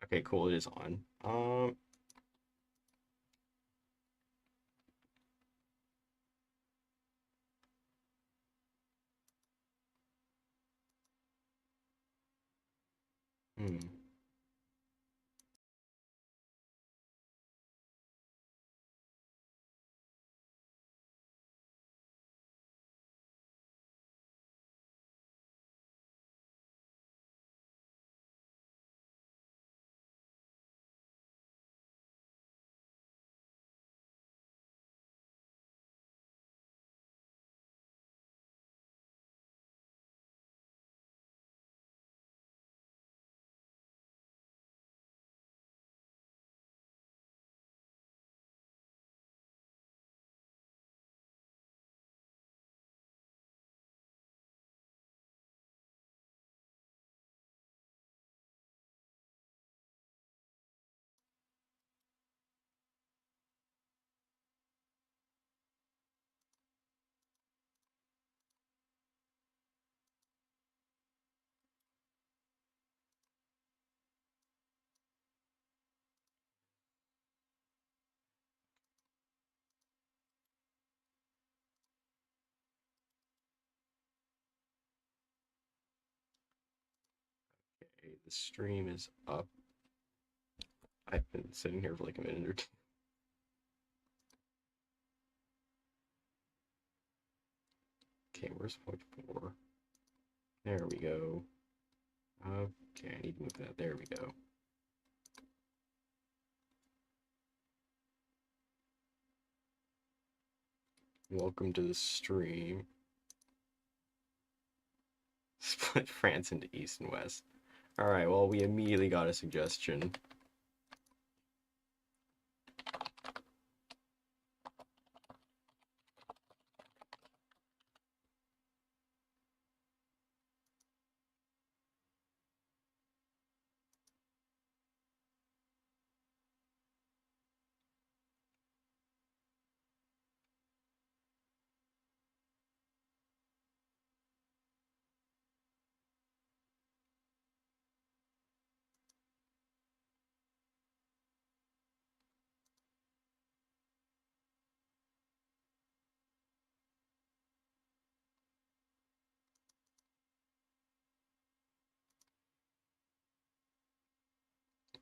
Okay, cool, it is on. Hmm. Okay, the stream is up. I've been sitting here for like a minute or two. Okay, where's point 4? There we go. Okay, I need to move that. There we go. Welcome to the stream. Split France into East and West. Alright, well, we immediately got a suggestion.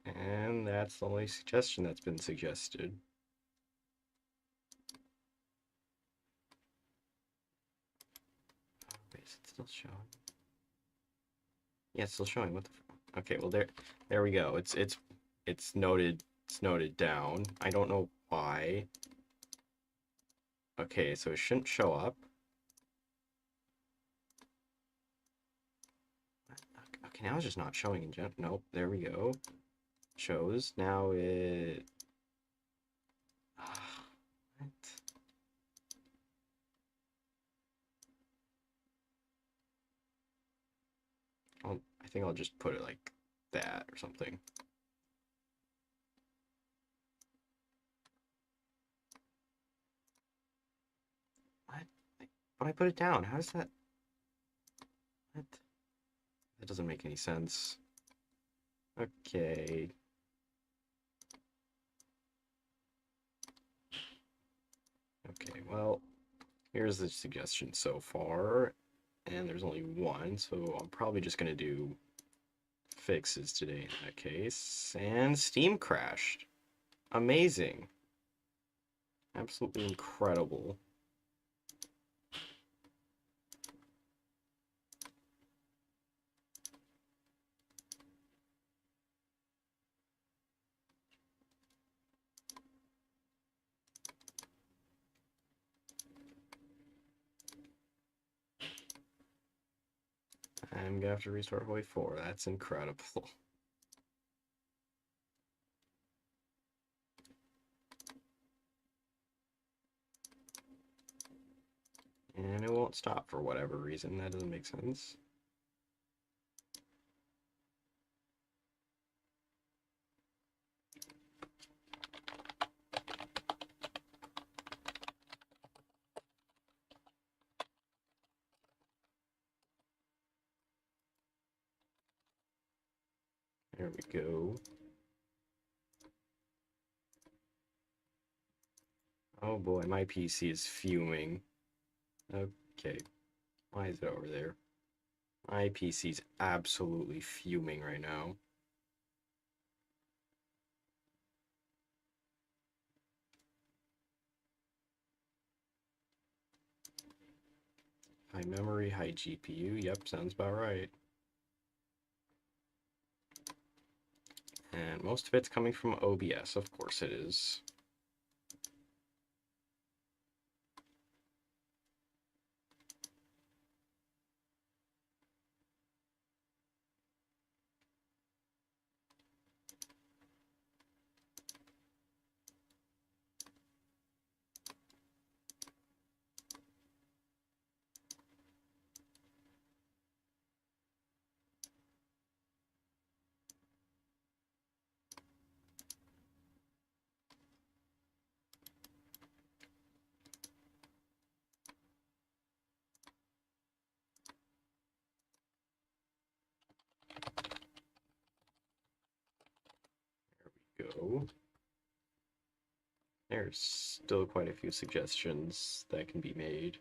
And that's the only suggestion that's been suggested. Wait, is it still showing? Yeah, it's still showing. What the Okay, well there we go. It's noted down. I don't know why. Okay, so it shouldn't show up. Okay, now it's just not showing in gen. Nope, there we go. Shows. Now it what? I think I'll just put it like that or something. What? But I put it down. How does that? What? That doesn't make any sense. Okay. Okay, well, here's the suggestion so far, and there's only one, so I'm probably just gonna do fixes today in that case. And Steam crashed. Amazing. Absolutely incredible. I'm gonna have to restart Hoi 4. That's incredible. And it won't stop for whatever reason. That doesn't make sense. There we go. Oh boy, my PC is fuming. Okay, why is it over there? My PC's absolutely fuming right now. High memory, high GPU. Yep, sounds about right. And most of it's coming from OBS, of course it is. There we go. There's still quite a few suggestions that can be made.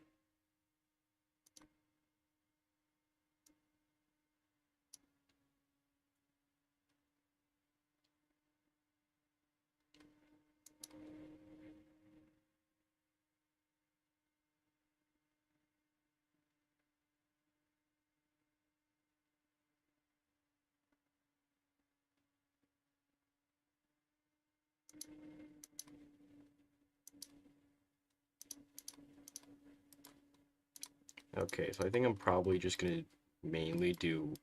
Okay, so I think I'm probably just gonna mainly do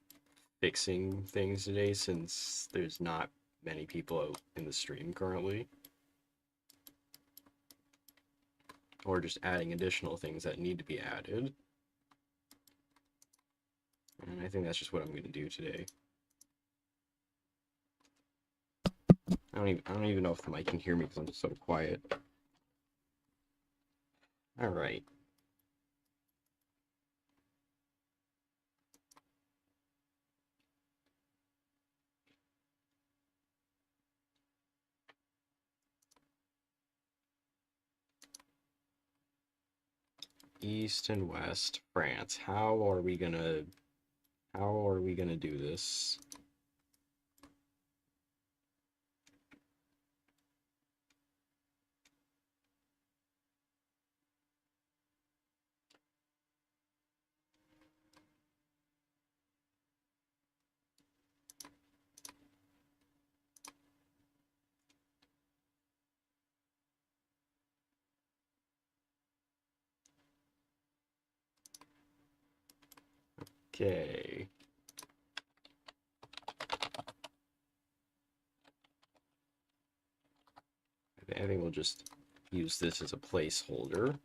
fixing things today since there's not many people out in the stream currently. Or just adding additional things that need to be added. And I think that's just what I'm gonna do today. I don't even know if the mic can hear me because I'm so quiet. Alright. East and West France. How are we gonna do this? Okay. I think we'll just use this as a placeholder.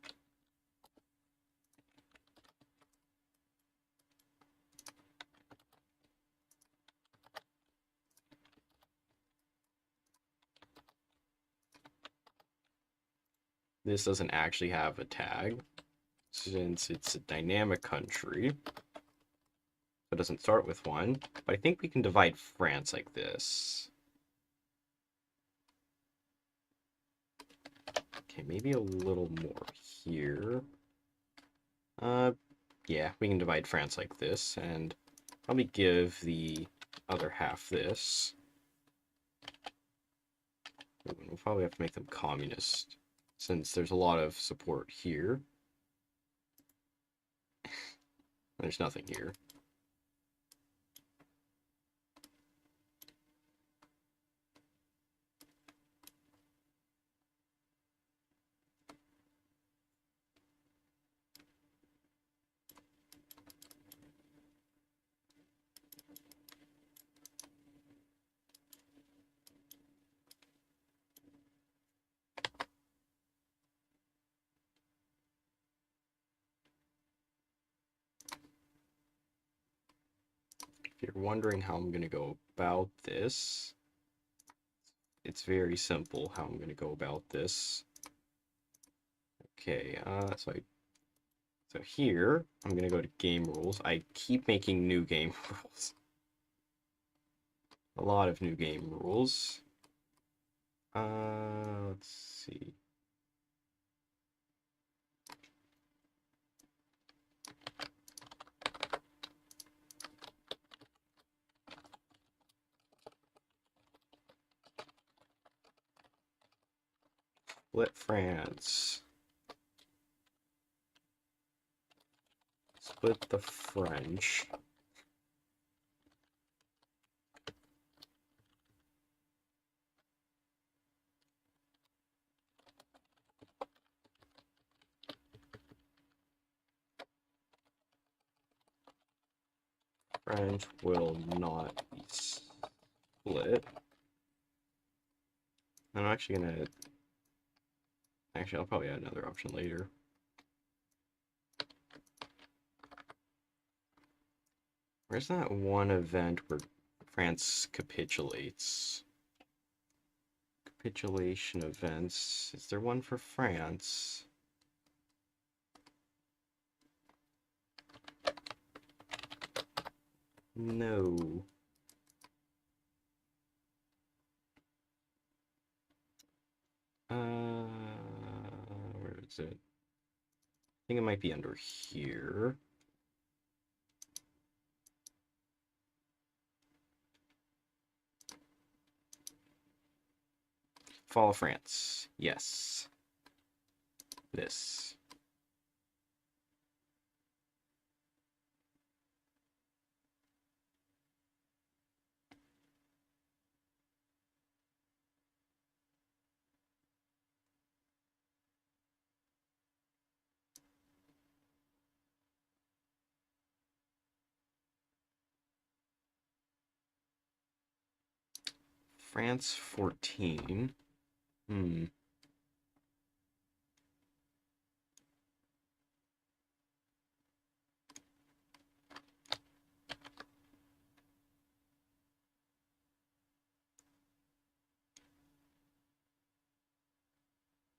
This doesn't actually have a tag since it's a dynamic country. It doesn't start with one, but I think we can divide France like this. Okay, maybe a little more here. Yeah, we can divide France like this, and probably give the other half this. We'll probably have to make them communist, since there's a lot of support here. There's nothing here. If you're wondering how I'm going to go about this, it's very simple how I'm going to go about this. Okay, so here, I'm going to go to game rules. I keep making new game rules. A lot of new game rules. Let's see. Split France. Split the French. French will not be split. I'm actually gonna... Actually, I'll probably add another option later. Where's that one event where France capitulates? Capitulation events. Is there one for France? No. Where is it? I think it might be under here. Fall of France. Yes. This. France 14. Hmm.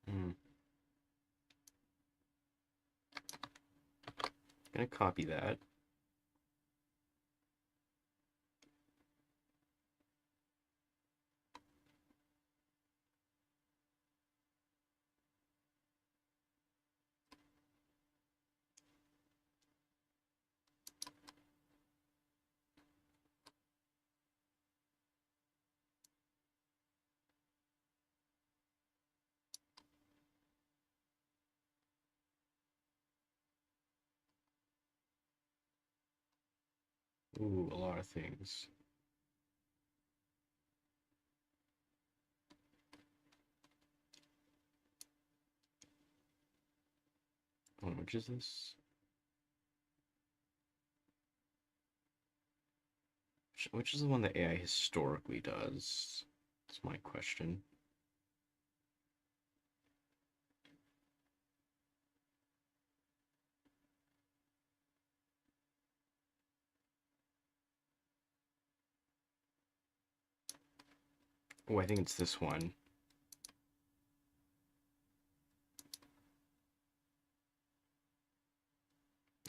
Hmm. Gonna copy that. Ooh, a lot of things. Oh, which is this? Which is the one that AI historically does? That's my question. Oh, I think it's this one.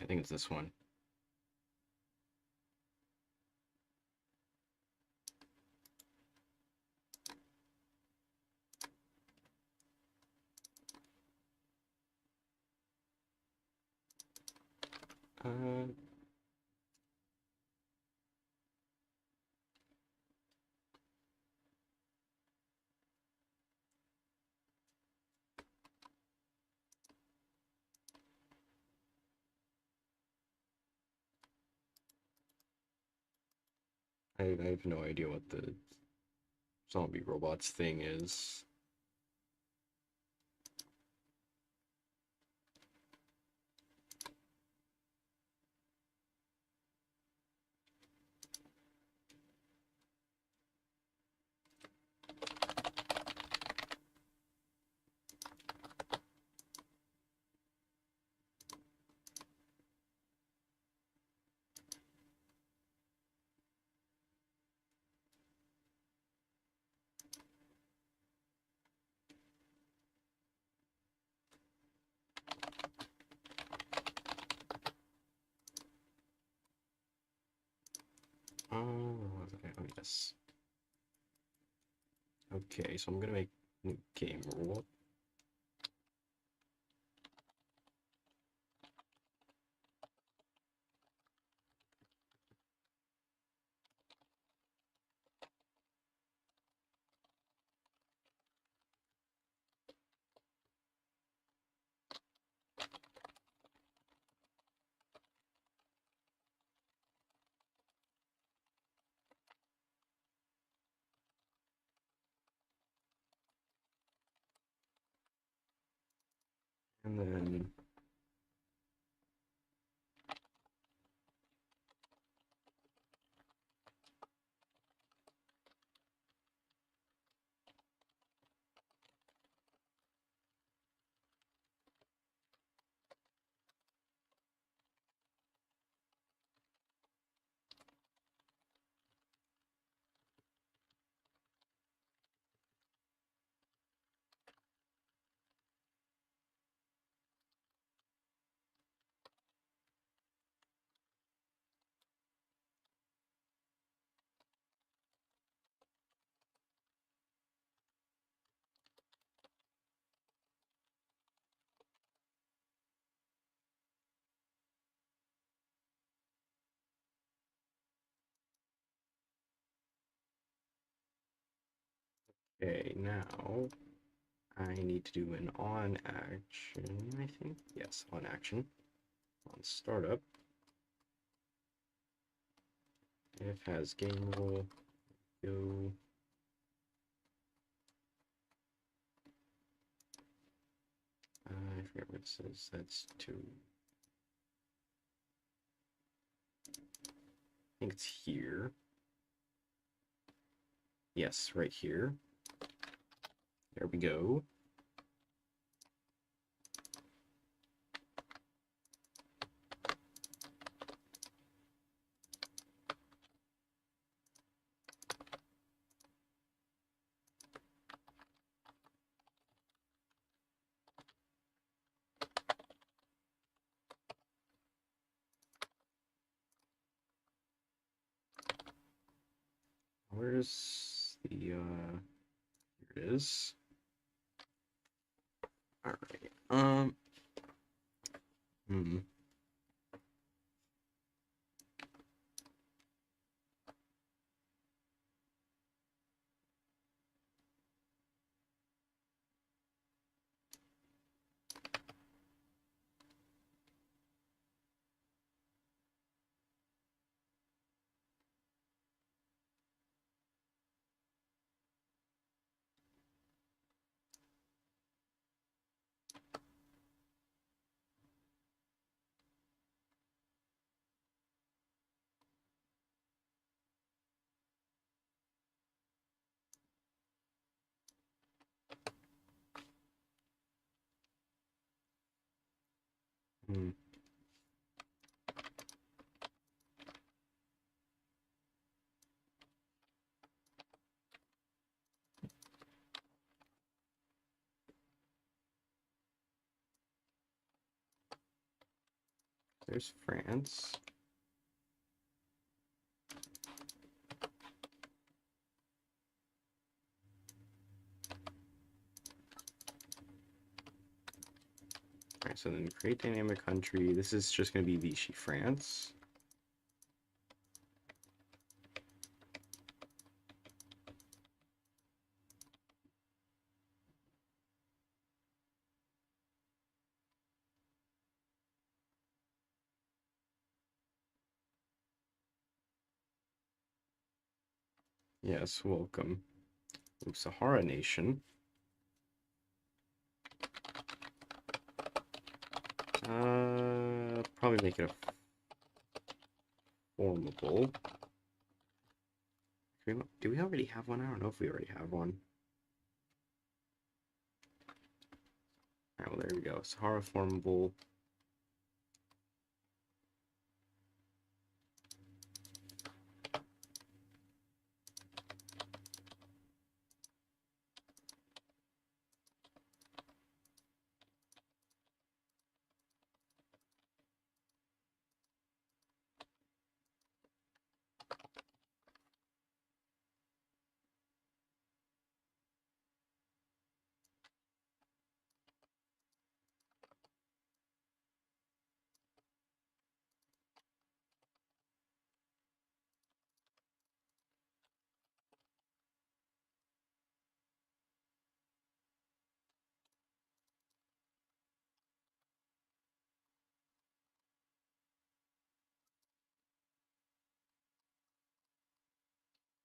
I think it's this one. Uh, I have no idea what the zombie robots thing is. Oh, yes. Okay, so I'm gonna make new game rule. And then okay, now I need to do an on action, I think. Yes, on action. On startup. If has game rule, go. I forget what it says. That's two. I think it's here. Yes, right here. There we go. Where's the, here it is. Alright, hmm. Hmm. There's France. Alright, so then create dynamic country. This is just going to be Vichy France. Yes, welcome. Ooh, Sahara Nation. Probably make it a formable. Do we already have one? I don't know if we already have one. Alright, well, there we go. Sahara formable.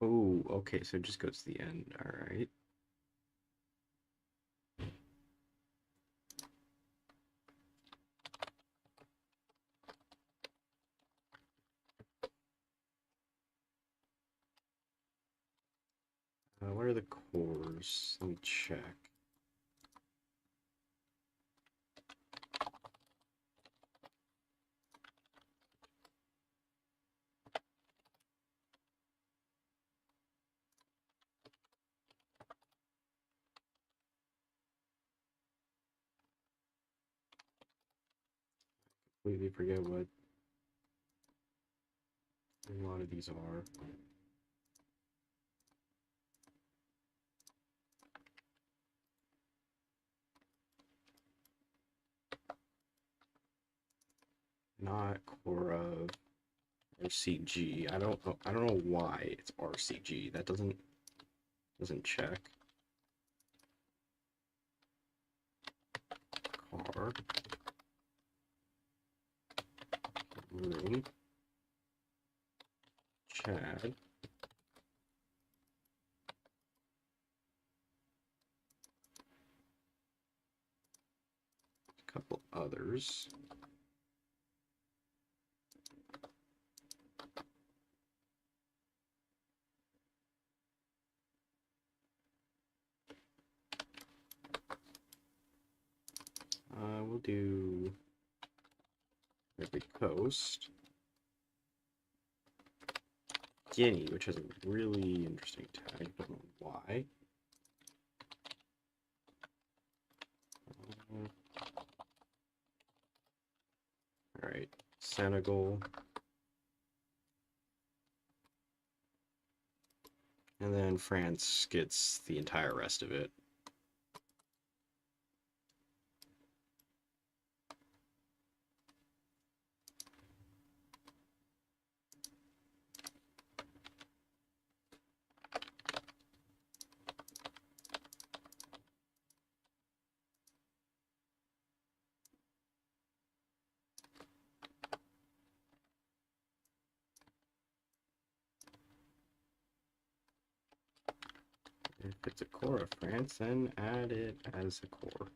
Oh, okay, so it just goes to the end. Alright. What are the cores? Let me check. Completely forget what a lot of these are. Not core of RCG. I don't know why it's RCG. That doesn't check. Car. Room. Chad. A couple others. We'll do every coast. Guinea, which has a really interesting tag. I don't know why. Alright, Senegal. And then France gets the entire rest of it. If it's a core of France, then add it as a core.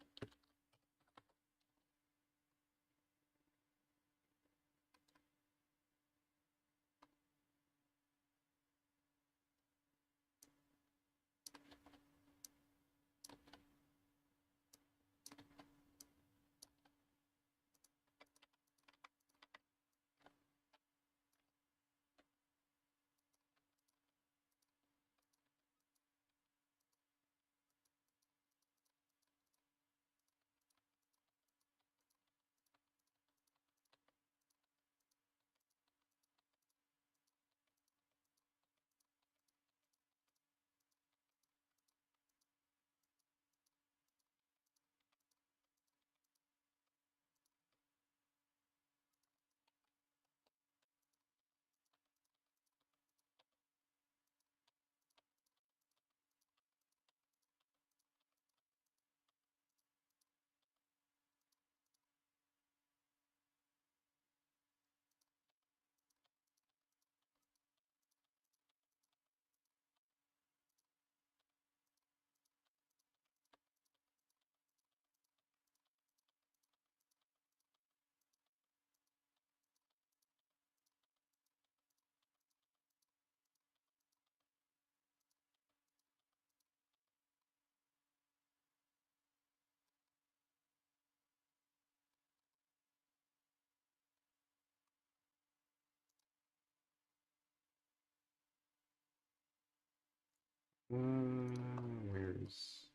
Where's...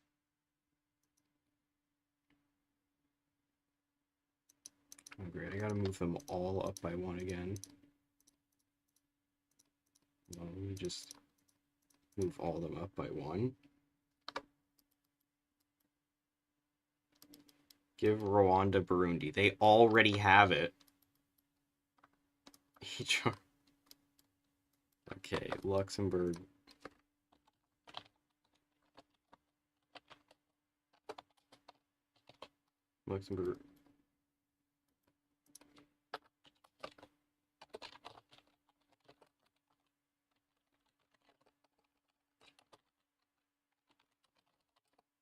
Oh, great. I gotta move them all up by one again. Well, let me just move all of them up by one. Give Rwanda Burundi. They already have it. Okay, Luxembourg. Luxembourg.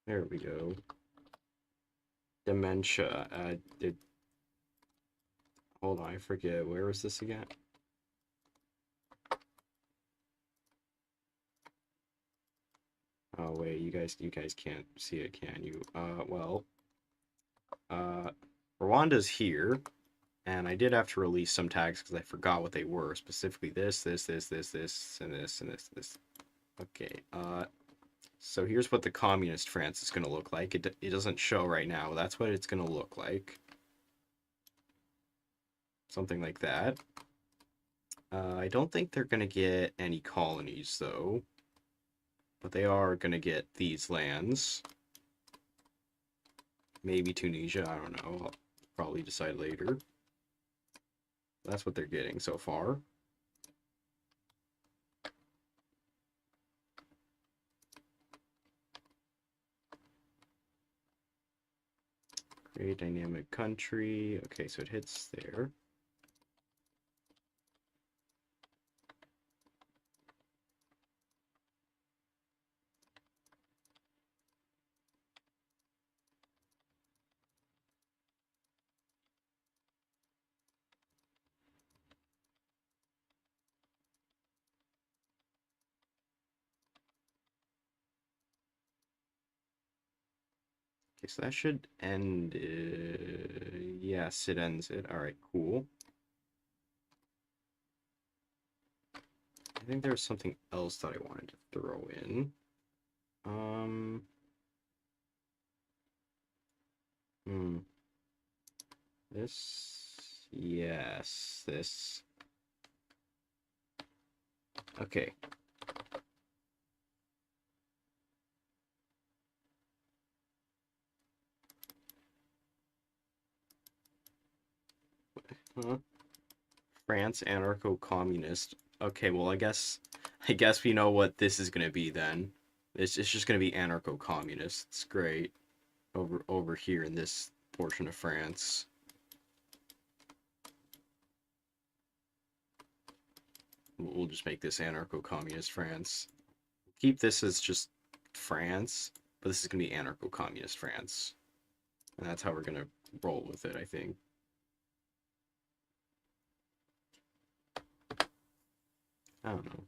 There we go. Dementia. Hold on, I forget. Where was this again? Oh wait, you guys can't see it, can you? Well, uh, Rwanda's here, and I did have to release some tags because I forgot what they were. Specifically, this, and this. Okay. So here's what the communist France is gonna look like. It doesn't show right now. That's what it's gonna look like. Something like that. I don't think they're gonna get any colonies though, but they are gonna get these lands. Maybe Tunisia, I don't know. I'll probably decide later. That's what they're getting so far. Create dynamic country. Okay, so it hits there. Okay, so that should end. Yes, it ends it. All right, cool. I think there's something else that I wanted to throw in. Um, hmm. This, yes, this. Okay. Huh? France, anarcho-communist. Okay, well, I guess we know what this is gonna be then. It's just gonna be anarcho-communist. It's great. Over here in this portion of France. We'll just make this anarcho-communist France. Keep this as just France, but this is gonna be anarcho-communist France. And that's how we're gonna roll with it, I think. I don't know.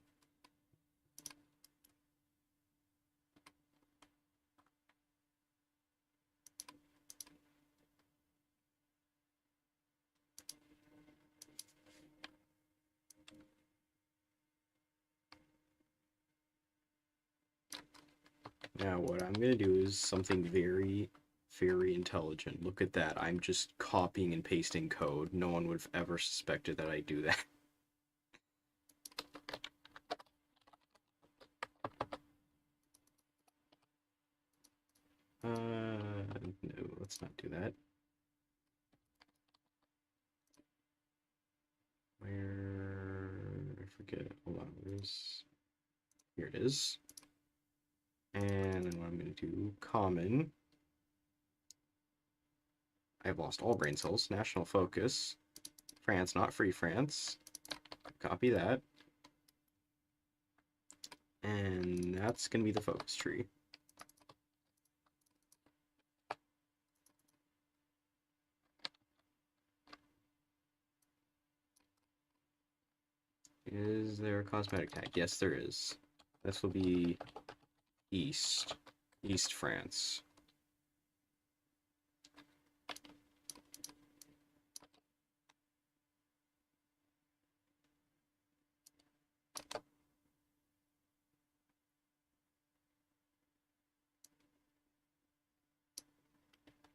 Now what I'm gonna do is something very, very intelligent. Look at that. I'm just copying and pasting code. No one would have ever suspected that I do that. No, let's not do that. Where, I forget. Hold on, here it is. And then what I'm gonna do, common. I've lost all brain cells. National focus. France, not free France. Copy that. And that's gonna be the focus tree. Is there a cosmetic tag? Yes, there is. This will be East. East France.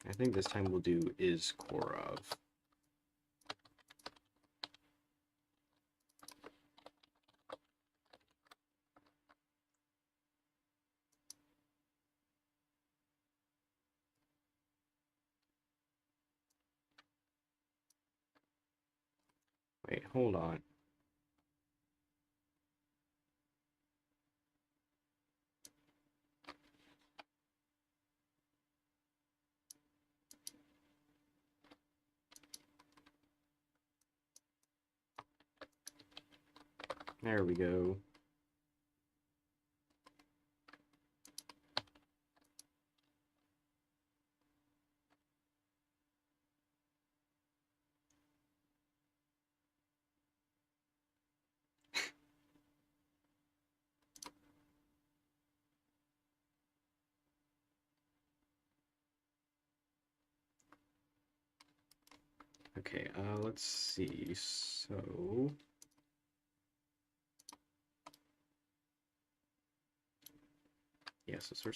I think this time we'll do is Korov. Wait, hold on. There we go. Okay, let's see. So yeah, so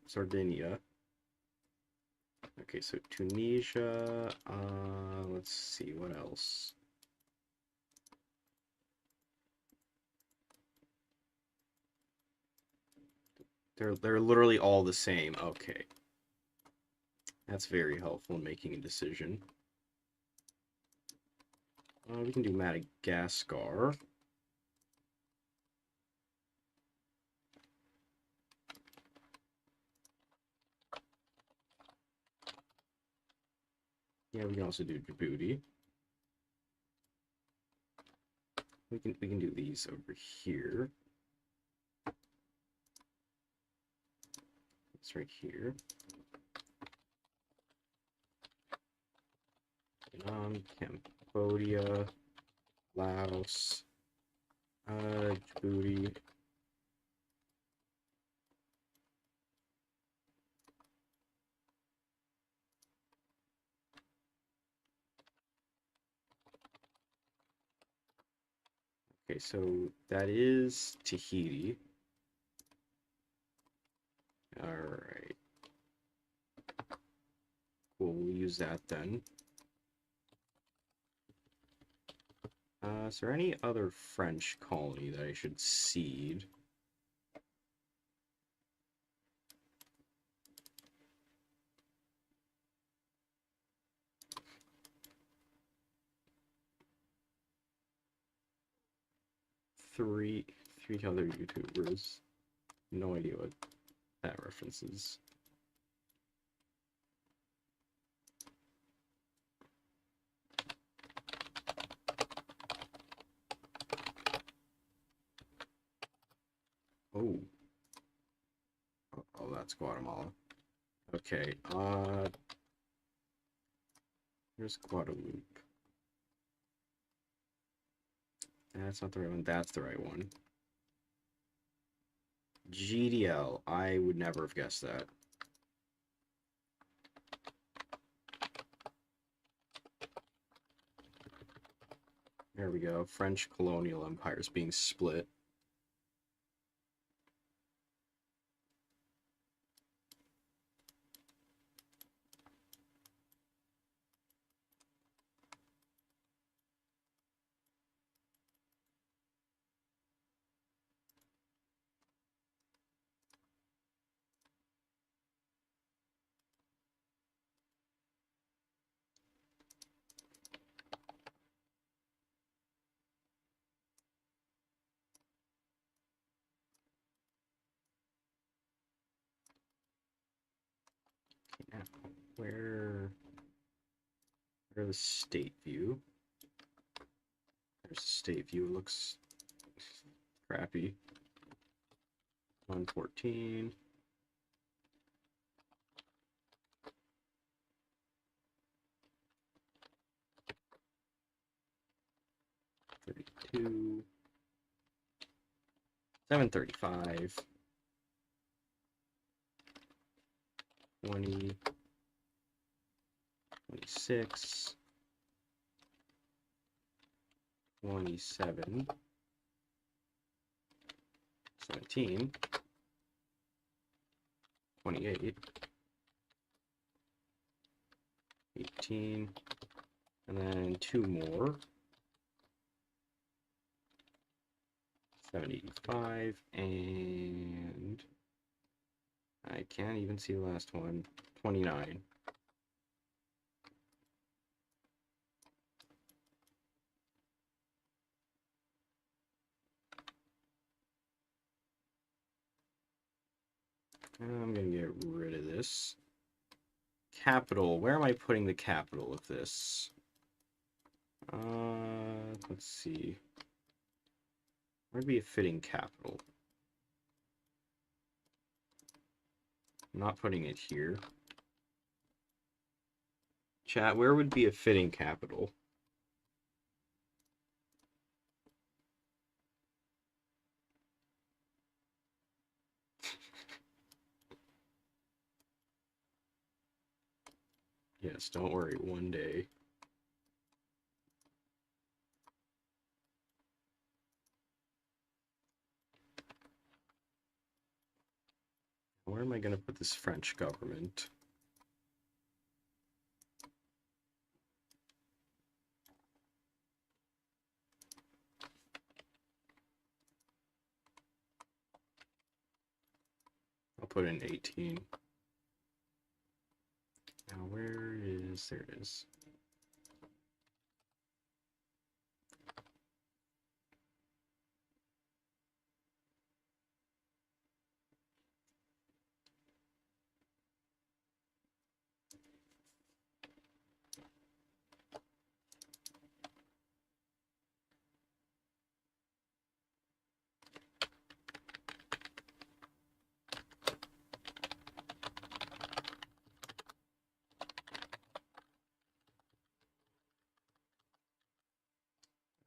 Sardinia. Okay, so Tunisia. Let's see what else. They're literally all the same. Okay, that's very helpful in making a decision. We can do Madagascar. Yeah, we can also do Djibouti. We can do these over here. It's right here. Cambodia, Laos, Djibouti. Okay, so that is Tahiti. All right. Cool, we'll use that then. Is there any other French colony that I should cede? Three other YouTubers. No idea what that references. Oh. Oh, that's Guatemala. Okay, here's Guadeloupe. That's not the right one, that's the right one. GDL, I would never have guessed that. There we go, French colonial empires being split. Now, where the state view? There's the state view, it looks crappy. 114. $32. 735. 20. 26. 27. 17. 28. 18. And then two more. 785. And I can't even see the last one. 29. I'm gonna get rid of this. Capital. Where am I putting the capital of this? Let's see. Where'd be a fitting capital? I'm not putting it here. Chat, where would be a fitting capital? Yes, don't worry, one day. Where am I going to put this French government? I'll put in 18. Now where is, there it is.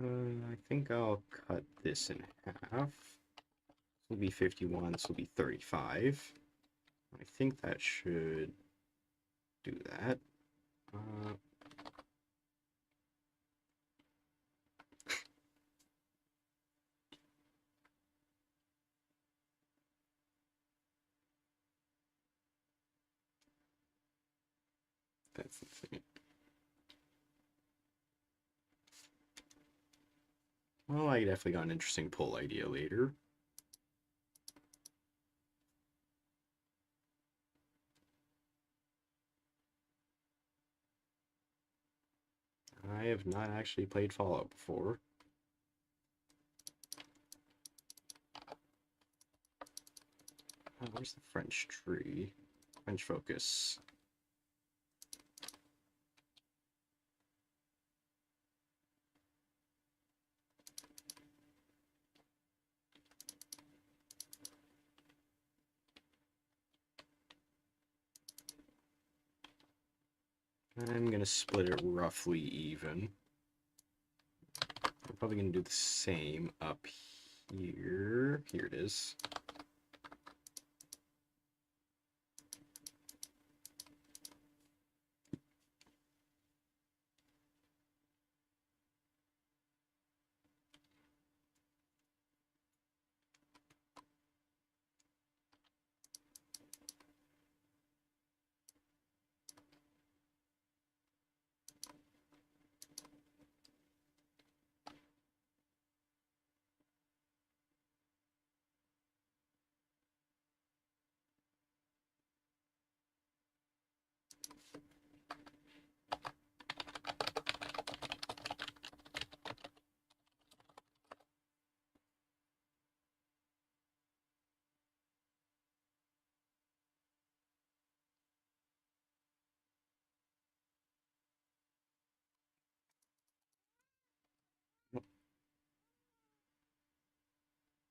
I think I'll cut this in half. This will be 51, this will be 35. I think that should do that. That's the thing. Well, I definitely got an interesting pull idea later. I have not actually played Fallout before. Oh, where's the French tree? French focus. I'm gonna split it roughly even. I'm probably gonna do the same up here. Here it is.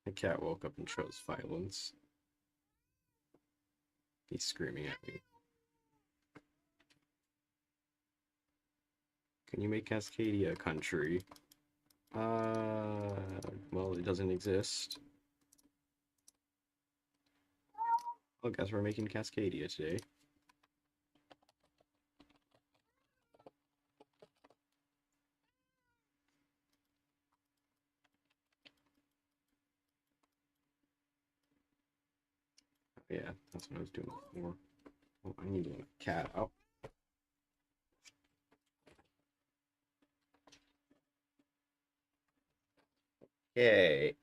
The cat woke up and chose violence. He's screaming at me. Can you make Cascadia a country? Well, it doesn't exist. I guess we're making Cascadia today. Yeah, that's what I was doing before. Oh, I need to let a cat out. Yay.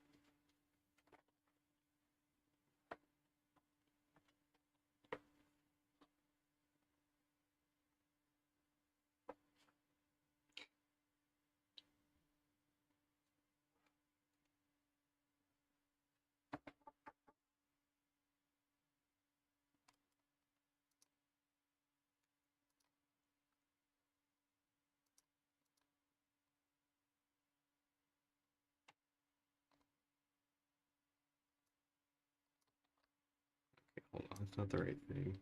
Hold on, that's not the right thing.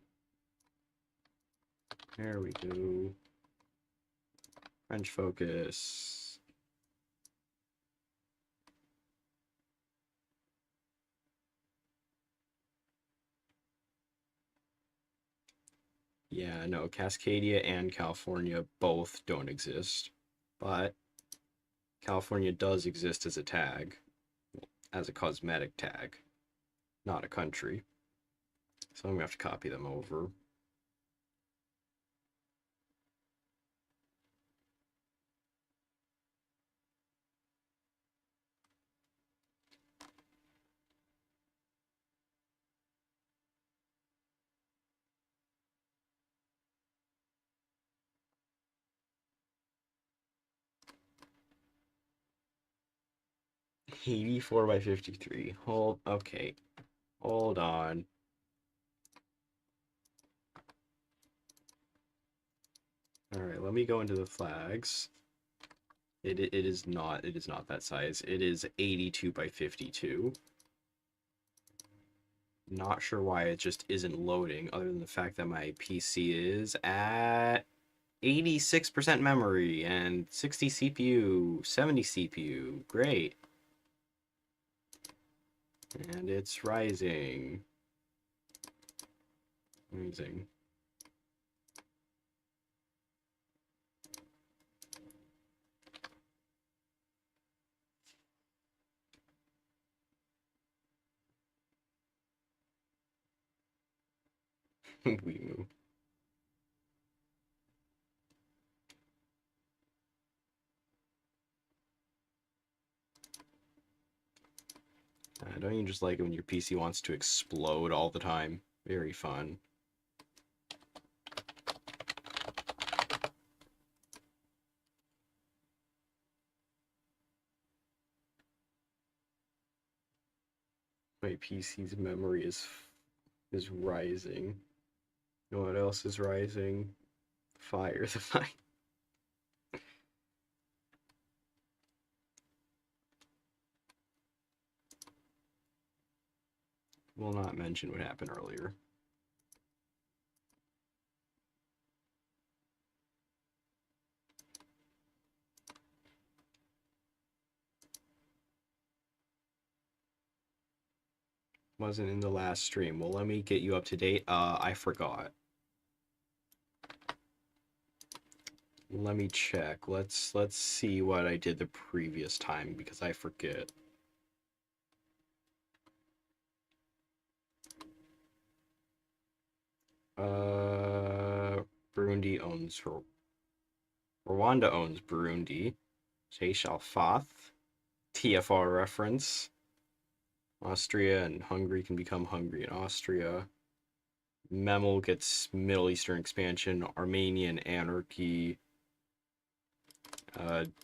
There we go. French focus. Yeah, no, Cascadia and California both don't exist, but California does exist as a tag, as a cosmetic tag, not a country. So I'm gonna have to copy them over. $84 by 53. Okay. Hold on. Alright, let me go into the flags. It is not that size. It is 82 by 52. Not sure why it just isn't loading, other than the fact that my PC is at 86% memory and 60 CPU, 70 CPU. Great. And it's rising. Amazing. We move. Don't you just like it when your PC wants to explode all the time? Very fun. My PC's memory is rising. You know what else is rising? Fire. The fire. Will not mention what happened earlier. Wasn't in the last stream. Well, let me get you up to date. I forgot. Let me check. Let's see what I did the previous time because I forget. Burundi owns Rwanda owns Burundi. Seychelles, TFR reference. Austria and Hungary can become Hungary and Austria. Memel gets Middle Eastern expansion. Armenian anarchy.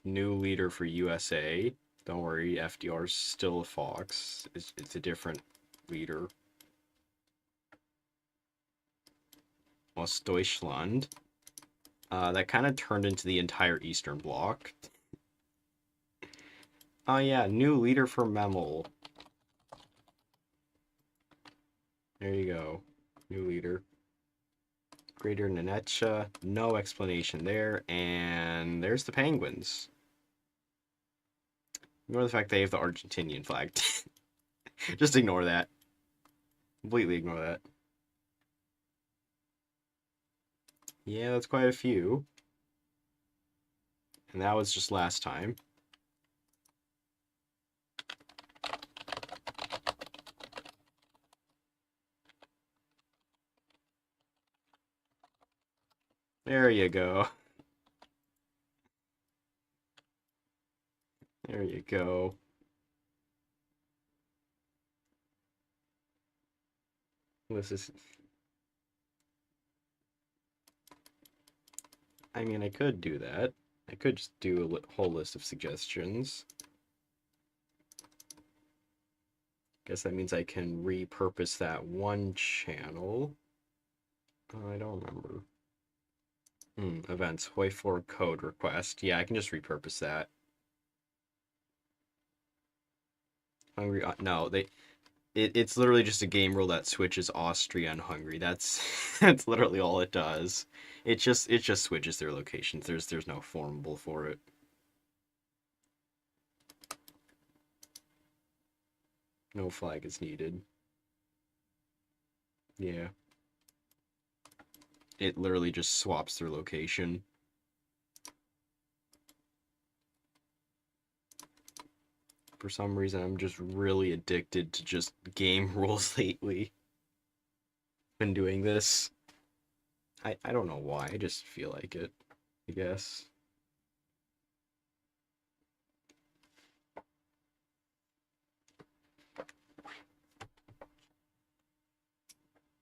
New leader for USA. Don't worry, FDR's still a fox. It's a different leader. Ostdeutschland. That kind of turned into the entire Eastern Bloc. Oh yeah, new leader for Memel. There you go. New leader. Greater Nenetia. No explanation there. And there's the Penguins. Ignore the fact they have the Argentinian flag. Just ignore that. Completely ignore that. Yeah, that's quite a few. And that was just last time. There you go. There you go. This is... I mean, I could do that. I could just do a whole list of suggestions. Guess that means I can repurpose that one channel. I don't remember. Events, Hoi 4 code request. Yeah, I can just repurpose that. Hungary, no, it's literally just a game rule that switches Austria and Hungary. That's that's literally all it does. It just switches their locations. There's no formable for it. No flag is needed. Yeah. It literally just swaps their location. For some reason, I'm just really addicted to just game rules lately. when doing this. I don't know why, I just feel like it, I guess.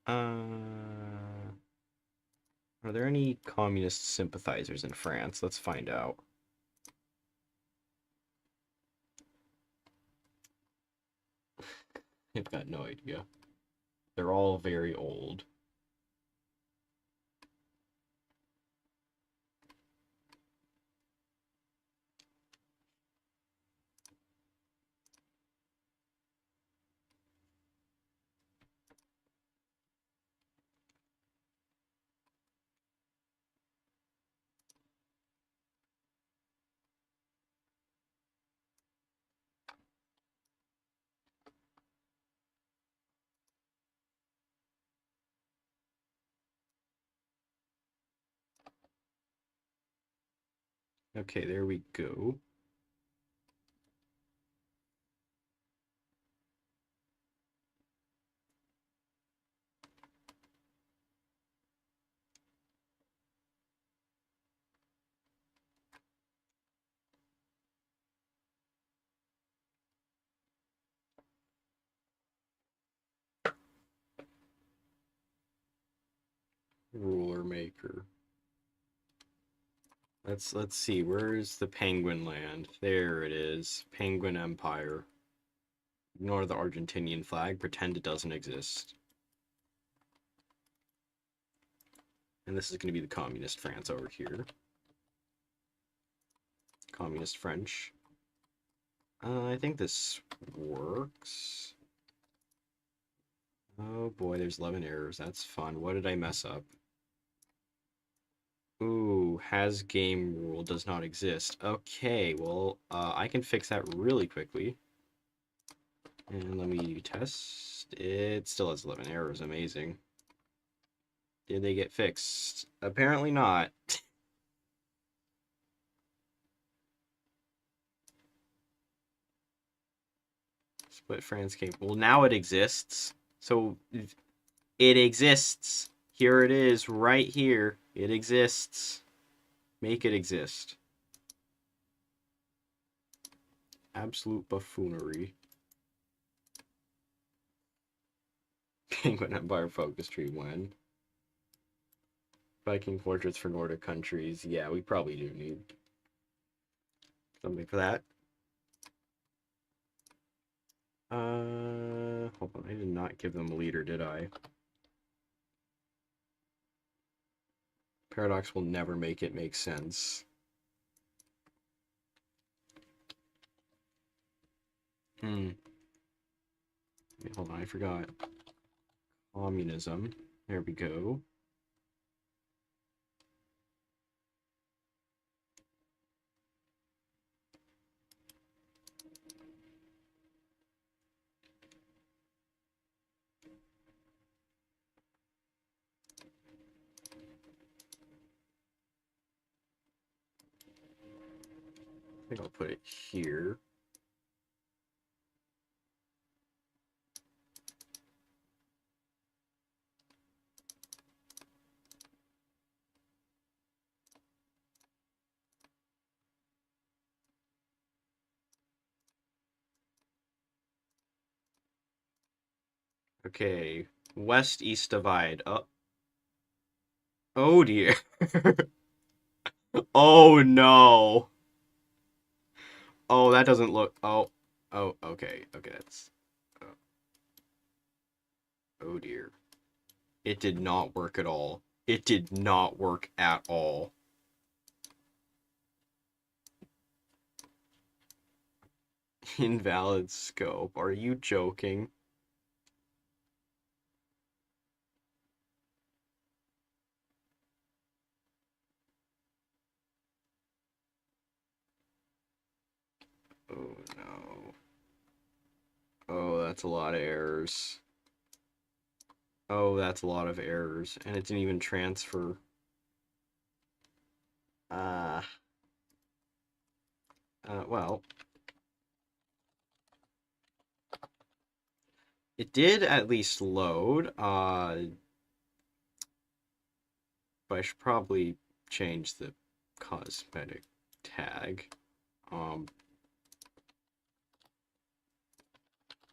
Are there any communist sympathizers in France? Let's find out. I've got no idea. They're all very old. Okay, there we go. Ruler maker. Let's see, where's the Penguin land? There it is. Penguin Empire. Ignore the Argentinian flag, pretend it doesn't exist. And this is going to be the communist France over here. Communist French. I think this works. Oh boy, there's 11 errors. That's fun. What did I mess up? Ooh, has game rule does not exist. Okay, well, I can fix that really quickly. And let me test. It still has 11 errors. Amazing. Did they get fixed? Apparently not. Split France game. Well, now it exists. So, it exists. Here it is, right here. It exists. Make it exist. Absolute buffoonery. Penguin Empire focus tree when? Viking portraits for Nordic countries. Yeah, we probably do need something for that. Hold on. I did not give them a leader, did I? Paradox will never make it make sense. Wait, hold on, I forgot. Communism. There we go. I think I'll put it here. Okay, west-east divide. Oh dear. Oh no. Oh, that doesn't look. Oh, okay, that's. Oh, oh dear. It did not work at all. It did not work at all. Invalid scope. Are you joking? Oh no. Oh, that's a lot of errors. Oh, that's a lot of errors. And it didn't even transfer. Well. It did at least load. but I should probably change the cosmetic tag.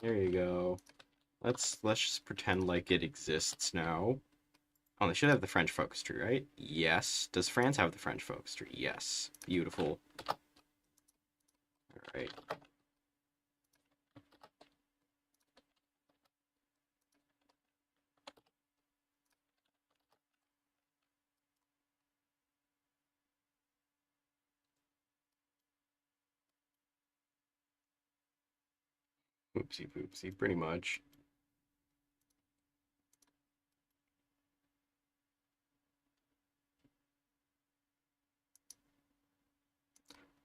There you go. Let's just pretend like it exists now. Oh, they should have the French focus tree, right? Yes. Does France have the French focus tree? Yes. Beautiful. Alright. Oopsie poopsie, pretty much.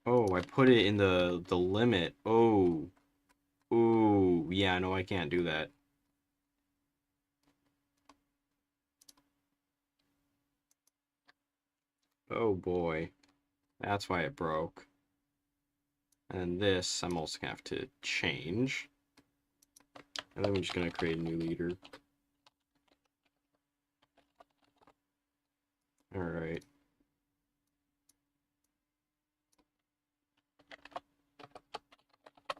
Oh, I put it in the limit. Oh. Ooh. Yeah, no, I can't do that. Oh boy. That's why it broke. And this, I'm also gonna have to change. And then we're just gonna create a new leader. Alright.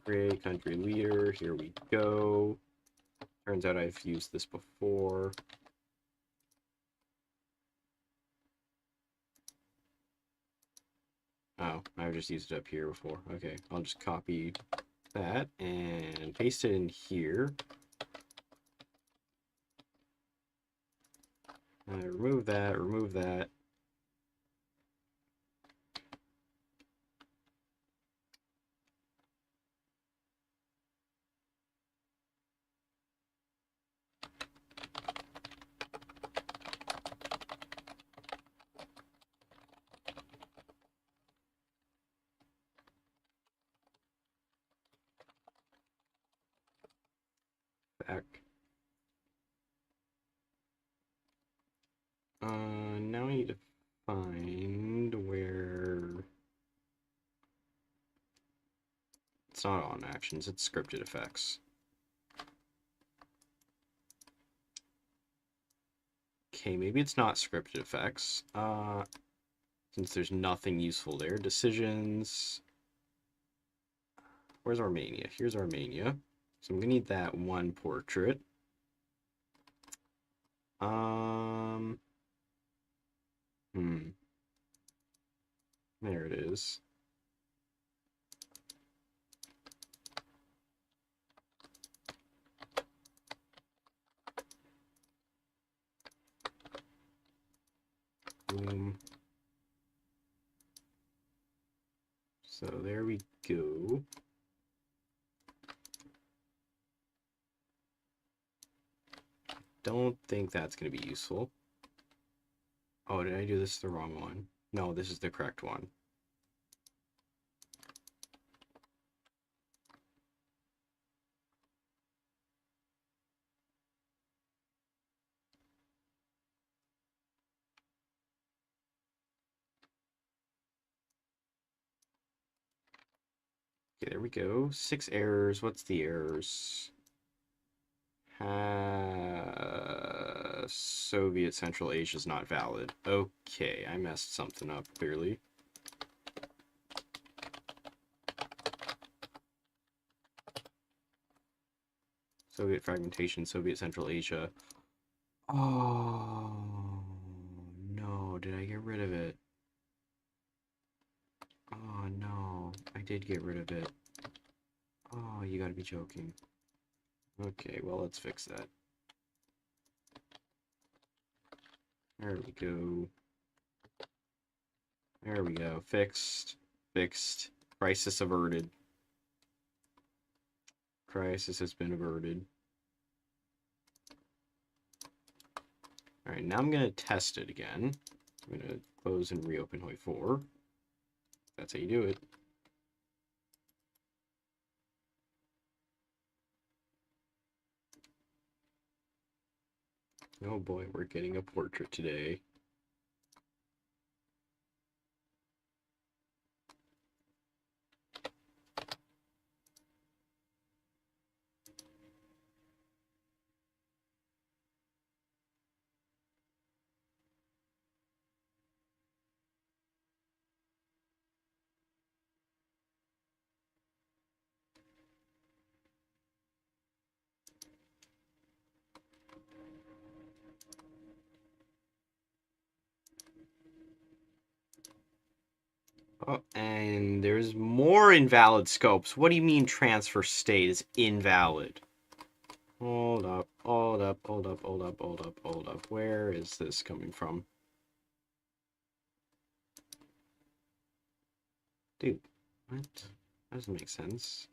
Create country leader. Here we go. Turns out I've used this before. Oh, I've just used it up here before. Okay, I'll just copy that and paste it in here. Remove that, remove that. Back. Now I need to find where... It's not on actions, it's scripted effects. Okay, maybe it's not scripted effects. Since there's nothing useful there. Decisions. Where's Armenia? Here's Armenia. So I'm gonna need that one portrait. There it is. Boom. So there we go. Don't think that's going to be useful. Oh, did I do this the wrong one? No, this is the correct one. Okay, there we go. 6 errors. What's the errors? Soviet Central Asia is not valid. Okay, I messed something up, clearly. Soviet fragmentation, Soviet Central Asia. Oh, no, did I get rid of it? Oh, no, I did get rid of it. Oh, you gotta be joking. Okay, well, let's fix that. There we go. There we go. Fixed. Fixed. Crisis averted. Crisis has been averted. Alright, now I'm going to test it again. I'm going to close and reopen Hoi 4. That's how you do it. Oh boy, we're getting a portrait today. Oh, and there's more invalid scopes. What do you mean transfer state is invalid? Hold up, hold up, hold up, hold up, hold up, hold up. Where is this coming from? Dude, what? That doesn't make sense.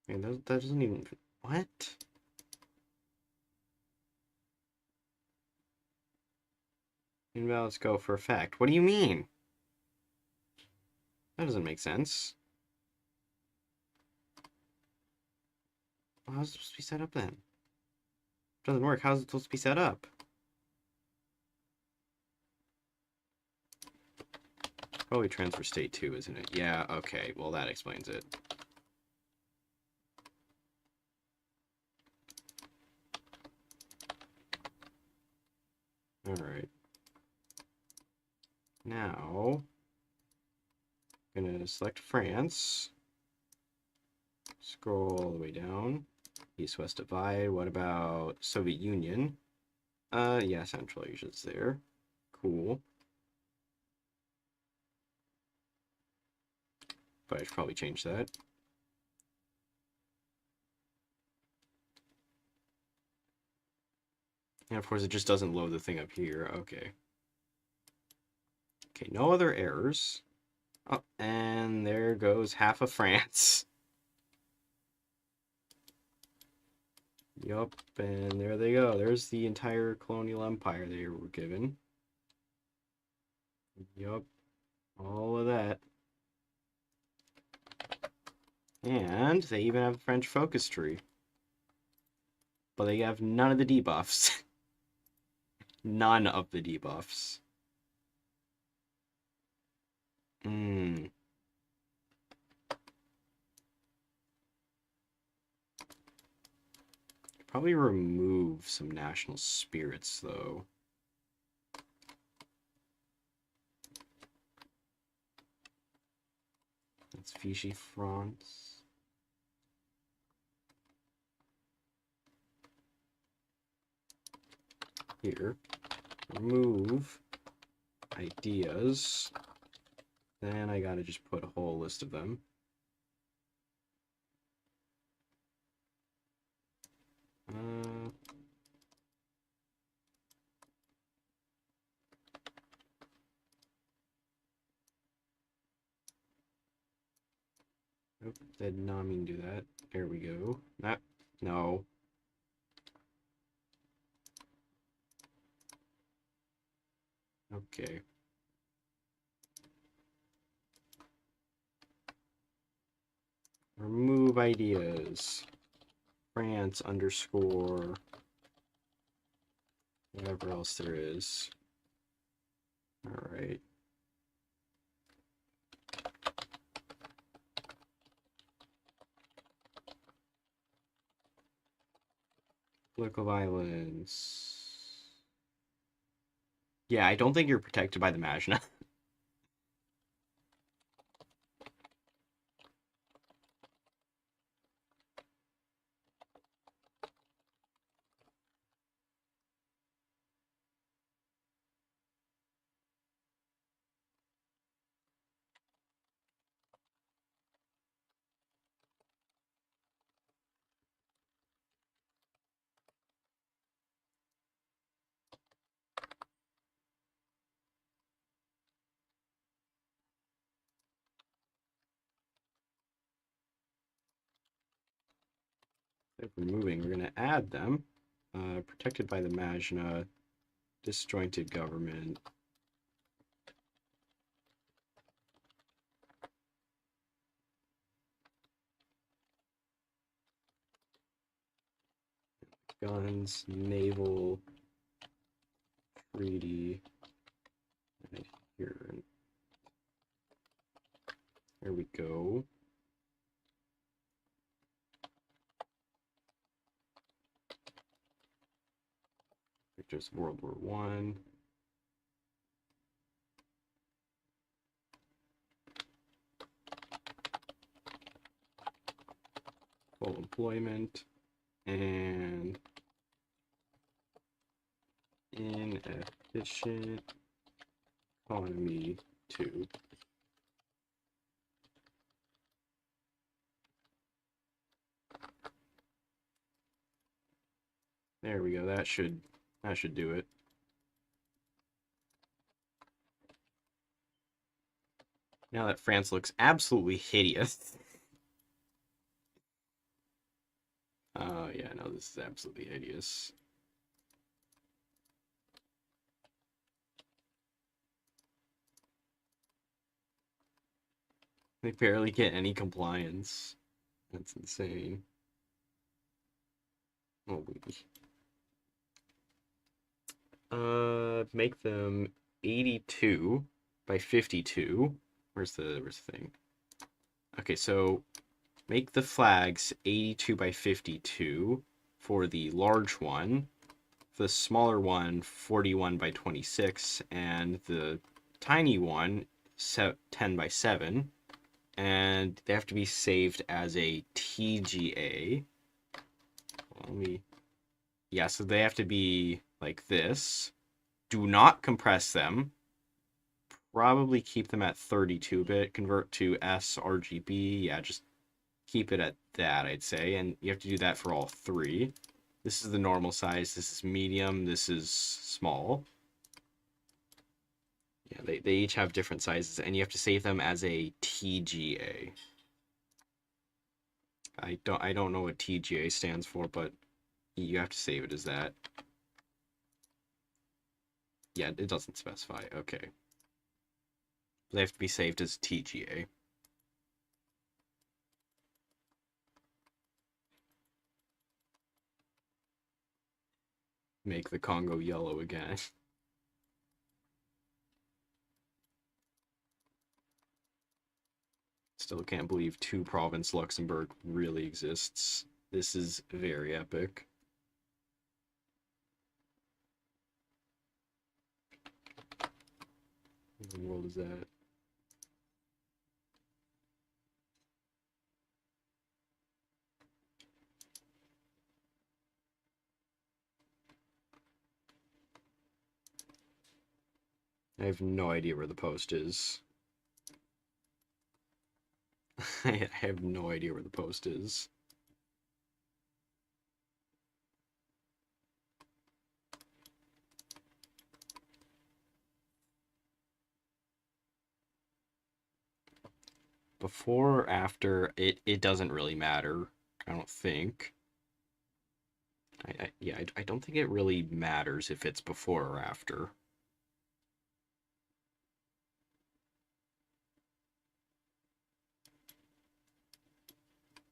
And that doesn't even... What? Invalid scope for effect. What do you mean? That doesn't make sense. Well, how's it supposed to be set up then? It doesn't work. How's it supposed to be set up? Probably transfer state 2, isn't it? Yeah, okay. Well, that explains it. Alright. Now, I'm gonna select France. Scroll all the way down. East-West divide. What about Soviet Union? Yeah, Central Asia's there. Cool. But I should probably change that. And of course, it just doesn't load the thing up here. Okay. Okay, no other errors. Oh, and there goes half of France. Yup, and there they go. There's the entire colonial empire they were given. Yup, all of that. And they even have a French focus tree. But they have none of the debuffs. None of the debuffs. Probably remove some national spirits, though. That's Vichy France. Here. Remove ideas. Then I gotta just put a whole list of them. Nope, did not mean to do that. There we go. No. Okay. Remove ideas. France underscore whatever else there is. Alright. Political violence. Yeah, I don't think you're protected by the Majna. If we're moving, we're going to add them. Protected by the Majna, disjointed government. Guns, naval, treaty, here. There we go. Pictures of World War I. employment and inefficient economy 2. There we go. That should do it. Now that France looks absolutely hideous. Yeah, no, this is absolutely hideous. They barely get any compliance. That's insane. Make them 82 by 52. Where's the thing? Okay, so make the flags 82 by 52 for the large one, the smaller one 41 by 26, and the tiny one 10 by 7, and they have to be saved as a TGA. Yeah, so they have to be like this. Do not compress them. Probably keep them at 32-bit. Convert to sRGB. Yeah, just keep it at that, I'd say. And you have to do that for all three. This is the normal size. This is medium. This is small. Yeah, they each have different sizes, and you have to save them as a TGA. I don't know what TGA stands for, but you have to save it as that. Yeah, it doesn't specify. Okay. They have to be saved as TGA. Make the Congo yellow again. Still can't believe two-province Luxembourg really exists. This is very epic. What in the world is that? I have no idea where the post is. I have no idea where the post is. Before or after, it doesn't really matter, I don't think. I don't think it really matters if it's before or after.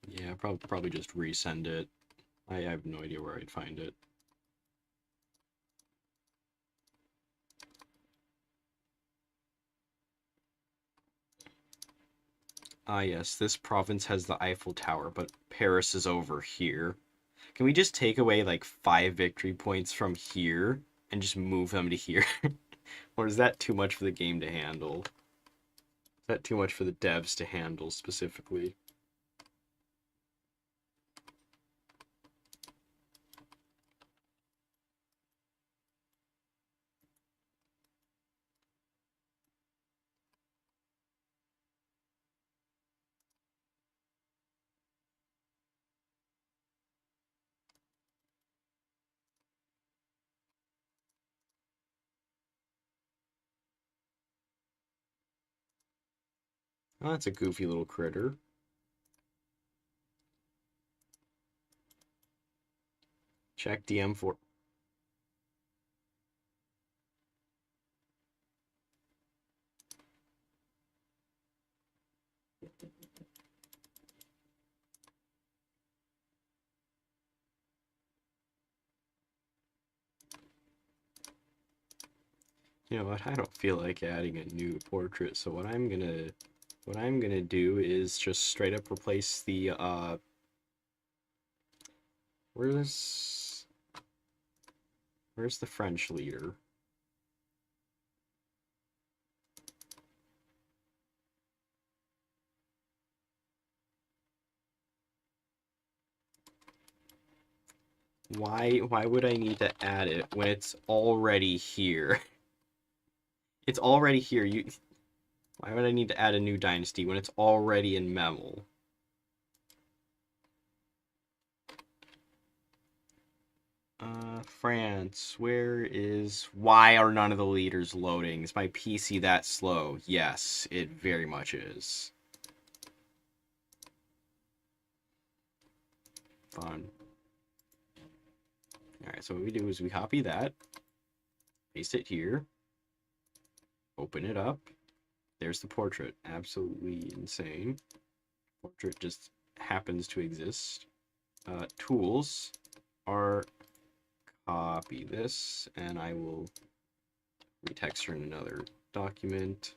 Yeah, probably just resend it. I have no idea where I'd find it. Ah, yes, this province has the Eiffel Tower, but Paris is over here. Can we just take away like 5 victory points from here and just move them to here? Or is that too much for the game to handle? Is that too much for the devs to handle specifically? Oh, that's a goofy little critter. Check DM4. You know what? I don't feel like adding a new portrait, so what I'm gonna do is just straight up replace the where's the French leader? Why would I need to add it when it's already here? It's already here. Why would I need to add a new dynasty when it's already in Memel? France, why are none of the leaders loading? Is my PC that slow? Yes, it very much is. Fun. Alright, so what we do is we copy that, paste it here, open it up. There's the portrait. Absolutely insane. Portrait just happens to exist. Tools are copy this, and I will retexture in another document.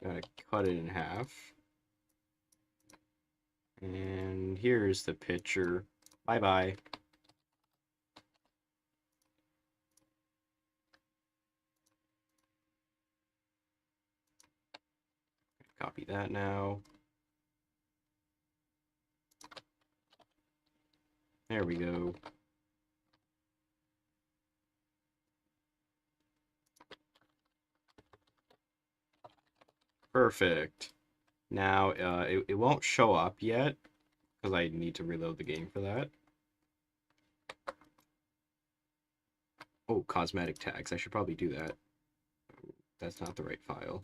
Gotta cut it in half. And here's the picture. Bye-bye. Copy that now. There we go. Perfect. Now, it won't show up yet, because I need to reload the game for that. Oh, cosmetic tags. I should probably do that. That's not the right file.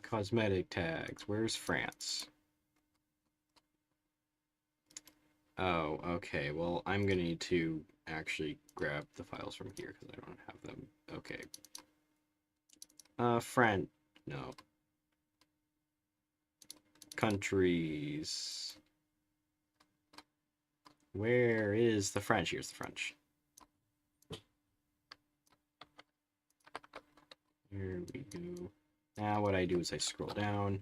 Cosmetic tags. Where's France? Oh, okay. Well, I'm gonna need to actually grab the files from here because I don't have them. Okay. Friend. No. Countries. Where is the French? Here's the French. Here we go. Now what I do is I scroll down,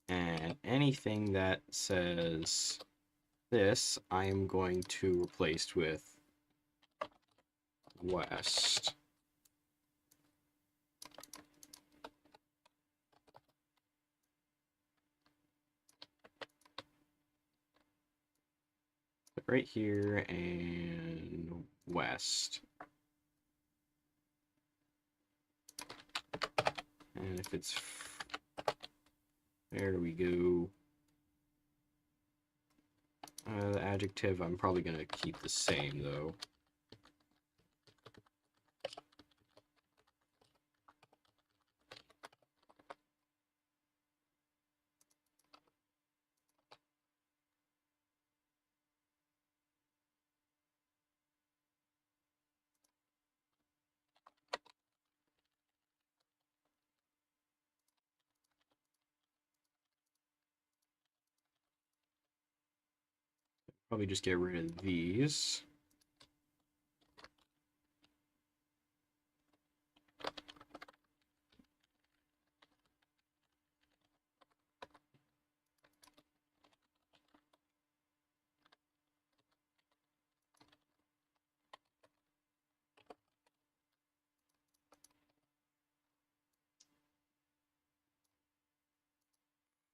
and anything that says this, I am going to replace with West. Right here and West. And if it's... There we go. The adjective, I'm probably going to keep the same, though. Probably just get rid of these.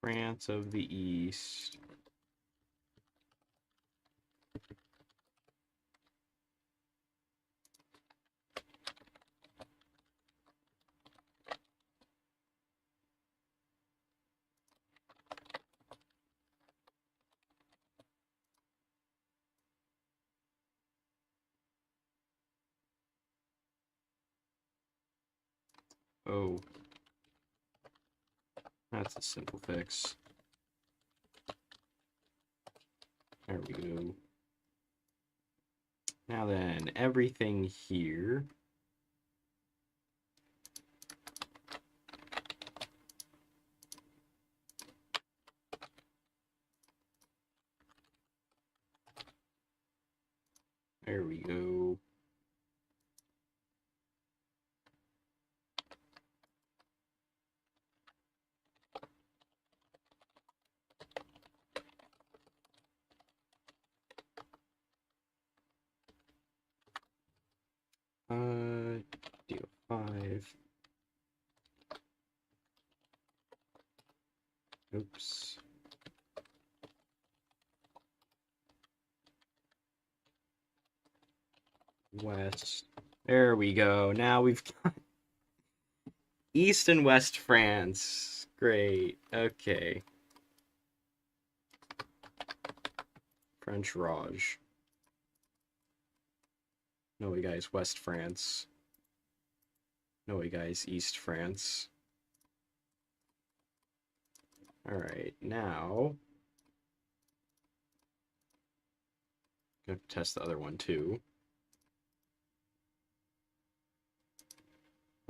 France of the East. Oh. That's a simple fix. There we go. Now then, everything here. 5. Oops. West. There we go. Now we've got East and West France. Great. Okay. French Raj. No way, guys. West France. No way, guys. East France. Alright, now... I'm going to test the other one, too.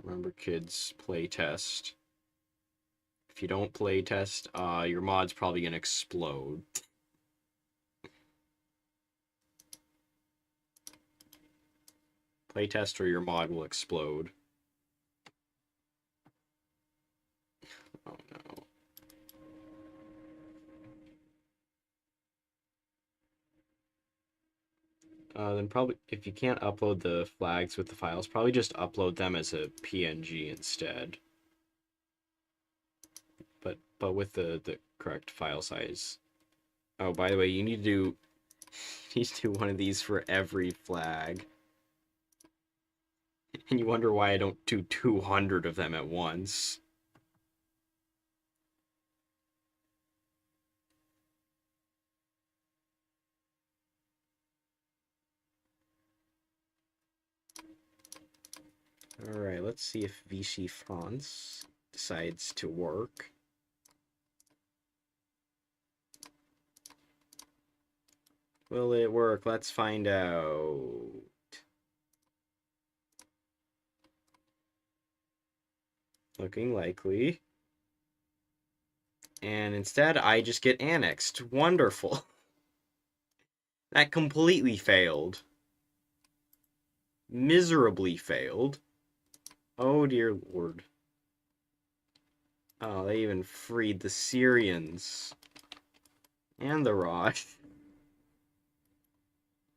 Remember, kids, play test. If you don't play test, your mod's probably going to explode. Play test or your mod will explode. Oh no. Then probably, if you can't upload the flags with the files, probably just upload them as a PNG instead. But with the correct file size. Oh, by the way, you need to do one of these for every flag. And you wonder why I don't do 200 of them at once. Alright, let's see if Vichy France decides to work. Will it work? Let's find out. Looking likely. And instead, I just get annexed. Wonderful. That completely failed. Miserably failed. Oh dear lord. Oh, they even freed the Syrians. And the Raj.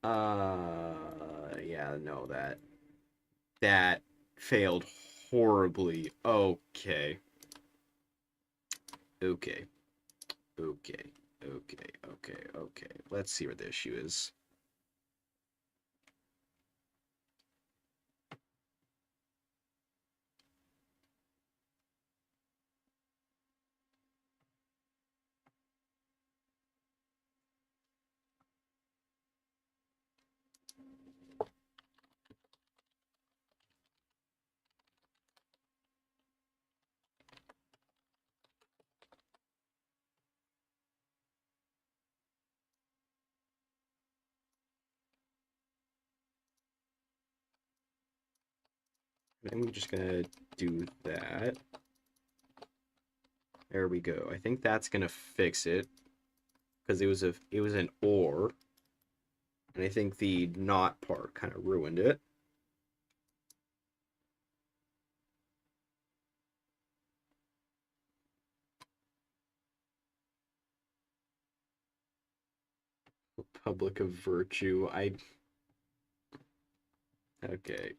Yeah, no, that failed horribly. Okay. Okay. Okay. Okay. Okay. Okay. Let's see what the issue is. I'm just gonna do that. There we go. I think that's gonna fix it. Because it was an or. And I think the not part kind of ruined it. Republic of Virtue. Okay.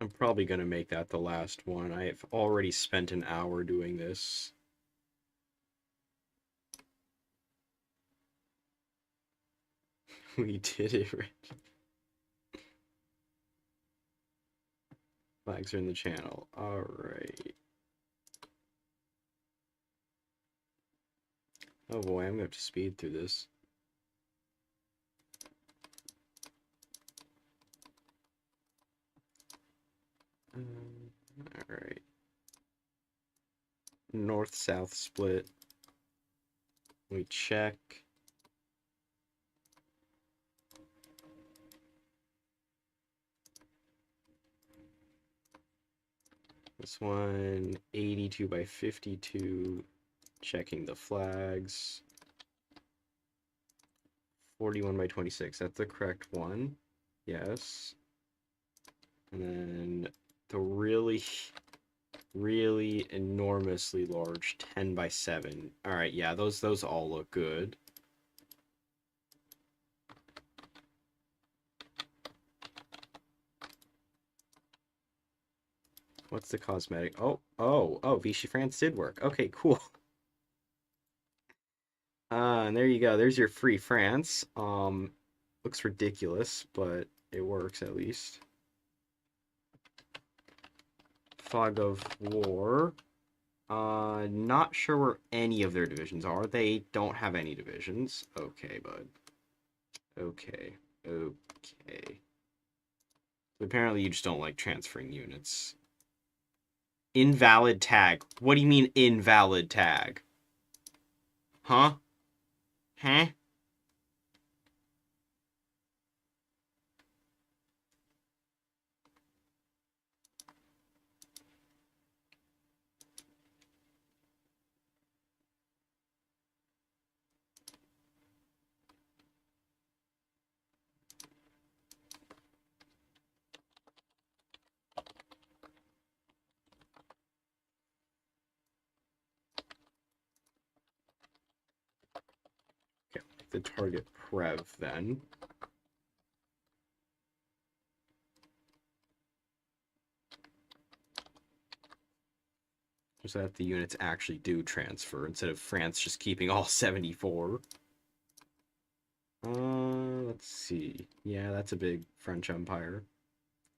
I'm probably going to make that the last one. I've already spent an hour doing this. We did it, right? Flags are in the channel. Alright. Oh boy, I'm going to have to speed through this. Alright. North-south split. We check. This one, 82 by 52. Checking the flags. 41 by 26. That's the correct one. Yes. And then the really Really enormously large, 10 by 7. All right, yeah, those all look good. What's the cosmetic? Oh, Vichy France did work. Okay, cool. And there you go. There's your free France. Looks ridiculous, but it works at least. Fog of War. Not sure where any of their divisions are. They don't have any divisions. Okay, bud. Okay. Okay. Apparently you just don't like transferring units. Invalid tag. What do you mean invalid tag? Huh? Huh? Okay, the target Prev then. So that the units actually do transfer instead of France just keeping all 74. Let's see. Yeah, that's a big French Empire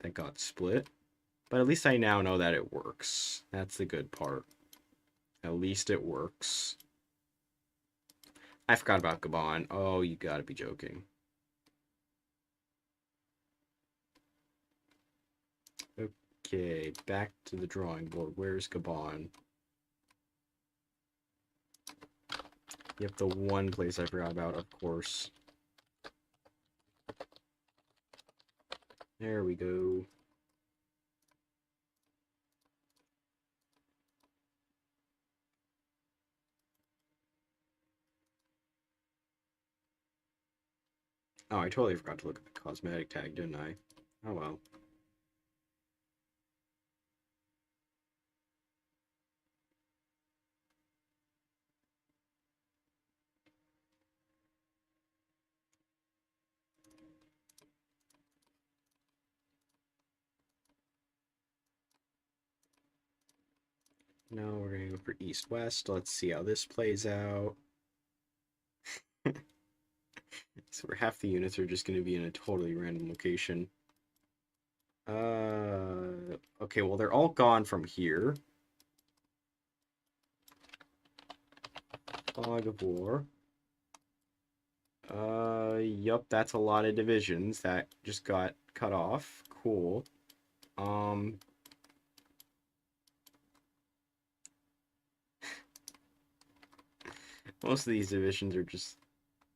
that got split. But at least I now know that it works. That's the good part. At least it works. I forgot about Gabon. Oh, you gotta be joking. Okay, back to the drawing board. Where's Gabon? Yep, the one place I forgot about, of course. There we go. Oh, I totally forgot to look at the cosmetic tag, didn't I? Oh well. Now we're gonna go for east-west. Let's see how this plays out. So where half the units are just gonna be in a totally random location. Okay, well they're all gone from here. Fog of War. Yup, that's a lot of divisions that just got cut off. Cool. Um, most of these divisions are just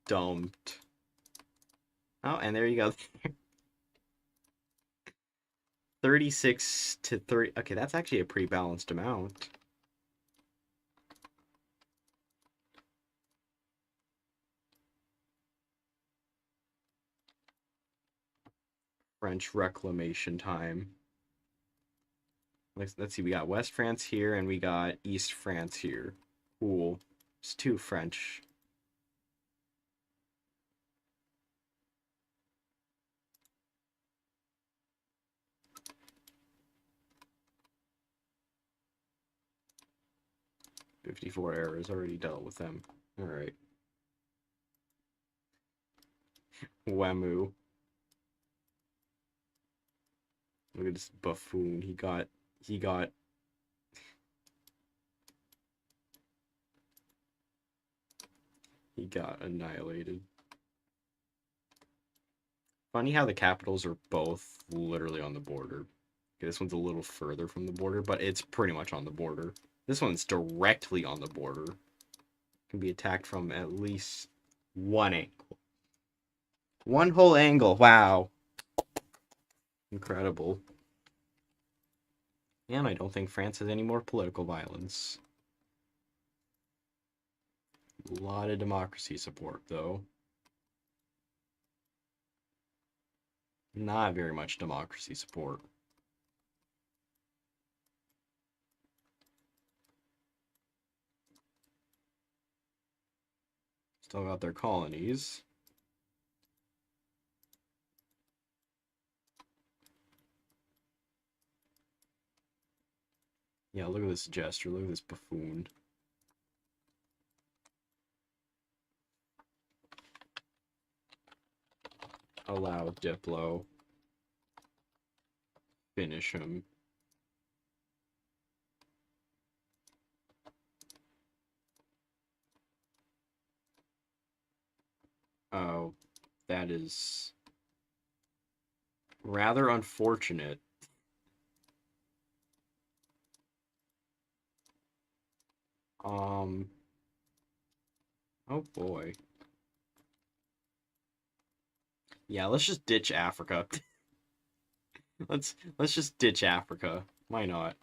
dumped. Oh, and there you go. 36 to 30. Okay, that's actually a pretty balanced amount. French reclamation time. Let's see, we got West France here and we got East France here. Cool. It's two French. '54 errors already dealt with them. Alright. Wemu. Look at this buffoon. He got annihilated. Funny how the capitals are both literally on the border. Okay, this one's a little further from the border, but it's pretty much on the border. This one's directly on the border. Can be attacked from at least one angle. One whole angle. Wow. Incredible. And I don't think France has any more political violence. A lot of democracy support, though. Not very much democracy support. Still got their colonies. Yeah, look at this gesture. Look at this buffoon. Allow Diplo. Finish him. Oh, that is rather unfortunate. Um, oh boy. Yeah, let's just ditch Africa. let's just ditch Africa. Why not?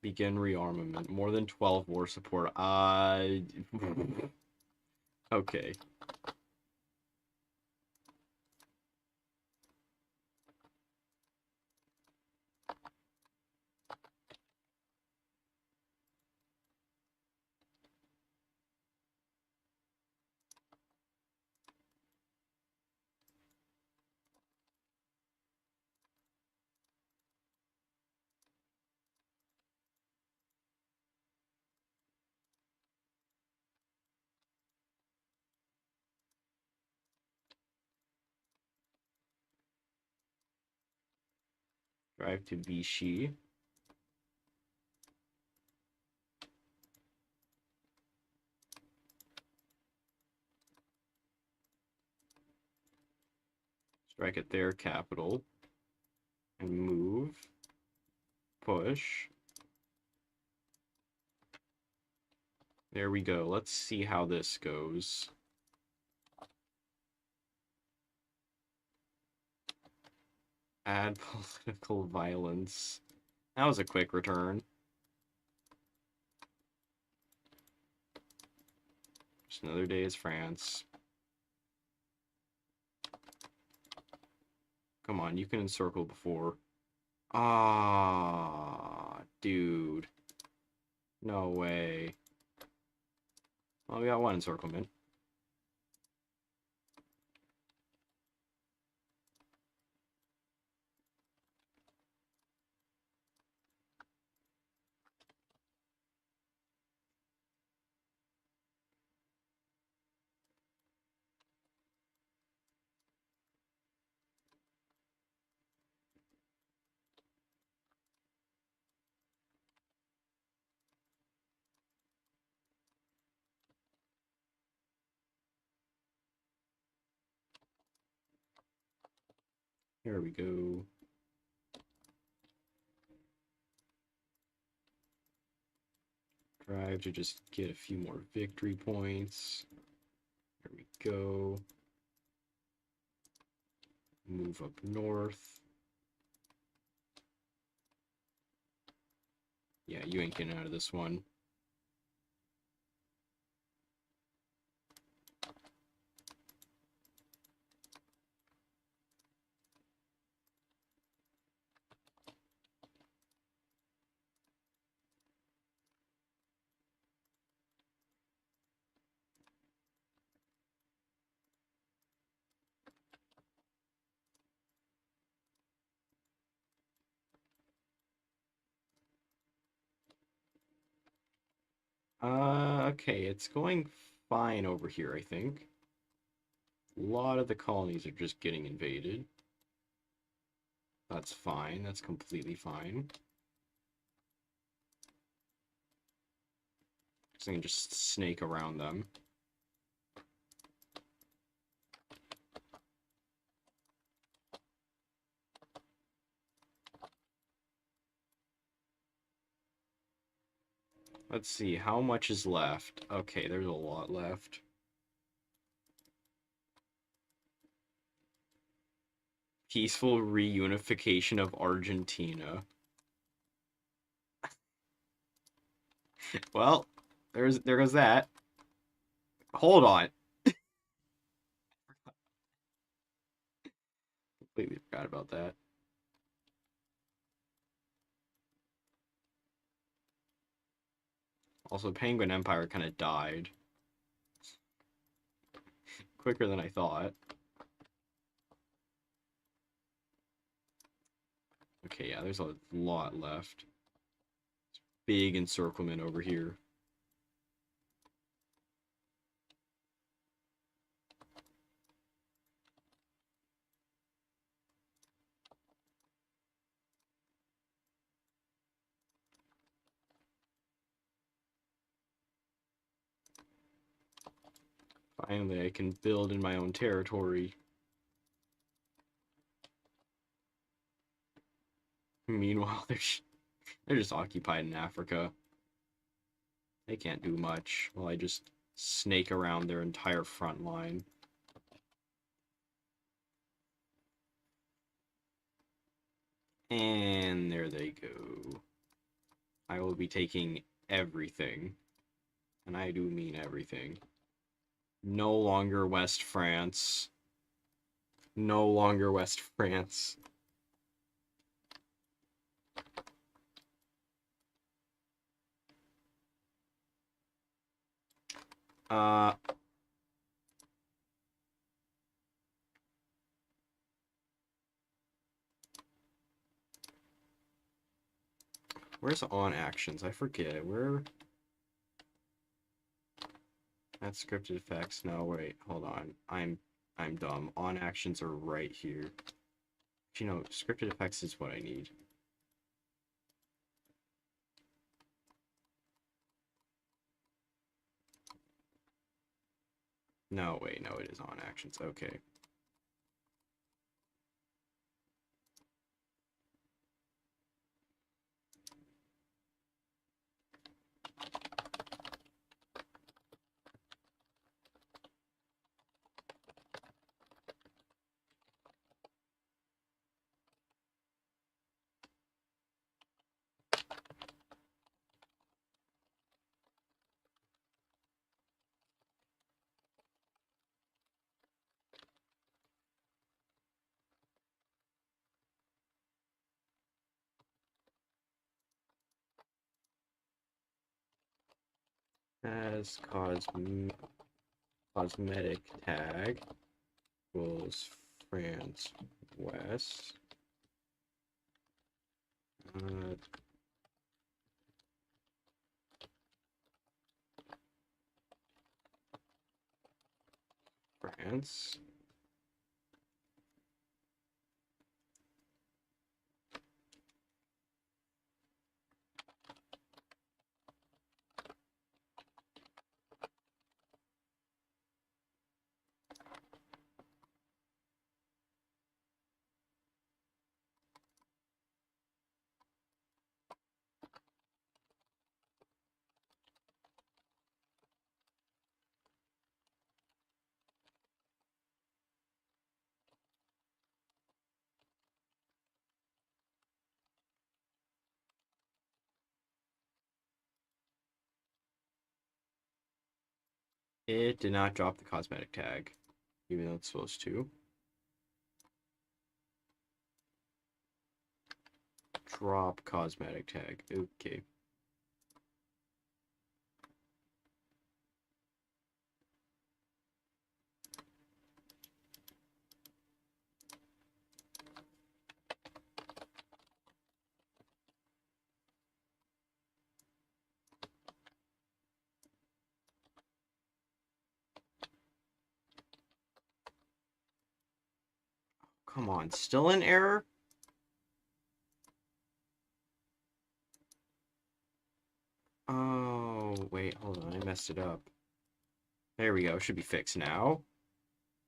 Begin rearmament. More than 12 war support. Okay. Drive to Vichy. Strike at their capital. And move. Push. There we go. Let's see how this goes. Add political violence. That was a quick return. Just another day as France. Come on, you can encircle before. Ah, dude. No way. Well, we got one encirclement. Here we go. Drive to just get a few more victory points. There we go. Move up north. Yeah, you ain't getting out of this one. Okay, it's going fine over here, I think. A lot of the colonies are just getting invaded. That's fine. That's completely fine. So I can just snake around them. Let's see, how much is left? Okay, there's a lot left. Peaceful reunification of Argentina. Well, there goes that. Hold on. Completely forgot about that. Also, Penguin Empire kind of died. Quicker than I thought. Okay, yeah, there's a lot left. Big encirclement over here. Finally, I can build in my own territory. Meanwhile, they're just occupied in Africa. They can't do much while I just snake around their entire front line. And there they go. I will be taking everything. And I do mean everything. No longer West France. No longer West France. Where's on actions? I forget. Where? That's scripted effects. No, wait, hold on. I'm dumb. On actions are right here. You know, scripted effects is what I need. No, wait, no, it is on actions. Okay. As cosmetic tag equals France West. France. It did not drop the cosmetic tag, even though it's supposed to. Drop cosmetic tag. Okay. Come on, still an error? Oh, wait, hold on, I messed it up. There we go, should be fixed now.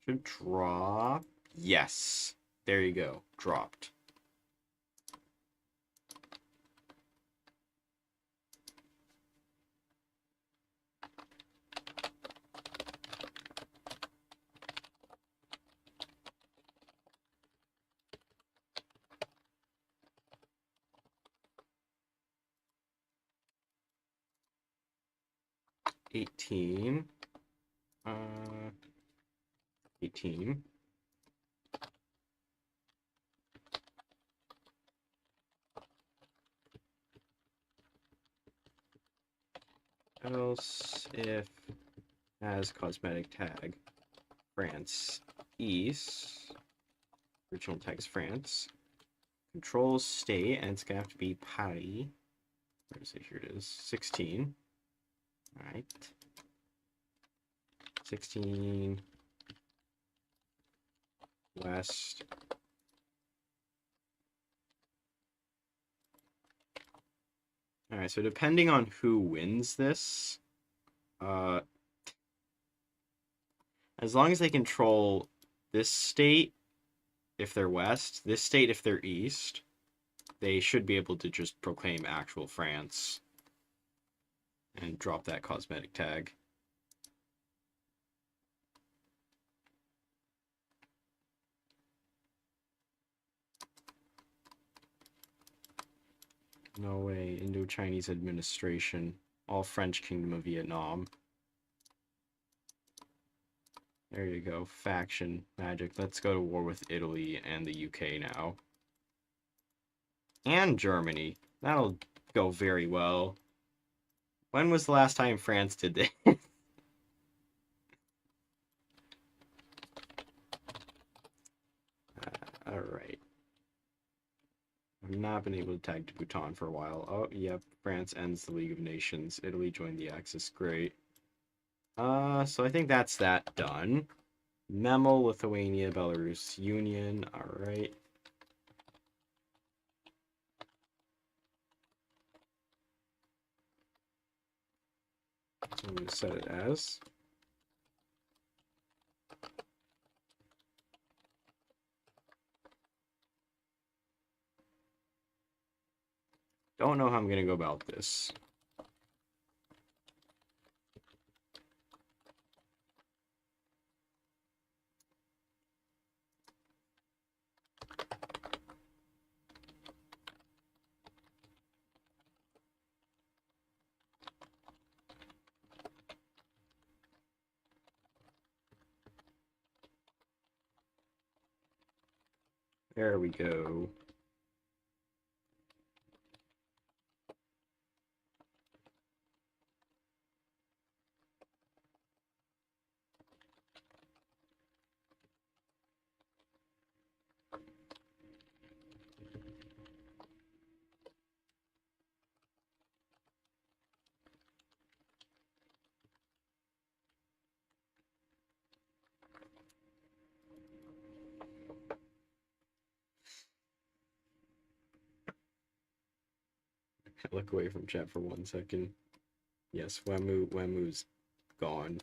Should drop. Yes, there you go, dropped. Uh, 18. 18. else if has cosmetic tag France East. Original tag is France. Control state, and it's gonna have to be Paris. Where is it? Here it is. 16. Alright. 16 West. Alright, so depending on who wins this, as long as they control this state if they're west, this state if they're east, they should be able to just proclaim actual France and drop that cosmetic tag. No way. Indo-Chinese administration. All French Kingdom of Vietnam. There you go. Faction. Magic. Let's go to war with Italy and the UK now. And Germany. That'll go very well. When was the last time France did this? Alright. I've not been able to tag to Bhutan for a while. Oh, yep. France ends the League of Nations. Italy joined the Axis. Great. So I think that's that done. Memo, Lithuania, Belarus, Union. Alright. So I'm going to set it as. Don't know how I'm going to go about this. There we go. Look away from chat for 1 second. Yes, Wemu's gone.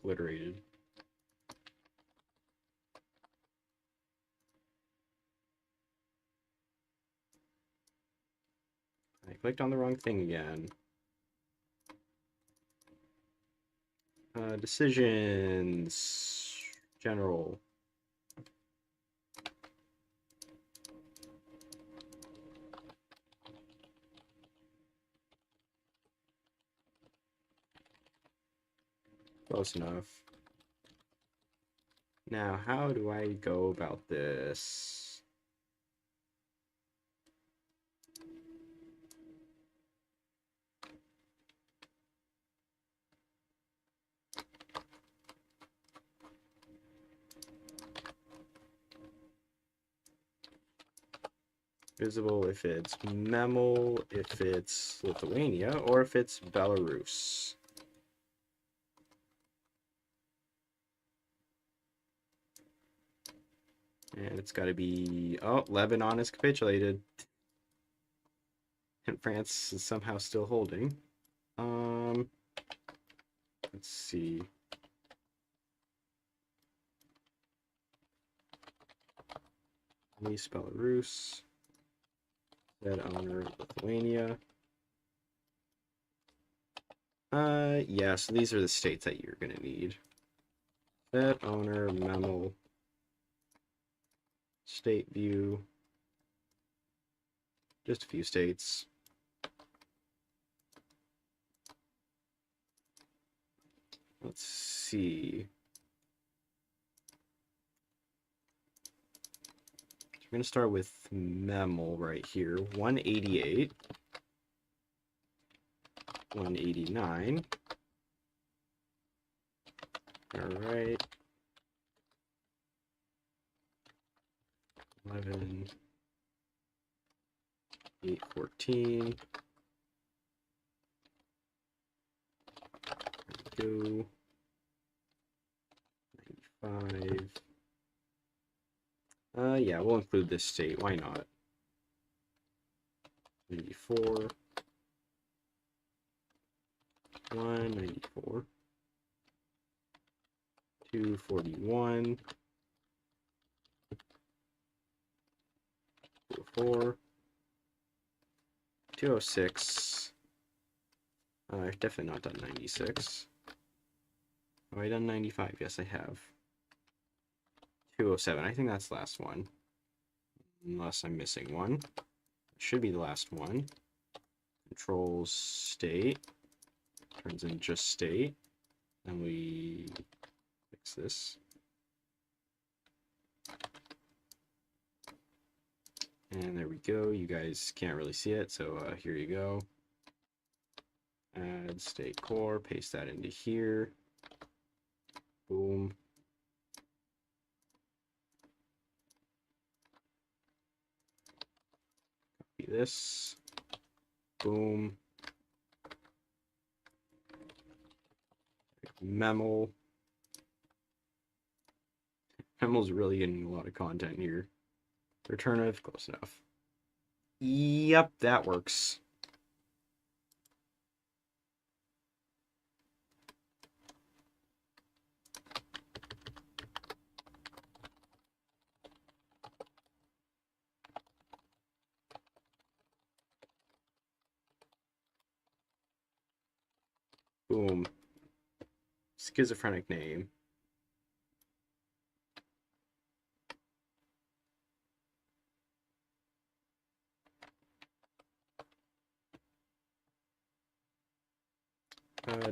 Obliterated. I clicked on the wrong thing again. Decisions. General. Close enough. Now, how do I go about this? Visible if it's Memel, if it's Lithuania, or if it's Belarus. And it's got to be... Oh, Lebanon has capitulated. And France is somehow still holding. Let's see. Release Belarus. Dead owner Lithuania. Yeah, so these are the states that you're gonna need. Dead owner, Memel. State view. Just a few states. Let's see. We're going to start with Memel right here. 188. 189. Alright. 11, 814. There we go. 95. Yeah, we'll include this state. Why not? 94. 194. 241. 204. 206. I've definitely not done 96. Have I done 95? Yes, I have. 207. I think that's the last one. Unless I'm missing one. It should be the last one. Controls state. Turns in just state. And we fix this. And there we go. You guys can't really see it, so here you go. Add state core, paste that into here. Boom. Copy this. Boom. Memo. Memo's really getting a lot of content here. Return if close enough. Yep, that works. Boom. Schizophrenic name.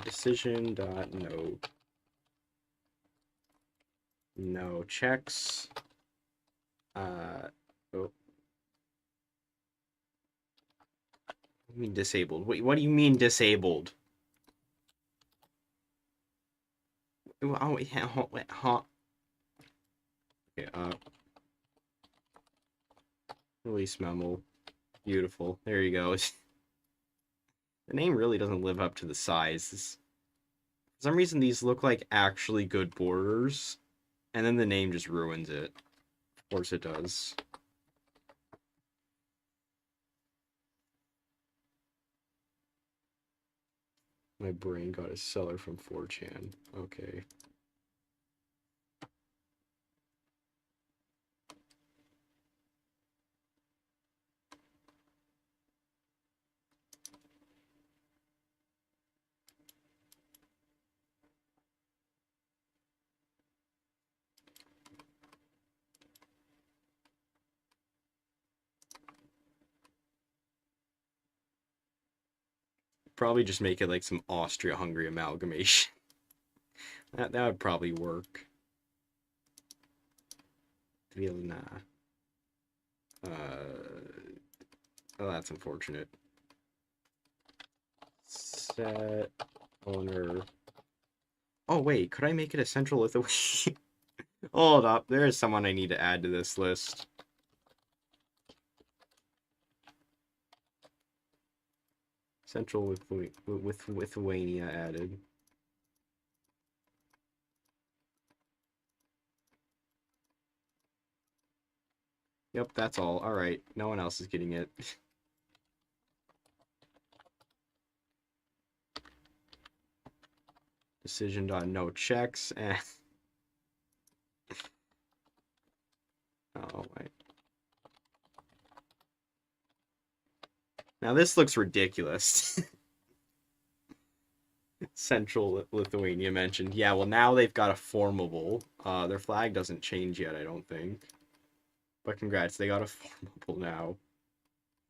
Decision.no. No checks. Oh. What do you mean disabled? Wait, what do you mean disabled? Oh, yeah, wait, huh? Okay, release memo. Beautiful. There you go. The name really doesn't live up to the size. For some reason, these look like actually good borders, and then the name just ruins it. Of course it does. My brain got a seller from 4chan. Okay. Probably just make it like some Austria-Hungary amalgamation. That would probably work. Vilna. Oh, that's unfortunate. Set owner. Oh wait, could I make it a Central Lithuania? Hold up, there is someone I need to add to this list. Central with Lithuania added. Yep, that's all. Alright, no one else is getting it. Decision on no checks and oh wait. Now this looks ridiculous. Central Lithuania mentioned. Yeah, well now they've got a formable. Their flag doesn't change yet, I don't think. But congrats, they got a formable now.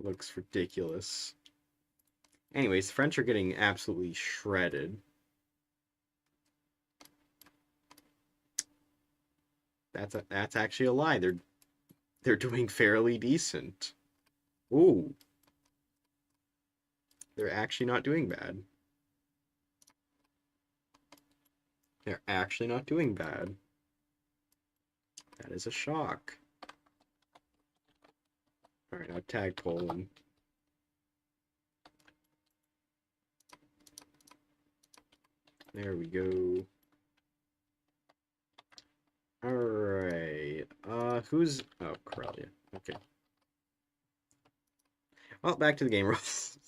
Looks ridiculous. Anyways, the French are getting absolutely shredded. That's actually a lie. They're doing fairly decent. Ooh. They're actually not doing bad. They're actually not doing bad. That is a shock. Alright, now tag Poland. There we go. Alright. Who's... Oh, Corellia. Okay. Well, back to the game rules.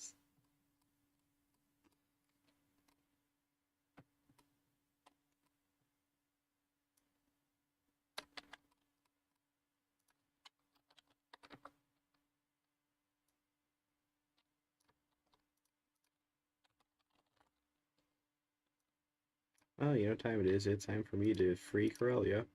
Oh, you know what time it is? It's time for me to free Corellia.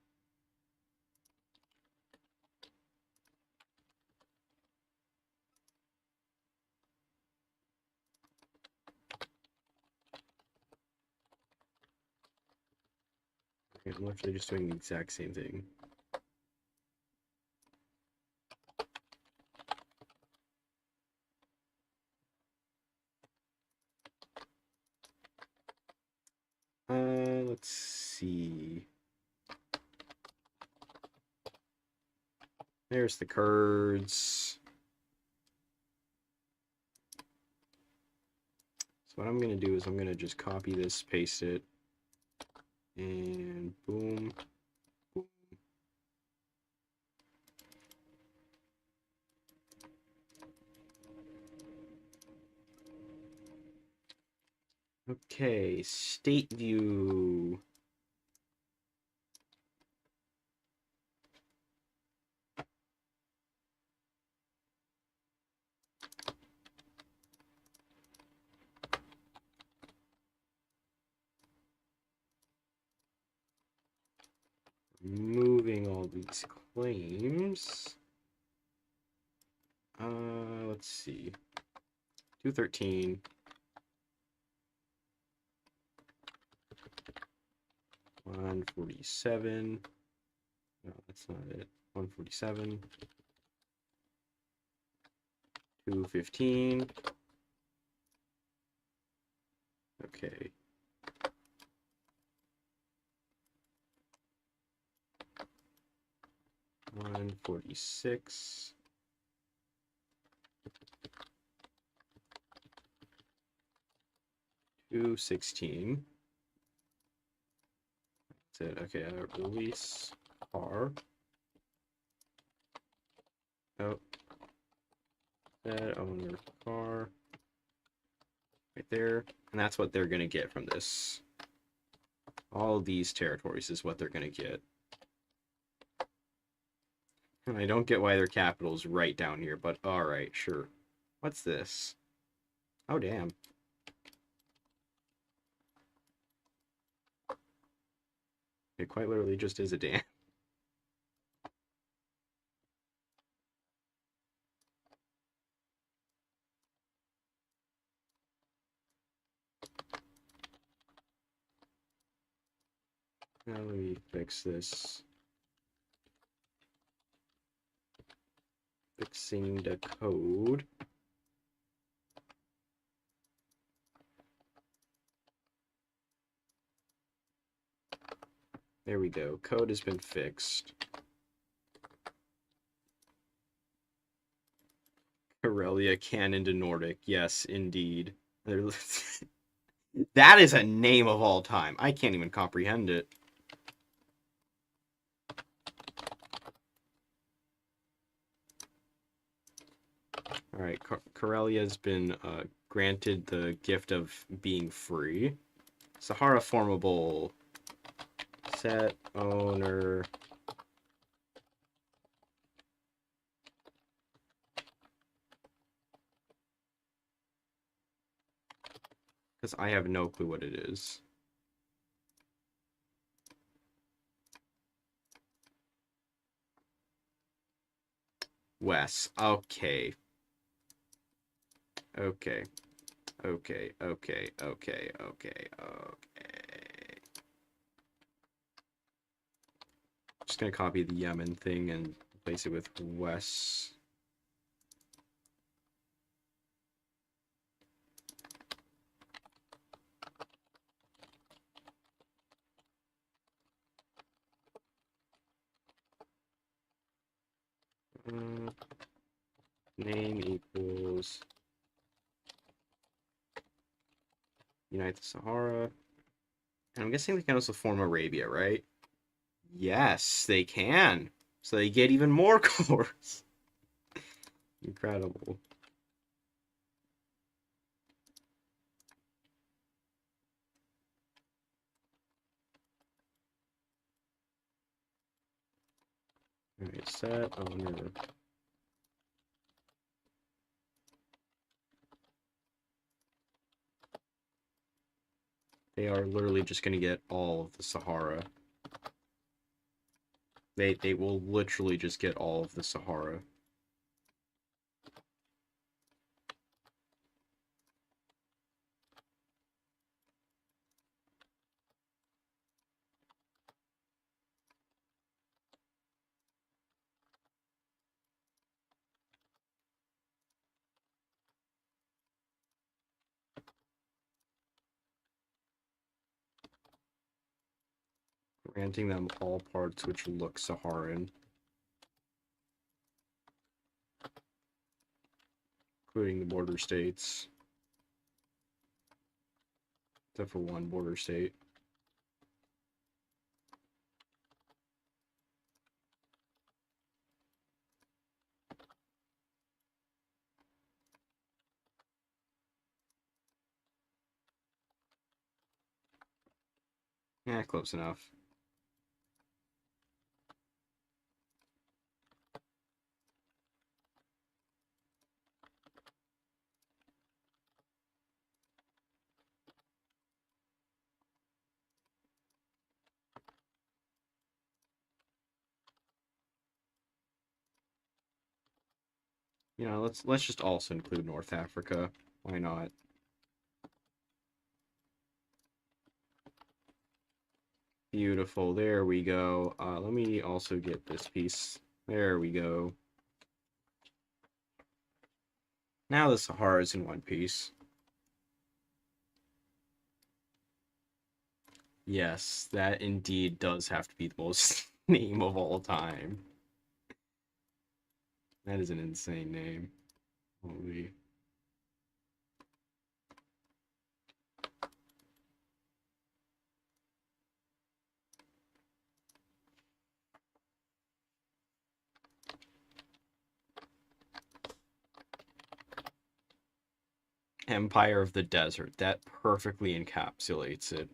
I'm literally just doing the exact same thing. Let's see. There's the Kurds. So what I'm going to do is I'm going to just copy this, paste it, and boom, boom. Okay, state view. Moving all these claims. Let's see. 213. $147. No, that's not it. 147. 215. Okay. $146. 216. That's it. Okay, release car. Oh. That owner car. Right there. And that's what they're going to get from this. All these territories is what they're going to get. And I don't get why their capital's right down here, but alright, sure. What's this? Oh, damn. It quite literally just is a dam. Now let me fix this. Fixing the code. There we go. Code has been fixed. Corellia canon to Nordic. Yes, indeed. That is a name of all time. I can't even comprehend it. Alright, Corellia's been granted the gift of being free. Sahara formable. Set owner. Because I have no clue what it is. Wes. Okay. Okay. Okay. Okay. Okay. Okay. Okay. Just gonna copy the Yemen thing and replace it with Wes. name equals unite the Sahara. And I'm guessing they can also form Arabia, right? Yes, they can. So they get even more cores. Incredible. Alright, set owner. They are literally just going to get all of the Sahara. They will literally just get all of the Sahara. Granting them all parts which look Saharan. Including the border states. Except for one border state. Yeah, close enough. You know, let's just also include North Africa. Why not? Beautiful. There we go. Let me also get this piece. There we go. Now the Sahara is in one piece. Yes, that indeed does have to be the most name of all time. That is an insane name. Holy. Empire of the Desert. That perfectly encapsulates it.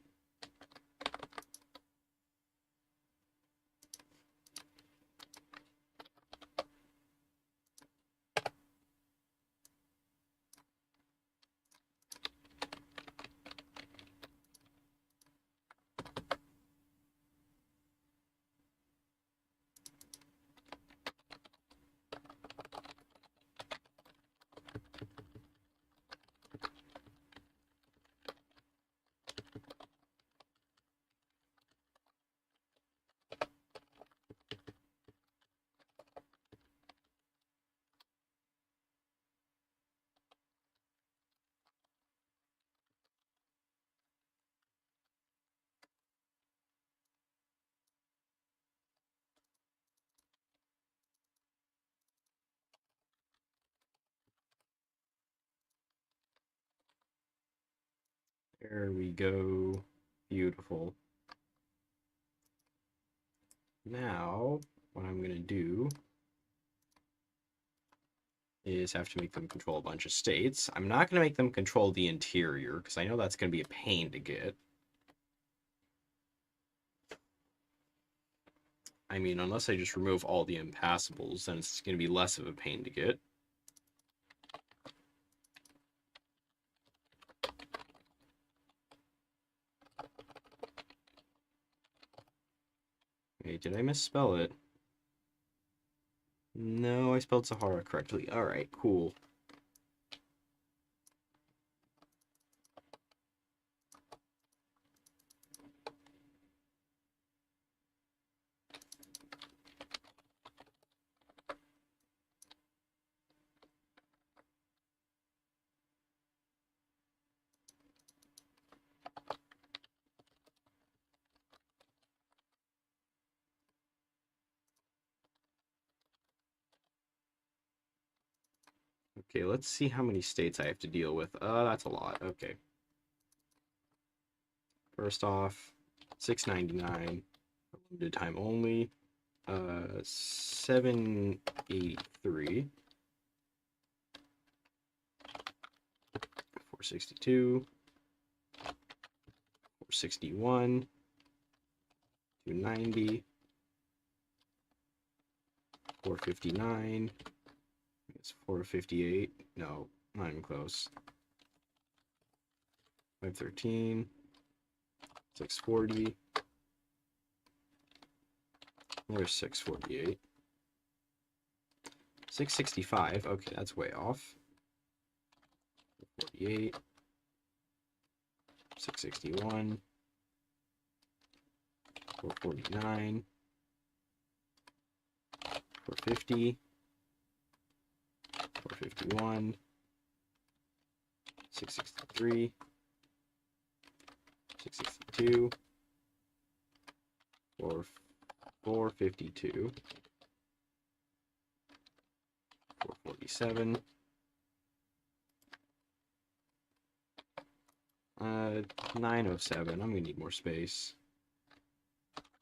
There we go. Beautiful. Now, what I'm going to do is have to make them control a bunch of states. I'm not going to make them control the interior, because I know that's going to be a pain to get. I mean, unless I just remove all the impassables, then it's going to be less of a pain to get. Wait, did I misspell it? No, I spelled Sahara correctly. Alright, cool. Okay, let's see how many states I have to deal with. That's a lot. Okay. First off, $6.99, limited time only. 783, 462, 461, 290, 459. It's 458. No, not even close. 513, 640. There's 648. 665. Okay, that's way off. 48. 661. 449. 450. 451. 663. 662. 452. 447. 907. I'm gonna need more space.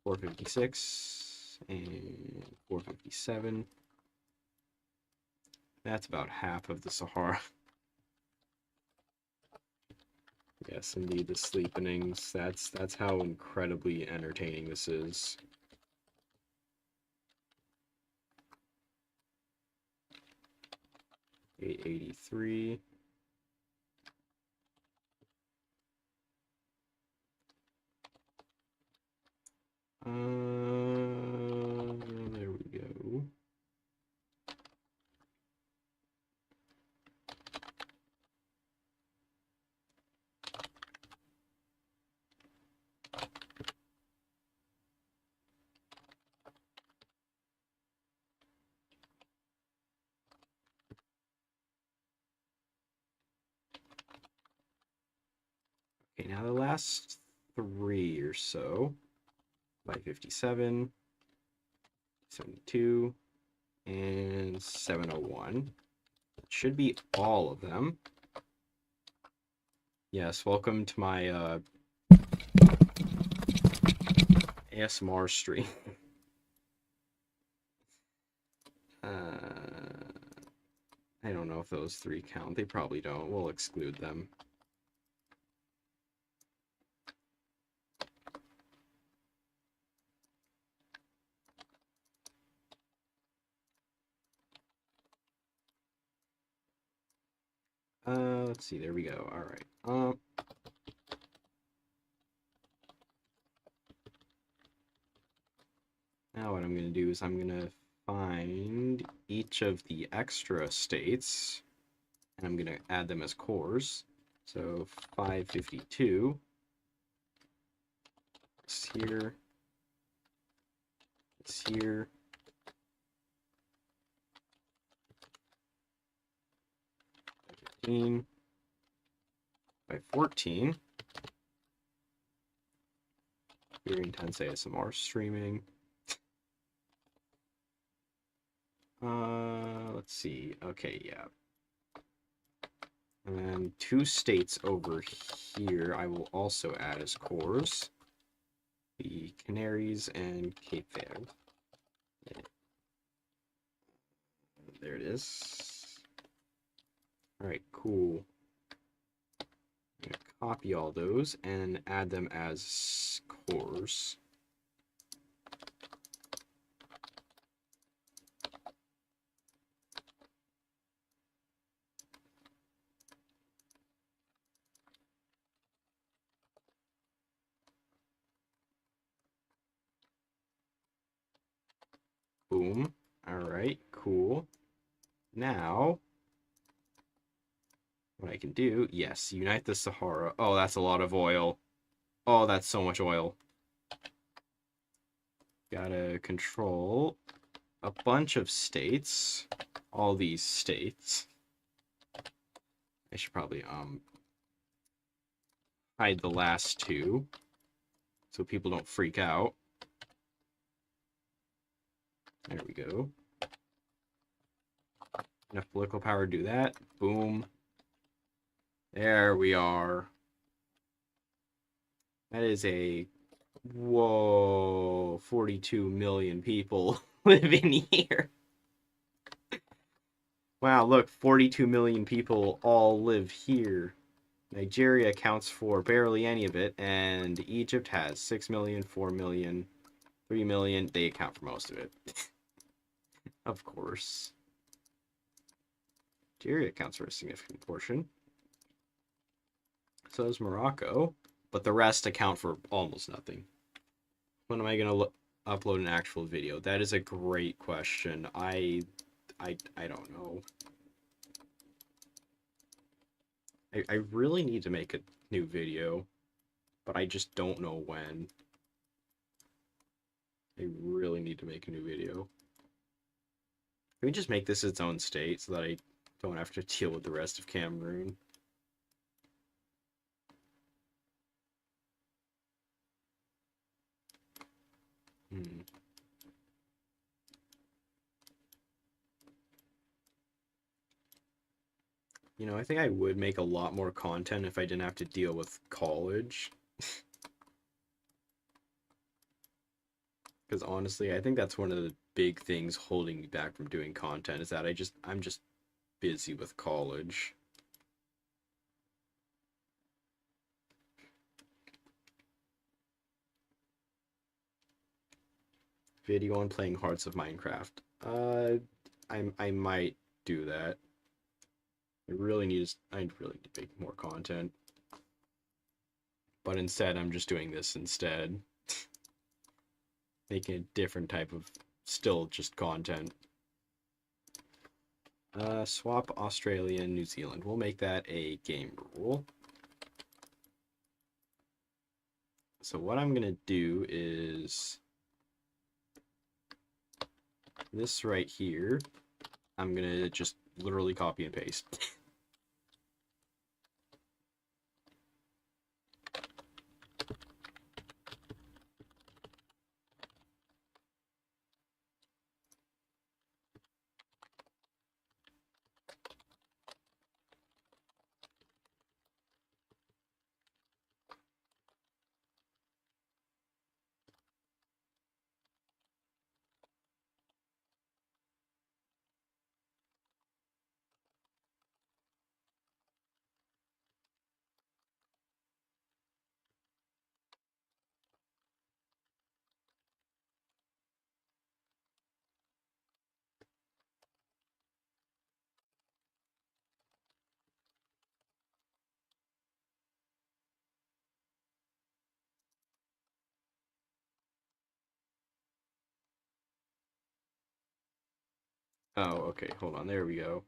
456 and 457. That's about half of the Sahara. Yes, indeed, the sleepinings. That's how incredibly entertaining this is. $883. There we go. Okay, now the last three or so. 557, 72, and 701. Should be all of them. Yes, welcome to my ASMR stream. I don't know if those three count. They probably don't. We'll exclude them. Let's see. There we go. All right. Now what I'm going to do is I'm going to find each of the extra states, and I'm going to add them as cores. So 552 is here. It's here. 15. 514. Very intense ASMR streaming. Let's see. Okay, yeah. And then two states over here I will also add as cores. The Canaries and Cape Verde. There it is. Alright, cool. I'm gonna copy all those and add them as cores. Boom. Alright, cool. Now, what I can do, yes, unite the Sahara. Oh, that's a lot of oil. Oh, that's so much oil. Gotta control a bunch of states. All these states. I should probably hide the last two so people don't freak out. There we go. Enough political power to do that. Boom. There we are. That is a... Whoa, 42 million people live in here. Wow, look, 42 million people all live here. Nigeria accounts for barely any of it, and Egypt has 6 million, 4 million, 3 million. They account for most of it. Of course. Nigeria accounts for a significant portion. So does Morocco, but the rest account for almost nothing. When am I going to upload an actual video? That is a great question. I don't know. I really need to make a new video, but I just don't know when. I really need to make a new video. Can we just make this its own state so that I don't have to deal with the rest of Cameroon? Hmm. You know, I think I would make a lot more content if I didn't have to deal with college. Because honestly, I think that's one of the big things holding me back from doing content is that I'm just busy with college. Video on playing Hearts of Minecraft. I might do that. I really need to make more content. But instead, I'm just doing this instead. Making a different type of still just content. Swap Australia and New Zealand. We'll make that a game rule. So what I'm gonna do is this right here. I'm gonna just literally copy and paste. Oh, okay, hold on, there we go.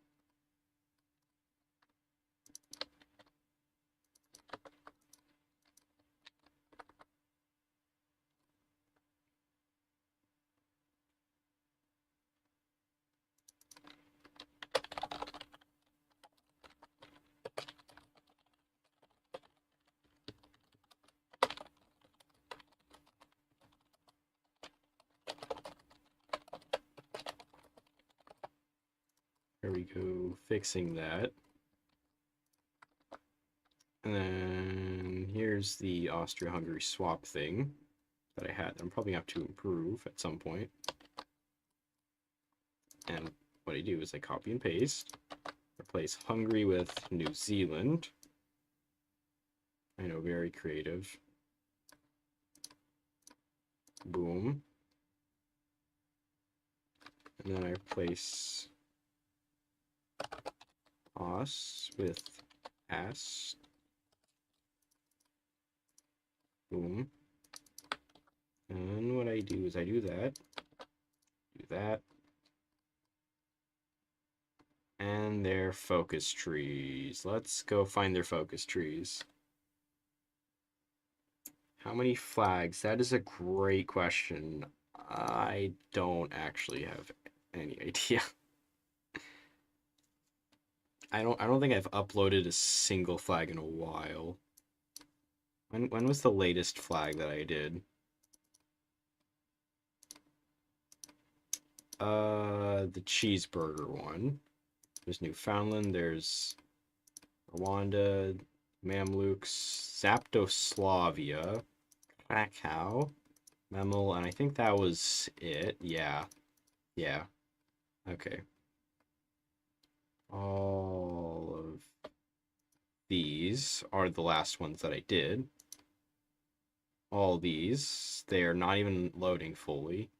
There we go, fixing that. And then here's the Austria-Hungary swap thing that I had. I'm probably going to have to improve at some point. And what I do is I copy and paste, replace Hungary with New Zealand. I know, very creative. Boom. And then I replace Aus with Ast. Boom. And what I do is I do that, and their focus trees. Let's go find their focus trees. How many flags? That is a great question. I don't actually have any idea. I don't think I've uploaded a single flag in a while. When was the latest flag that I did? The cheeseburger one. There's Newfoundland, there's Rwanda, Mamluks, Zapdoslavia, Krakow, Memel, and I think that was it. Yeah. Yeah. Okay. All of these are the last ones that I did. All these, they are not even loading fully.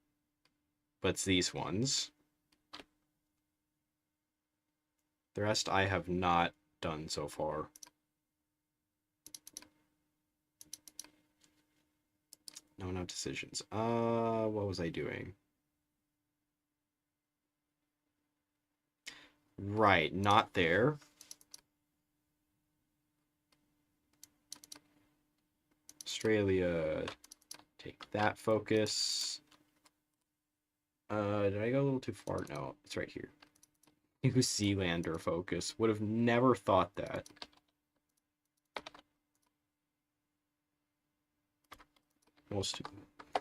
But it's these ones. The rest I have not done so far. No decisions. What was I doing? Right, not there. Australia, take that focus. Did I go a little too far? No, it's right here. New Zealander focus. Would have never thought that.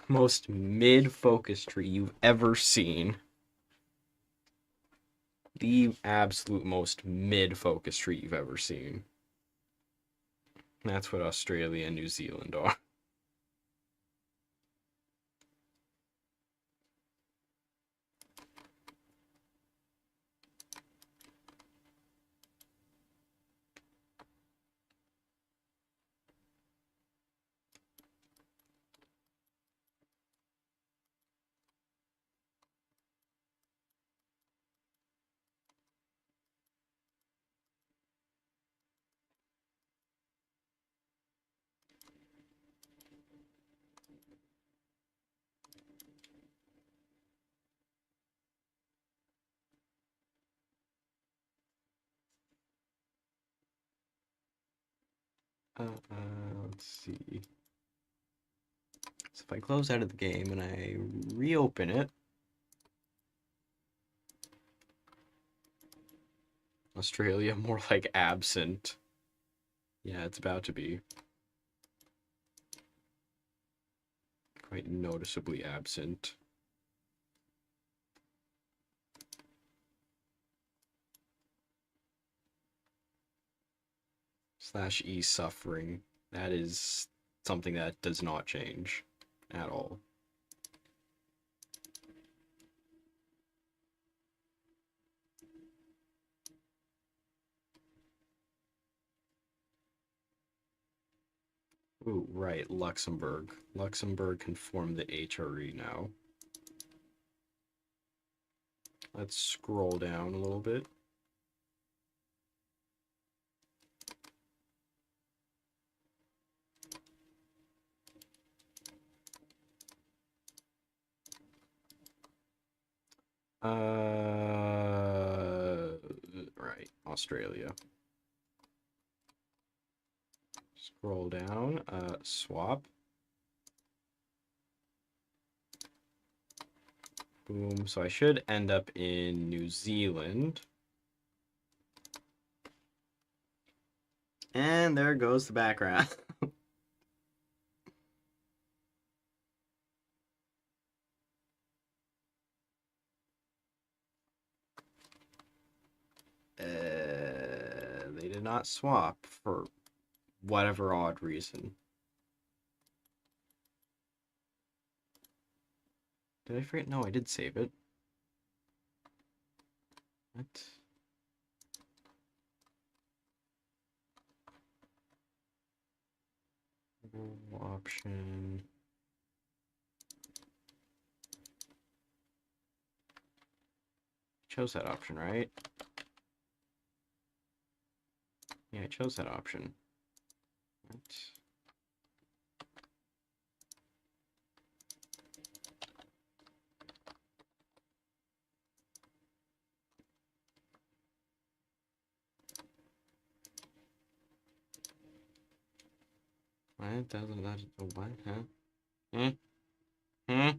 Most mid-focus tree you've ever seen. The absolute most mid-focus tree you've ever seen. That's what Australia and New Zealand are. Let's see. So if I close out of the game and I reopen it, Australia more like absent. Yeah, it's about to be. Quite noticeably absent. /E suffering. That is something that does not change at all. Ooh, right, Luxembourg. Luxembourg can form the HRE now. Let's scroll down a little bit. Right, Australia. Scroll down, swap. Boom, so I should end up in New Zealand. And there goes the background. They did not swap for whatever odd reason. Did I forget? No, I did save it. What? Option. Chose that option, right? Yeah, I chose that option. What? What doesn't that? What? Huh? Hmm? Hmm?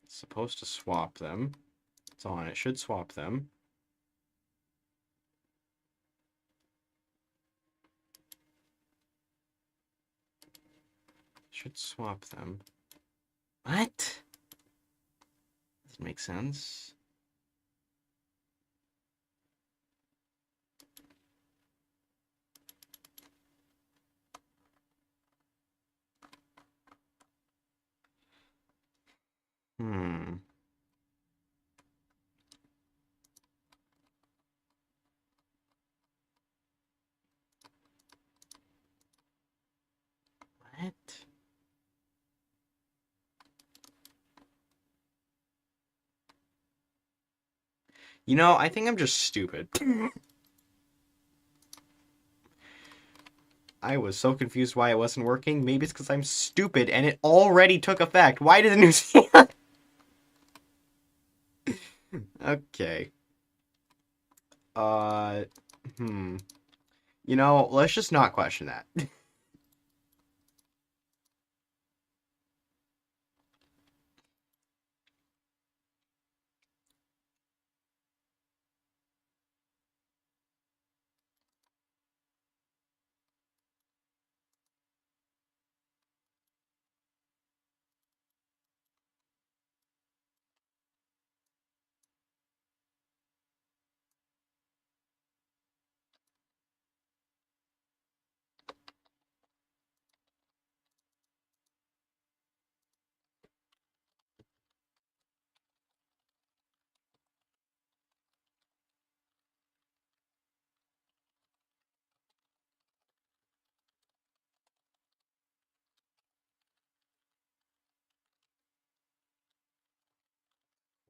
It's supposed to swap them. It's on. It should swap them. should swap them. What? Doesn't make sense. Hmm. What? You know, I think I'm just stupid. I was so confused why it wasn't working. Maybe it's because I'm stupid and it already took effect. Why did the New Zealand... Okay. Uh, hmm. You know, let's just not question that.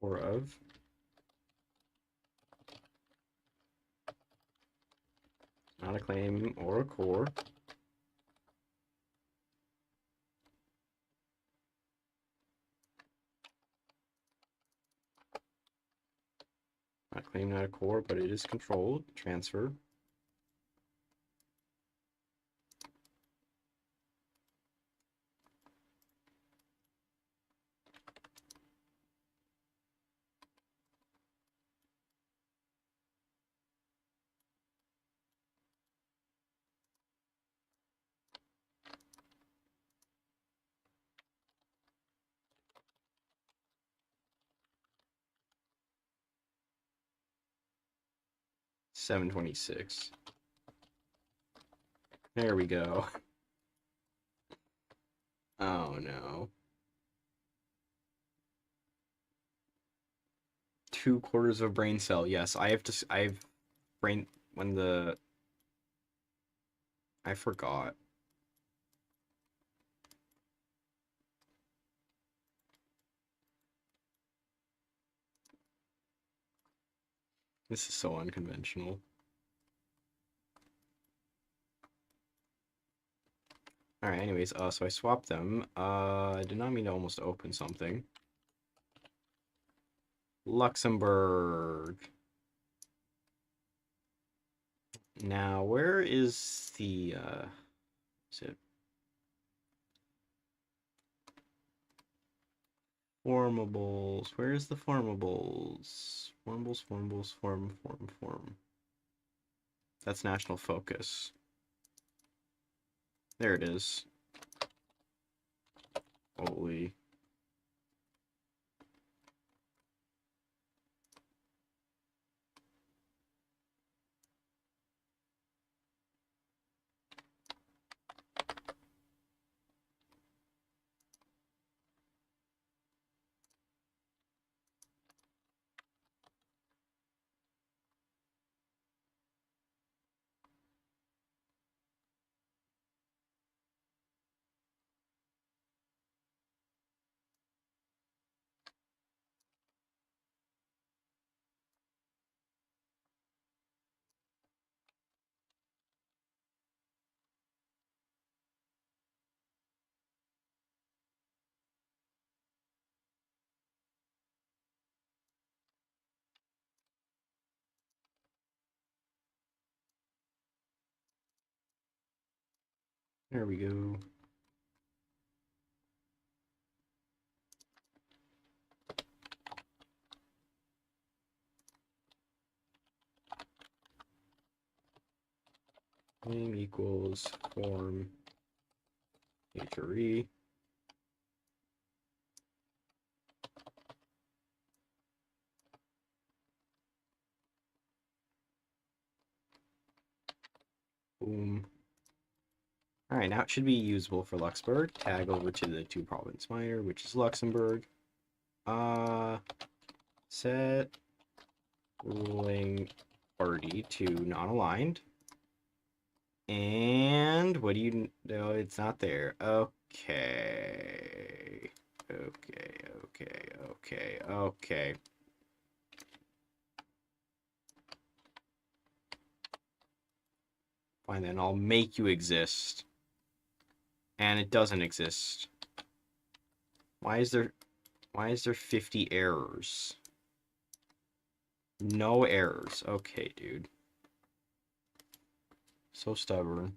4 of. Not a claim or a core. Not a claim, not a core, but it is controlled. Transfer. $7.26. There we go. Oh no. 2/4 of brain cell. Yes, I've brain when the I forgot. This is so unconventional. Alright, anyways, so I swapped them. I did not mean to almost open something. Luxembourg. Now, where is the, is it formables? Where is the formables? Form. That's national focus. There it is. Holy. There we go. Name equals form HRE. Boom. Alright, now it should be usable for Luxembourg. Tag over to the 2-province minor, which is Luxembourg. Set ruling party to non-aligned. And what do you... No, it's not there. Okay. Okay. Fine, then I'll make you exist. And it doesn't exist. Why is there 50 errors? No errors. Okay, dude. So stubborn.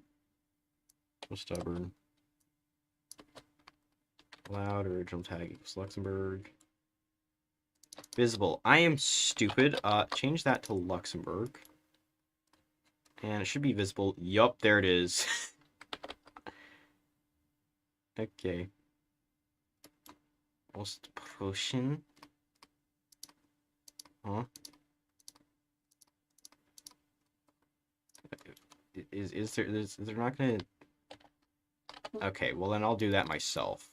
Allowed original tag equals Luxembourg. Visible. I am stupid. Change that to Luxembourg. And it should be visible. Yup, there it is. Okay. Post-Prussian. Huh? Is there not gonna... Okay, well then I'll do that myself.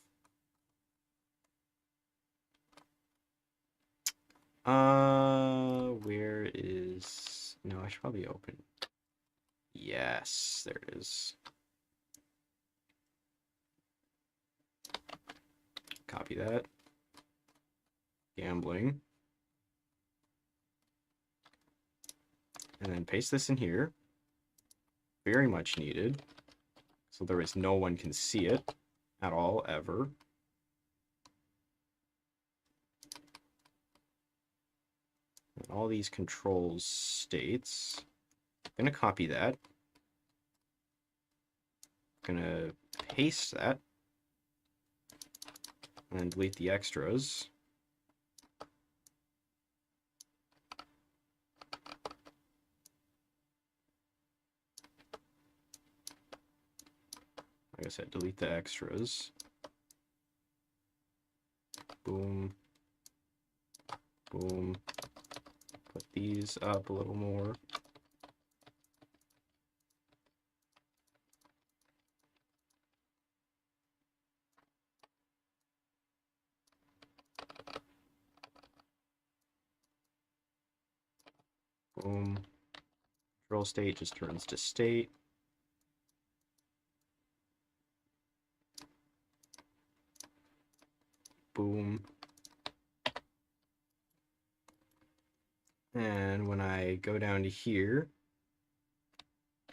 Where is... No, I should probably open. Yes, there it is. Copy that. Gambling. And then paste this in here. Very much needed. So there is no one can see it at all, ever. And all these controls states. I'm gonna copy that. Gonna paste that. And then delete the extras. Like I said, delete the extras. Boom. Boom. Put these up a little more. Boom. Control state just turns to state. Boom. And when I go down to here,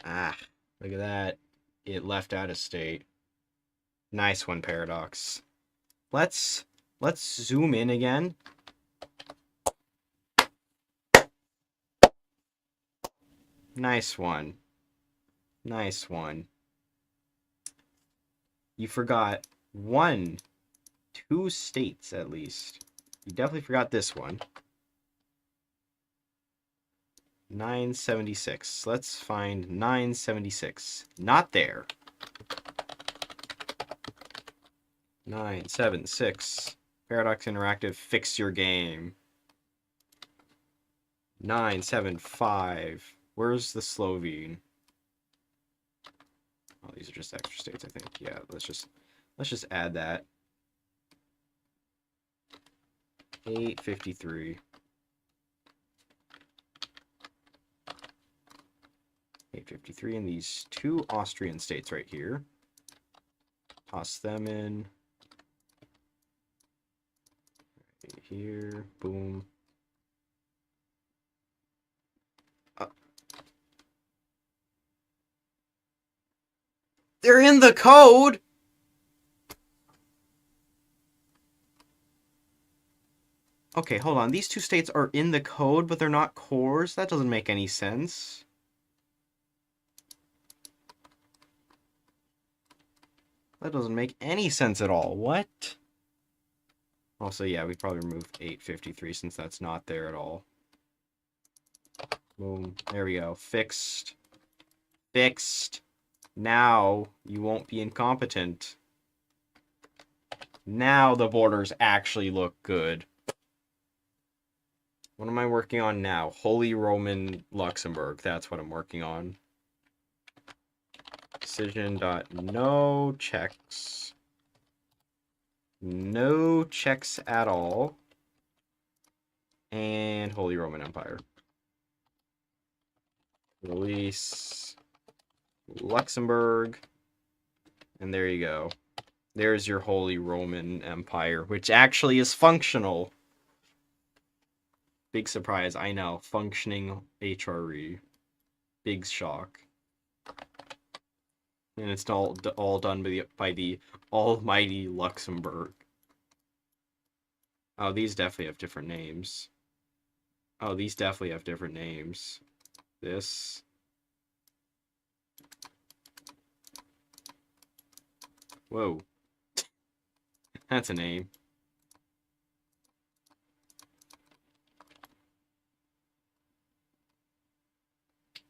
look at that. It left out of state. Nice one, Paradox. Let's zoom in again. Nice one. Nice one. You forgot 2 states at least. You definitely forgot this one. 976. Let's find 976. Not there. 976. Paradox Interactive, fix your game. 975. Where's the Slovene? Oh, these are just extra states, I think. Yeah, let's just add that. 853. 853, and these 2 Austrian states right here. Toss them in. Right here. Boom. They're in the code! Okay, hold on. These 2 states are in the code, but they're not cores? That doesn't make any sense. That doesn't make any sense at all. What? Also, yeah, we probably remove 853 since that's not there at all. Boom. There we go. Fixed. Fixed. Now you won't be incompetent. Now the borders actually look good. What am I working on now? Holy Roman Luxembourg. That's what I'm working on. Excision.no checks. No checks at all. And Holy Roman Empire. Release Luxembourg. And there you go. There's your Holy Roman Empire, which actually is functional. Big surprise, I know. Functioning HRE. Big shock. And it's all done by the almighty Luxembourg. Oh, these definitely have different names. Oh, these definitely have different names. This. Whoa. That's a name.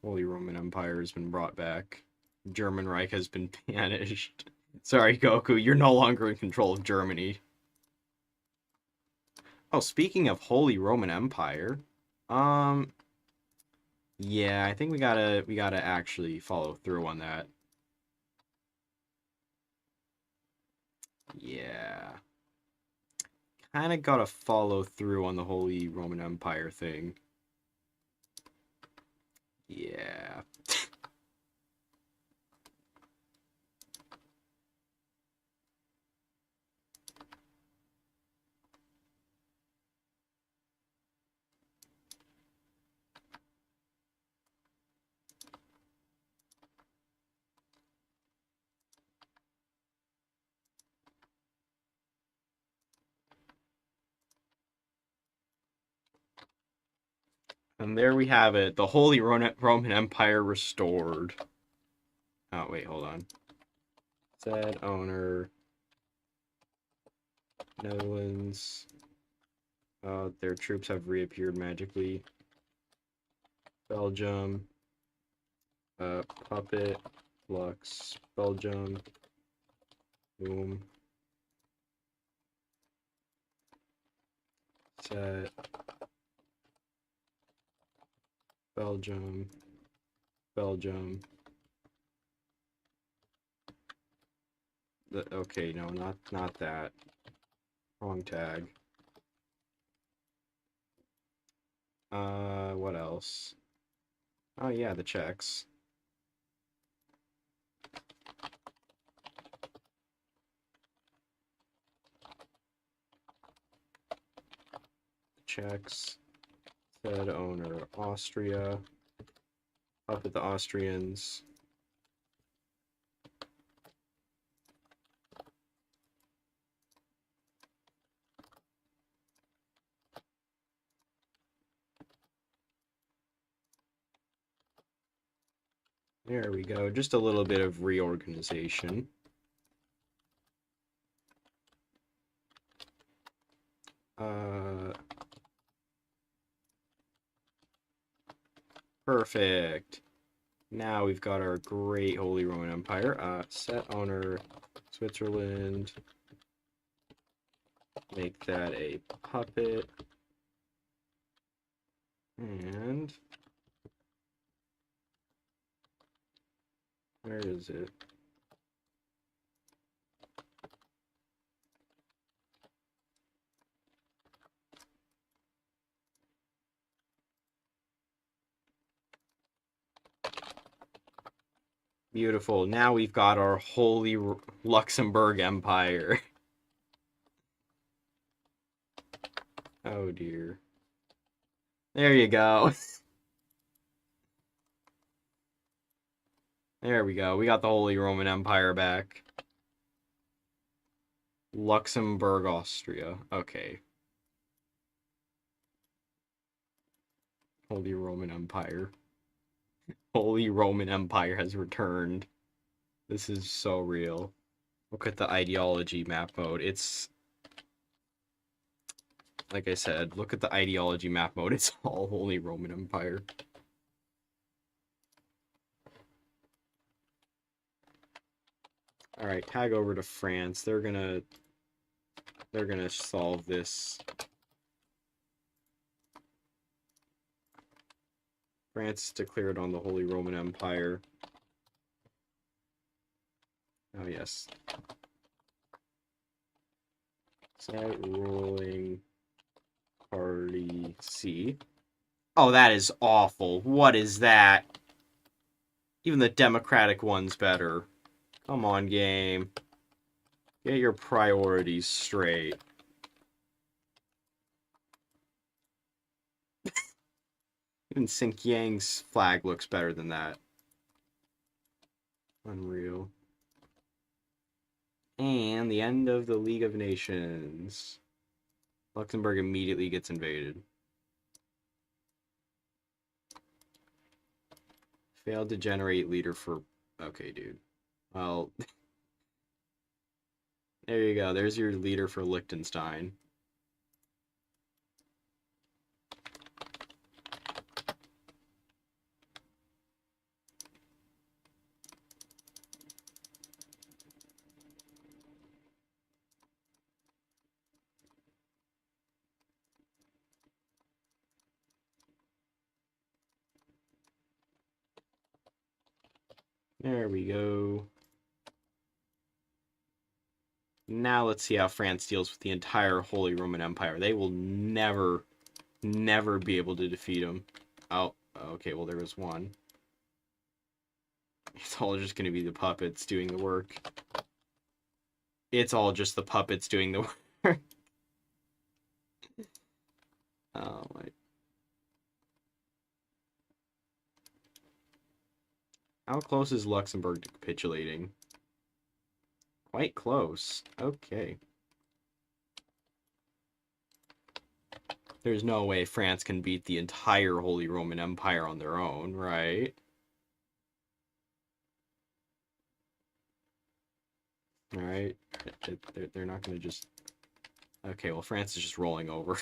Holy Roman Empire has been brought back. German Reich has been banished. Sorry, Goku, you're no longer in control of Germany. Oh, speaking of Holy Roman Empire, yeah, I think we gotta actually follow through on that. Yeah. Kinda gotta follow through on the Holy Roman Empire thing. Yeah. And there we have it, the Holy Roman Empire restored. Oh, wait, hold on. Said owner. Netherlands. Their troops have reappeared magically. Belgium. Puppet. Lux. Belgium. Boom. Set. Belgium. Belgium. Okay, no, not that. Wrong tag. What else? Oh yeah, the checks. Checks. Said owner Austria. Up at the Austrians. There we go. Just a little bit of reorganization. Perfect. Now we've got our great Holy Roman Empire. Set owner Switzerland. Make that a puppet. And where is it? Beautiful. Now we've got our Holy Luxembourg Empire. Oh dear. There you go. There we go. We got the Holy Roman Empire back. Luxembourg, Austria. Okay. Holy Roman Empire. Holy Roman Empire has returned. This is so real. Look at the ideology map mode. It's... Like I said, look at the ideology map mode. It's all Holy Roman Empire. Alright, tag over to France. They're gonna solve this. France declared on the Holy Roman Empire. Oh, yes. Start ruling party C. Oh, that is awful. What is that? Even the Democratic one's better. Come on, game. Get your priorities straight. Even Xinjiang's flag looks better than that. Unreal. And the end of the League of Nations. Luxembourg immediately gets invaded. Failed to generate leader for... Okay, dude. Well, there you go. There's your leader for Liechtenstein. There we go. Now let's see how France deals with the entire Holy Roman Empire. They will never, never be able to defeat them. Oh, okay, well there was one. It's all just going to be the puppets doing the work. It's all just the puppets doing the work. Oh my. How close is Luxembourg to capitulating? Quite close. Okay. There's no way France can beat the entire Holy Roman Empire on their own, right? Alright. They're not going to just... Okay, well, France is just rolling over.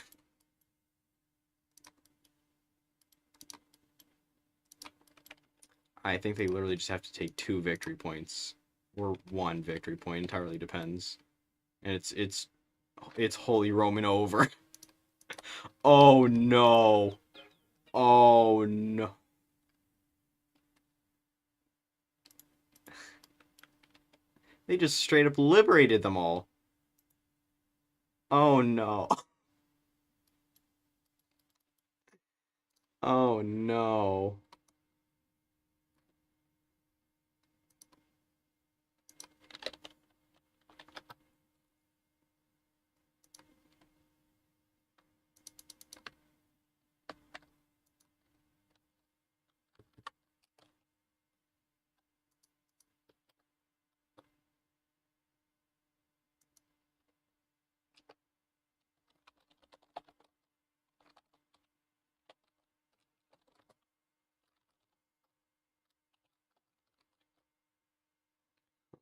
I think they literally just have to take 2 victory points. Or 1 victory point, entirely depends. And it's Holy Roman over. Oh no. Oh no. They just straight up liberated them all. Oh no. Oh no.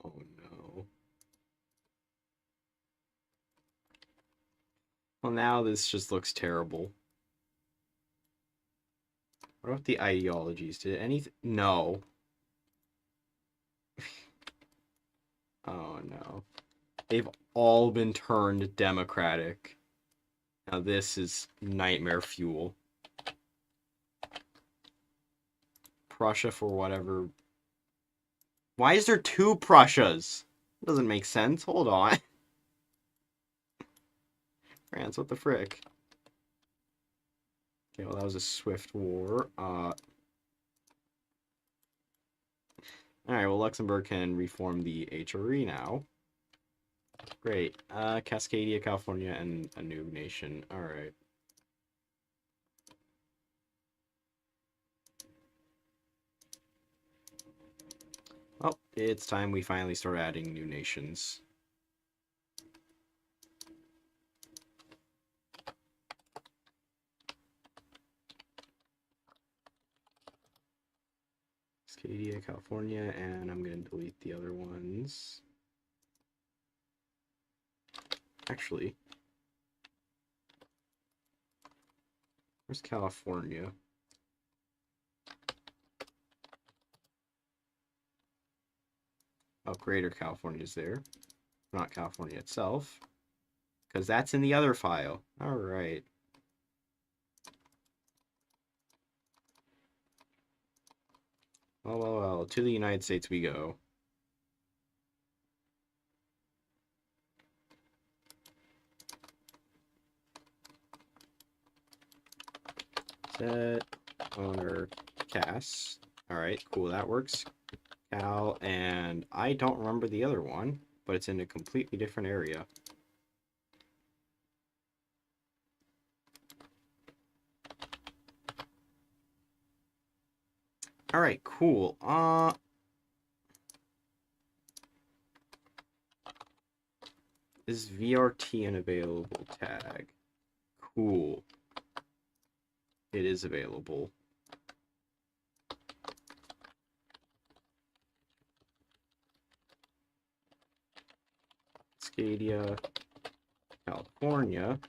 Oh no. Well, now this just looks terrible. What about the ideologies? Did anything? No. Oh no. They've all been turned democratic. Now this is nightmare fuel. Prussia for whatever. Why is there 2 Prussias? Doesn't make sense. Hold on. France, what the frick? Okay, well that was a swift war. Alright, well Luxembourg can reform the HRE now. Great. Cascadia, California, and a new nation. Alright. Well, it's time we finally start adding new nations. Cascadia, California, and I'm going to delete the other ones. Actually, where's California? Oh, Greater California is there. Not California itself. Because that's in the other file. Alright. Well, to the United States we go. Set owner Cass. All right, cool, that works. Cal, and I don't remember the other one, but it's in a completely different area. All right, cool. Is VRT an available tag? Cool. It is available. Scadia, California,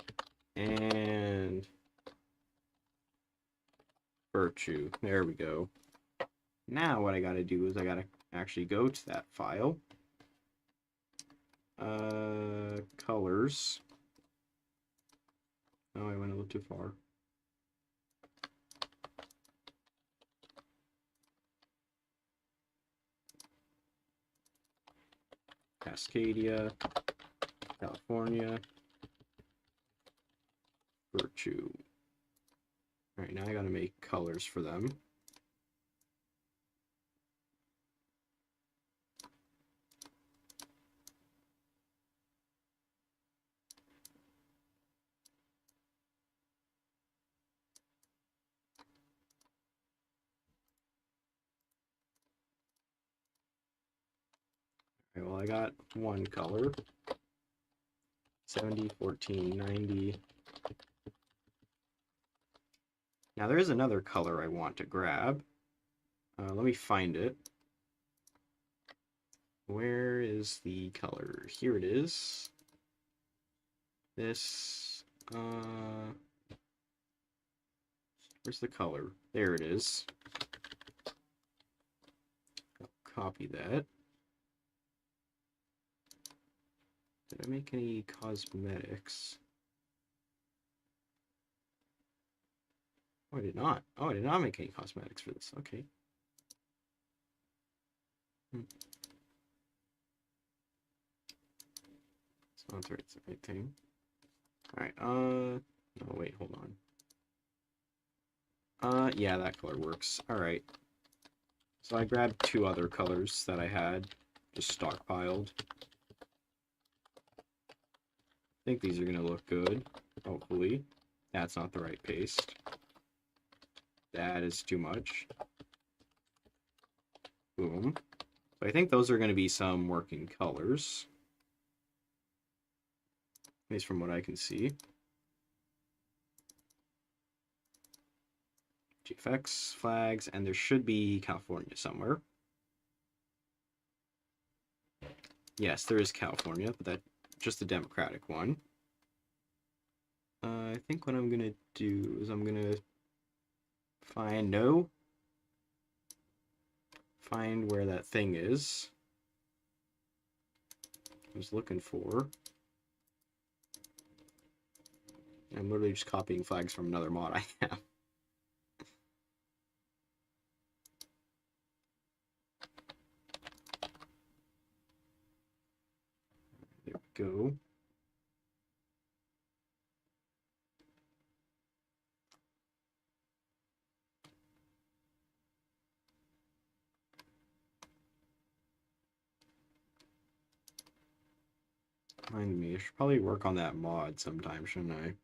and Virtue. There we go. Now what I gotta do is I gotta actually go to that file. Colors. Oh, I went a little too far. Cascadia, California, Virtue. Alright, now I gotta make colors for them. Alright, well, I got one color. 70, 14, 90. Now there is another color I want to grab. Let me find it. Where is the color? Here it is. This, where's the color? There it is. I'll copy that. Did I make any cosmetics? Oh, I did not. Oh, I did not make any cosmetics for this. Okay. It's not the right thing. Alright, no, wait, hold on. Yeah, that color works. Alright. So I grabbed two other colors that I had just stockpiled. I think these are gonna look good, hopefully. That's not the right paste. That is too much. Boom. So I think those are gonna be some working colors. At least from what I can see. GFX, flags, and there should be California somewhere. Yes, there is California, but that's just the Democratic one. I think what I'm gonna do is I'm gonna find where that thing is. I was looking for. I'm literally just copying flags from another mod I have. There we go. Mind me, I should probably work on that mod sometime, shouldn't I?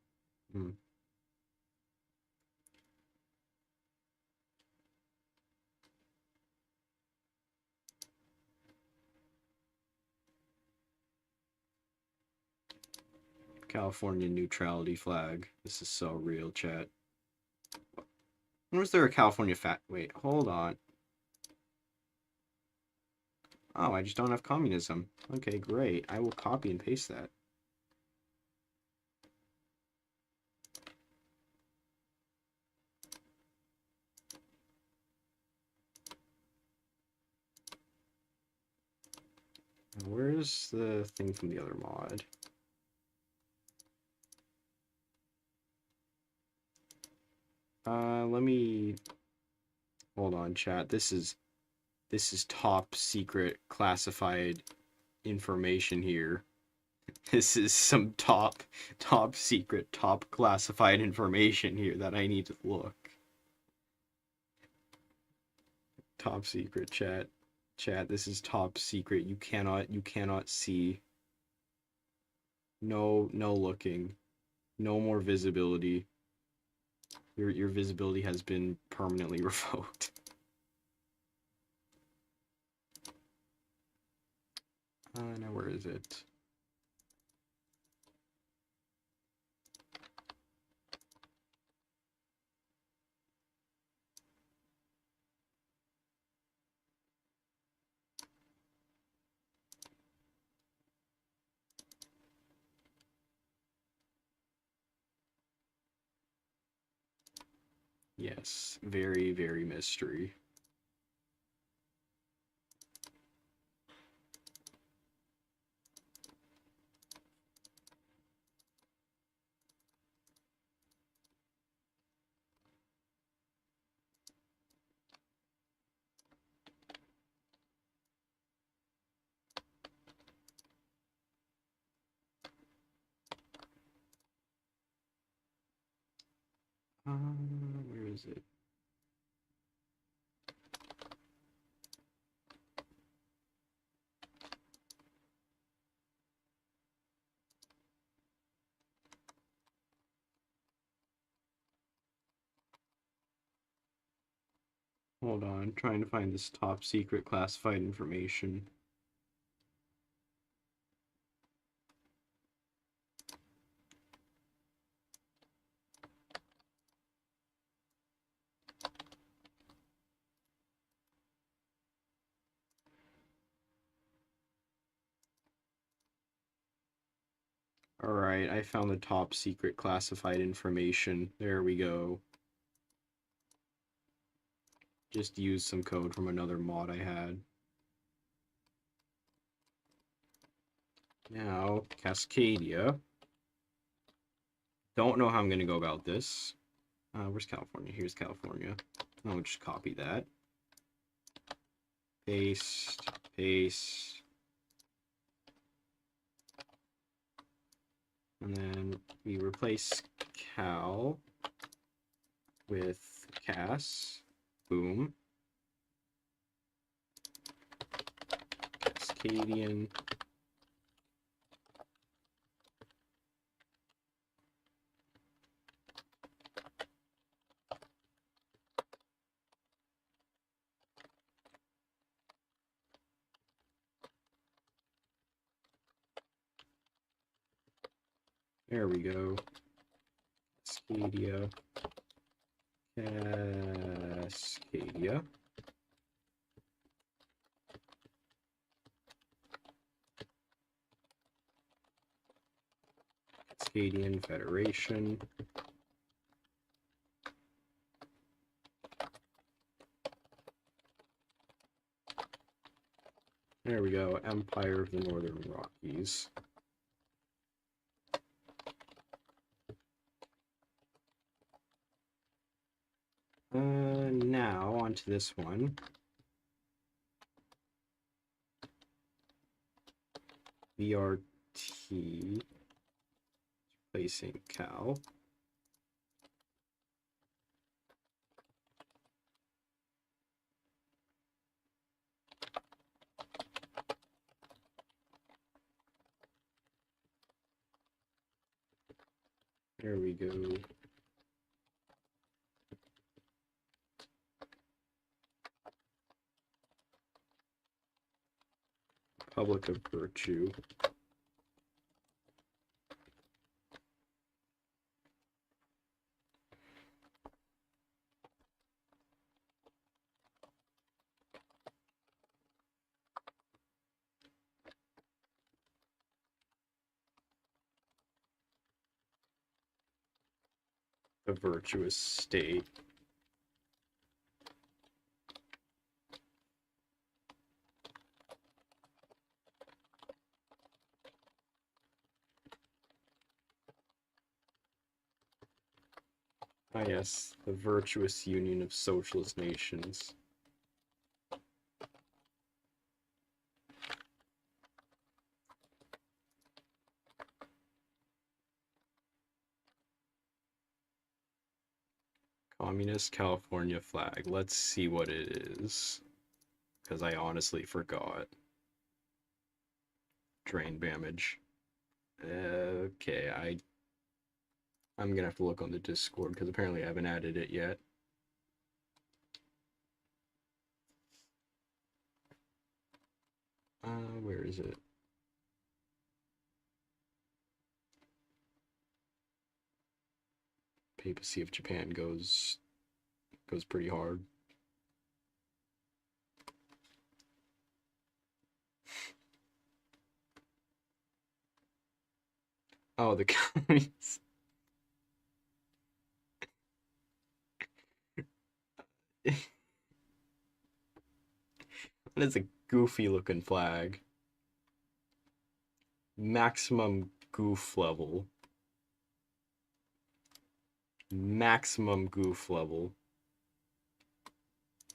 California neutrality flag. This is so real, chat. When was there a California Wait, hold on. Oh, I just don't have communism. Okay, great. I will copy and paste that. Where's the thing from the other mod? Let me... Hold on, chat. This is top secret classified information here. This is some top secret, top classified information here that I need to look. top secret, chat. Chat, this is top secret. You cannot see. No looking. No more visibility. Your visibility has been permanently revoked. Now where is it? Yes, very, very mystery. Where is it? Hold on, trying to find this top secret classified information. Alright, I found the top secret classified information. There we go. Just used some code from another mod I had. Now, Cascadia. Don't know how I'm going to go about this. Where's California? Here's California. I'll just copy that. Paste, paste. And then we replace Cal with Cas. Boom. Cascadian. There we go. Cascadia. Cascadia. Cascadian Federation. There we go. Empire of the Northern Rockies. Now onto this one. VRT replacing Cal. There we go. Republic of Virtue. The virtuous state. Ah yes, the virtuous union of socialist nations. Communist California flag. Let's see what it is. because I honestly forgot. Drain damage. Okay, I'm gonna have to look on the Discord because apparently I haven't added it yet. Where is it? Papacy of Japan goes pretty hard. Oh, the commies. That is a goofy looking flag. Maximum goof level. Maximum goof level.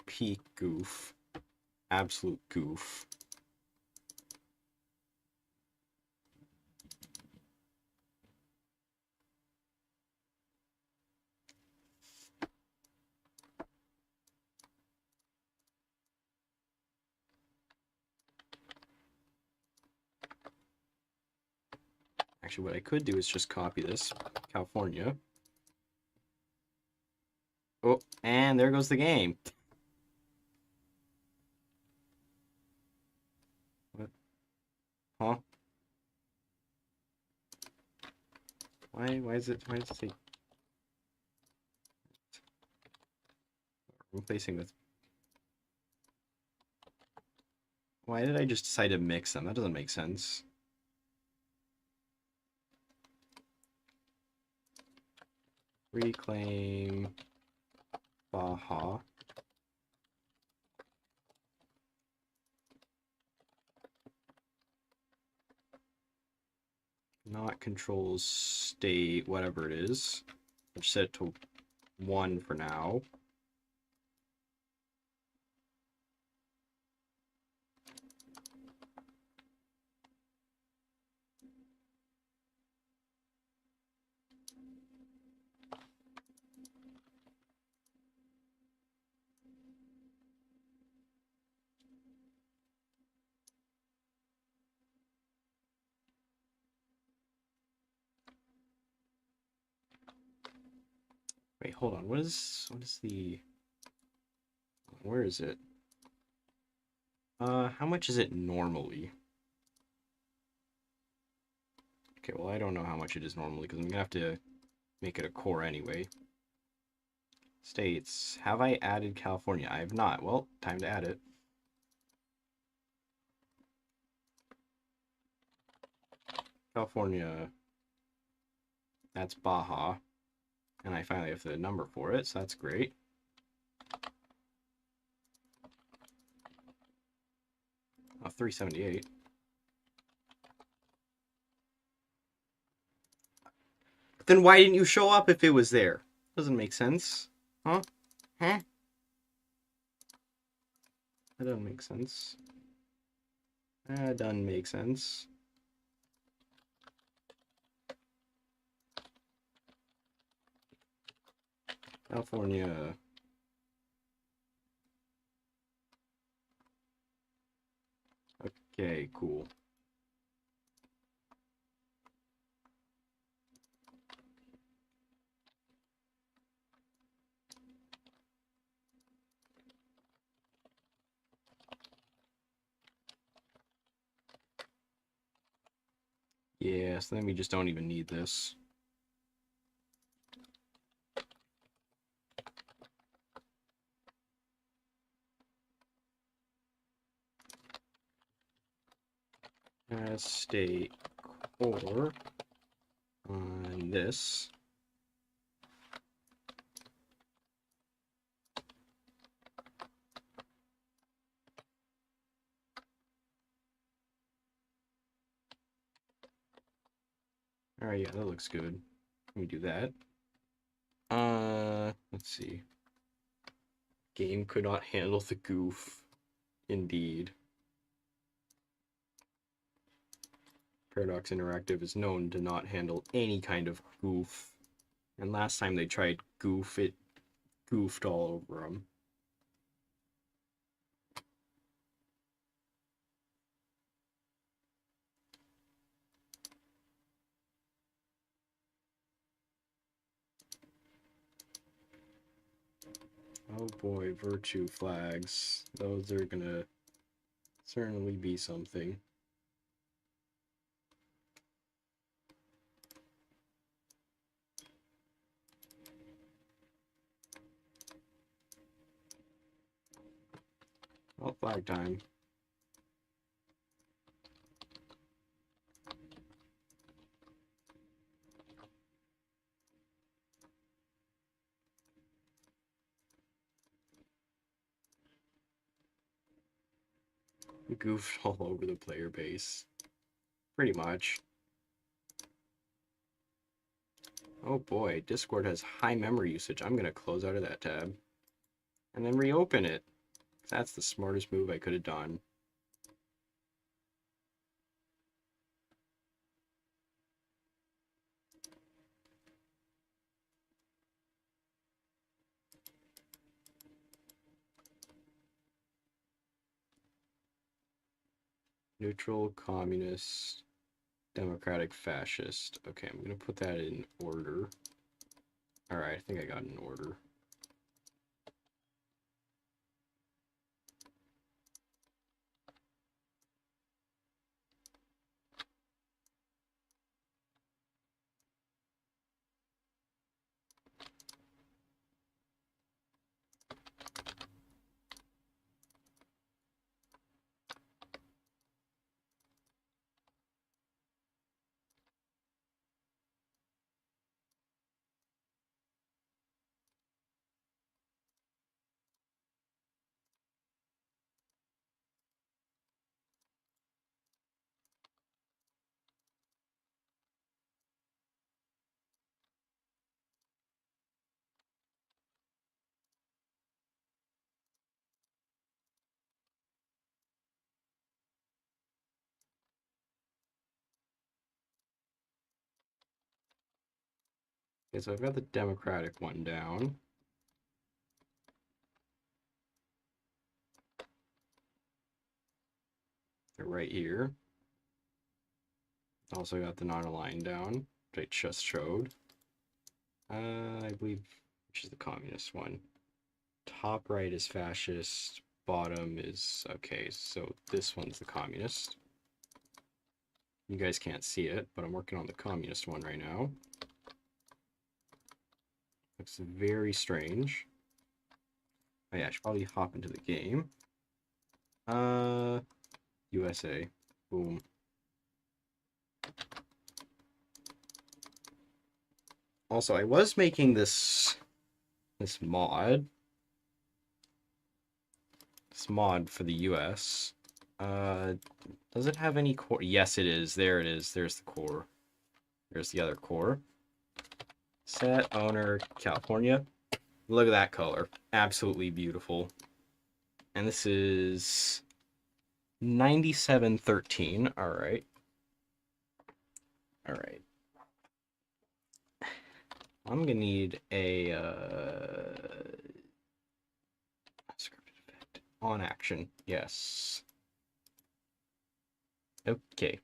Peak goof. Absolute goof. Actually, what I could do is just copy this. California. Oh, and there goes the game. What? Huh? Why is it say replacing with? Why did I just decide to mix them? That doesn't make sense. Reclaim Baja. Not controls state, whatever it is. I've set it to 1 for now. Wait, hold on. What is the where is it? How much is it normally? Okay, well I don't know how much it is normally because I'm gonna have to make it a core anyway. States. Have I added California? I have not. Well, time to add it. California. That's Baja. And I finally have the number for it, so that's great. Oh, 378. Then why didn't you show up if it was there? Doesn't make sense. Huh? Huh? That doesn't make sense. That doesn't make sense. California. Okay, cool. Yeah, so then we just don't even need this. State core on this. Alright, yeah, that looks good. Let me do that. Let's see. Game could not handle the goof. Indeed. Paradox Interactive is known to not handle any kind of goof. And last time they tried goof, it goofed all over them. Oh boy, virtue flags. Those are gonna certainly be something. Oh, flag time. Goofed all over the player base. Pretty much. Oh boy, Discord has high memory usage. I'm gonna close out of that tab. And then reopen it. That's the smartest move I could have done. Neutral, communist, democratic, fascist. Okay, I'm gonna put that in order. Alright, I think I got it in order. Okay, so I've got the democratic one down. They're right here. Also got the non-aligned down, which I just showed. I believe, which is the communist one. Top right is fascist, bottom is, okay, so this one's the communist. You guys can't see it, but I'm working on the communist one right now. Looks very strange. Oh yeah, I should probably hop into the game. USA. Boom. Also, I was making this mod. This mod for the US. Does it have any core? Yes, it is. There it is. There's the core. There's the other core. Set owner California. Look at that color. Absolutely beautiful. And this is 9713. All right. All right. I'm gonna need a scripted effect on action. Yes. Okay.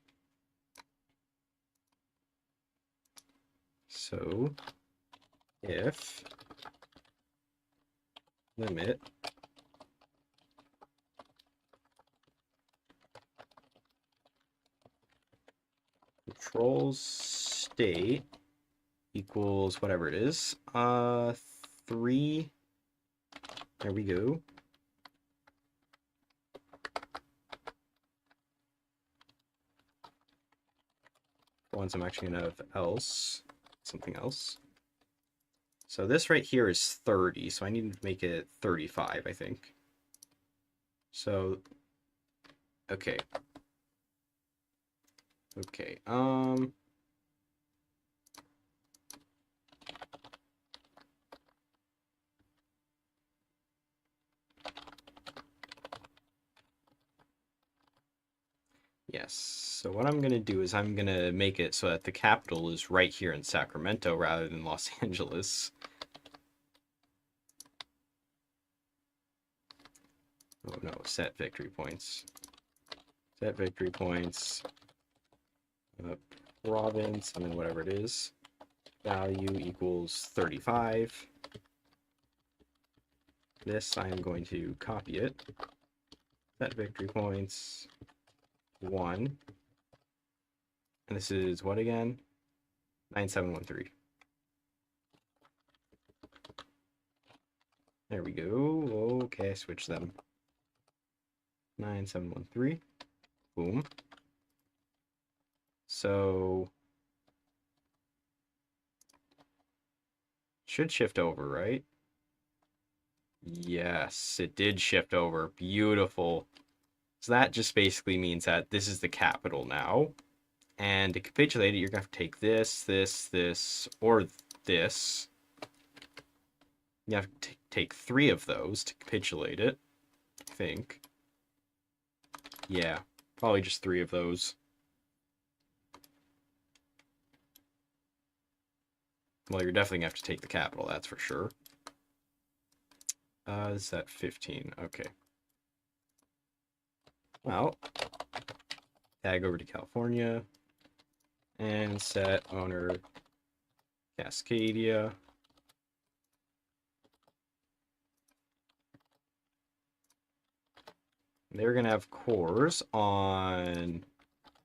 So if limit controls state equals whatever it is, 3, there we go. Once I'm actually gonna have else, something else. So this right here is 30, so I need to make it 35, I think. So, okay. Okay, yes, so what I'm gonna do is I'm gonna make it so that the capital is right here in Sacramento rather than Los Angeles. Oh no, set victory points. Set victory points. Province, I mean whatever it is. Value equals 35. This, I'm going to copy it. Set victory points 1. And this is what again? 9713. There we go. Okay, switch them. 9713. Boom. So should shift over, right? Yes, it did shift over. Beautiful. So that just basically means that this is the capital now. And to capitulate it, you're going to have to take this, this, or this. You have to take 3 of those to capitulate it, I think. Yeah, probably just 3 of those. Well, you're definitely going to have to take the capital, that's for sure. Is that 15? Okay. Well, tag over to California and set owner Cascadia. They're going to have cores on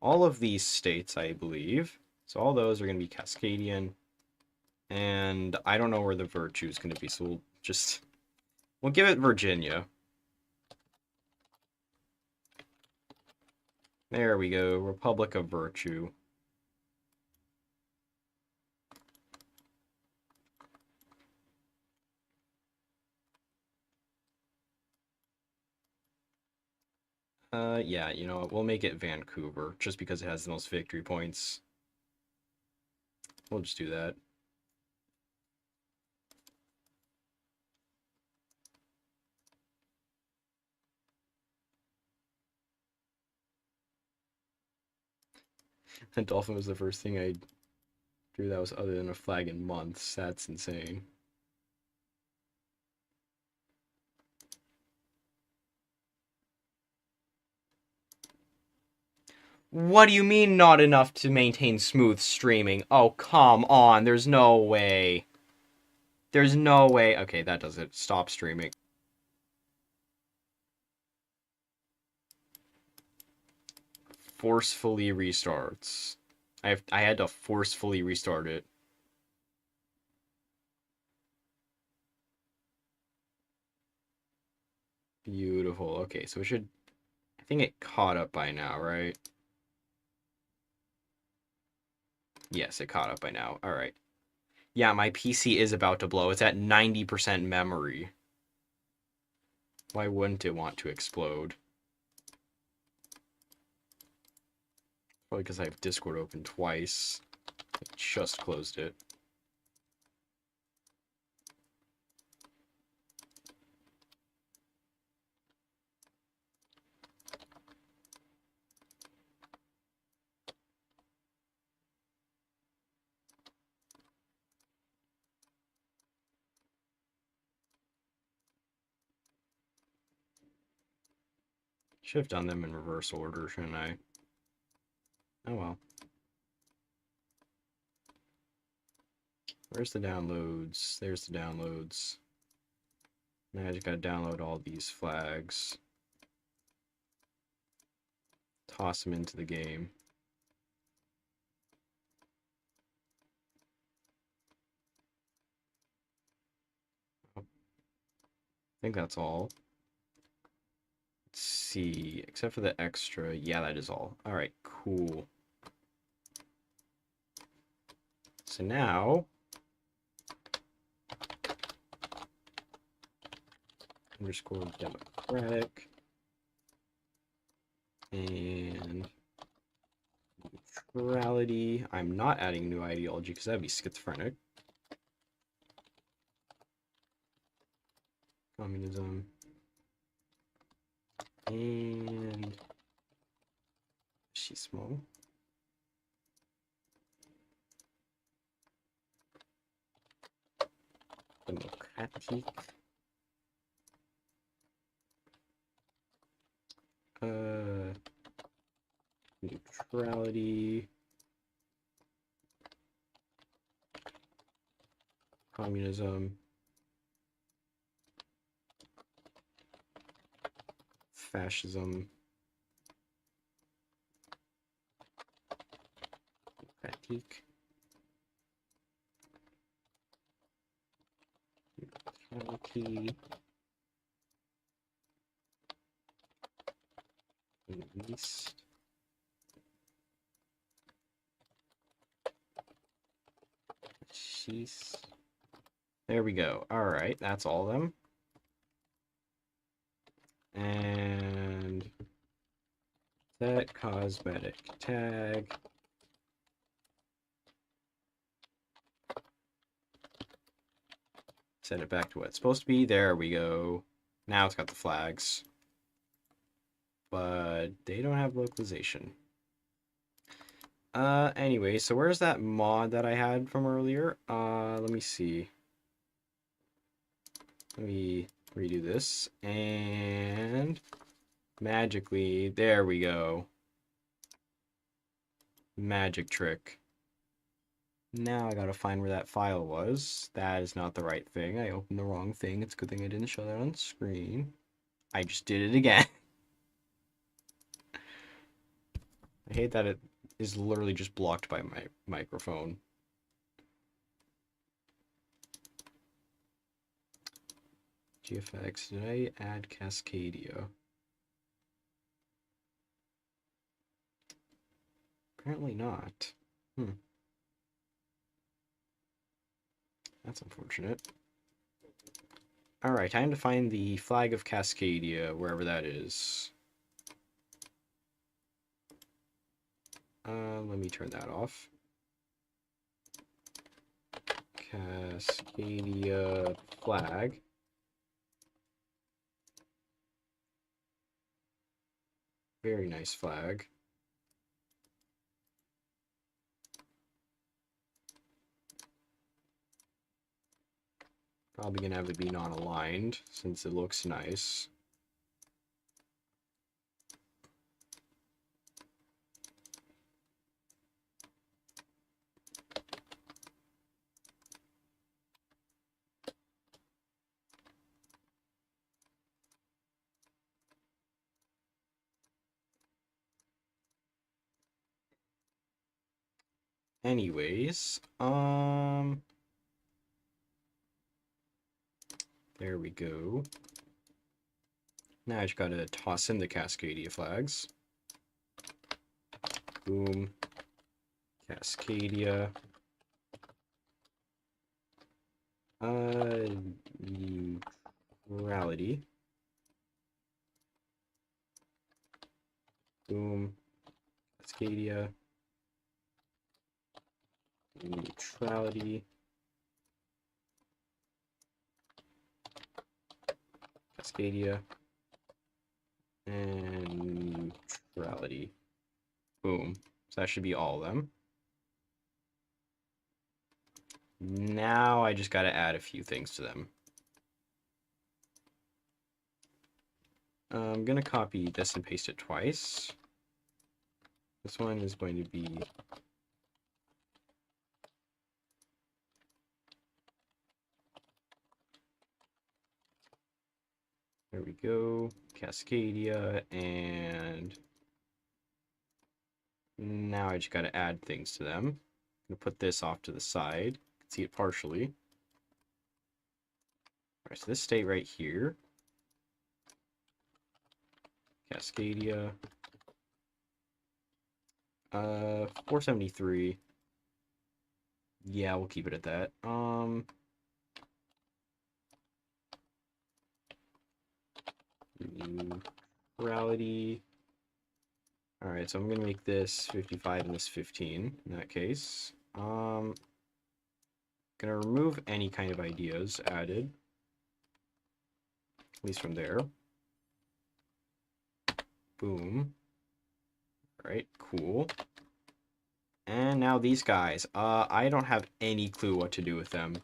all of these states, I believe. So all those are going to be Cascadian. And I don't know where the virtue is going to be, so we'll give it Virginia. There we go, Republic of Virtue. Yeah, you know what, we'll make it Vancouver, just because it has the most victory points. We'll just do that. And Dolphin was the first thing I drew that was other than a flag in months. That's insane. What do you mean not enough to maintain smooth streaming? Oh, come on. There's no way. There's no way. Okay, that does it. Stop streaming. Forcefully restarts. I had to forcefully restart it. Beautiful. Okay, so it should... I think it caught up by now, right? Yes, it caught up by now. All right. Yeah, my PC is about to blow. It's at 90% memory. Why wouldn't it want to explode? Probably because I have Discord open twice. I just closed it. Should have done them in reverse order, shouldn't I? Oh well. Where's the downloads? There's the downloads. Now I just gotta download all these flags. Toss them into the game. I think that's all. Let's see, except for the extra. Yeah, that is all. Alright, cool. So now, underscore democratic and neutrality. I'm not adding new ideology because that'd be schizophrenic. Communism. And she's small. Democratic. Neutrality. Communism. fascism, critique, neutrality, release, sheath. There we go. All right, that's all of them. And set cosmetic tag. Set it back to what it's supposed to be. There we go. Now it's got the flags. But they don't have localization. Anyway, so where's that mod that I had from earlier? Let me see. Let me redo this. And magically, there we go. Magic trick. Now I gotta find where that file was. That is not the right thing. I opened the wrong thing. It's a good thing I didn't show that on screen. I just did it again. I hate that it is literally just blocked by my microphone. GFX, did I add Cascadia? Apparently not. That's unfortunate. Alright, time to find the flag of Cascadia, wherever that is. Let me turn that off. Cascadia flag. Very nice flag. Probably gonna have to be non-aligned since it looks nice. Anyways, there we go. Now I just gotta toss in the Cascadia flags. Boom. Cascadia. Neutrality. Boom. Cascadia. Neutrality. Cascadia. And neutrality. Boom. So that should be all of them. Now I just gotta add a few things to them. I'm gonna copy this and paste it twice. This one is going to be there we go, Cascadia, and now I just gotta add things to them. I'm gonna put this off to the side. You can see it partially. Alright, so this state right here. Cascadia. 473. Yeah, we'll keep it at that. Neutrality. Alright, so I'm gonna make this 55 and this 15 in that case. Gonna remove any kind of ideas added. At least from there. Boom. Alright, cool. And now these guys. I don't have any clue what to do with them.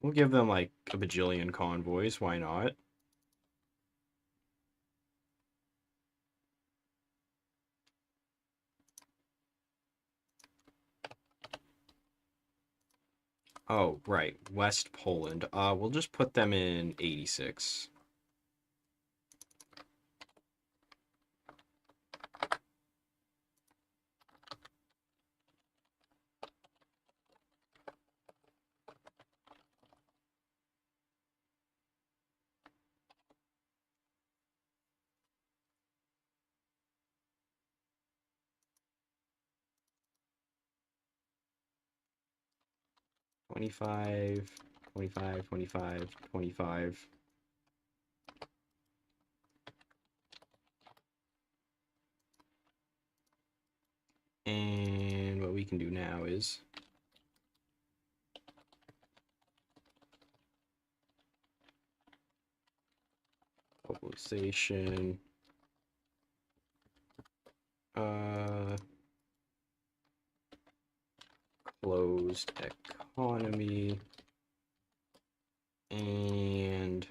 We'll give them like a bajillion convoys, why not? Oh, right. West Poland. We'll just put them in 86. Twenty-five, 25, 25, 25. And what we can do now is globalization, uh, closed economy, and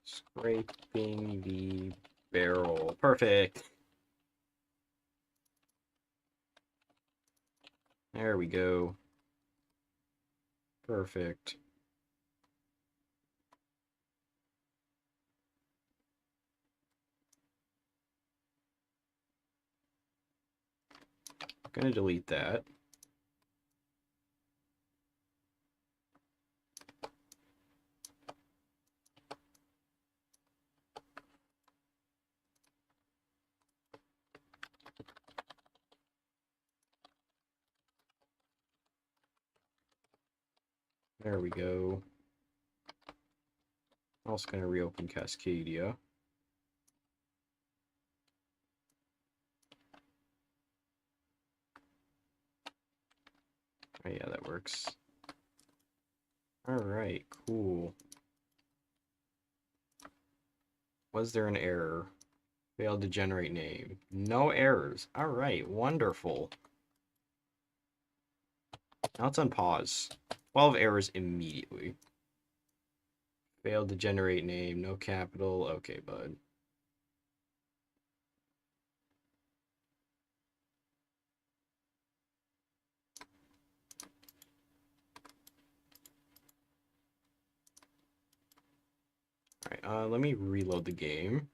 scraping the barrel. Perfect. There we go. Perfect. I'm gonna delete that. There we go. Also gonna reopen Cascadia. Oh yeah, that works. Alright, cool. Was there an error? Failed to generate name. No errors. Alright, wonderful. Now let's unpause. 12 errors immediately. Failed to generate name. No capital. Okay, bud. Alright, let me reload the game.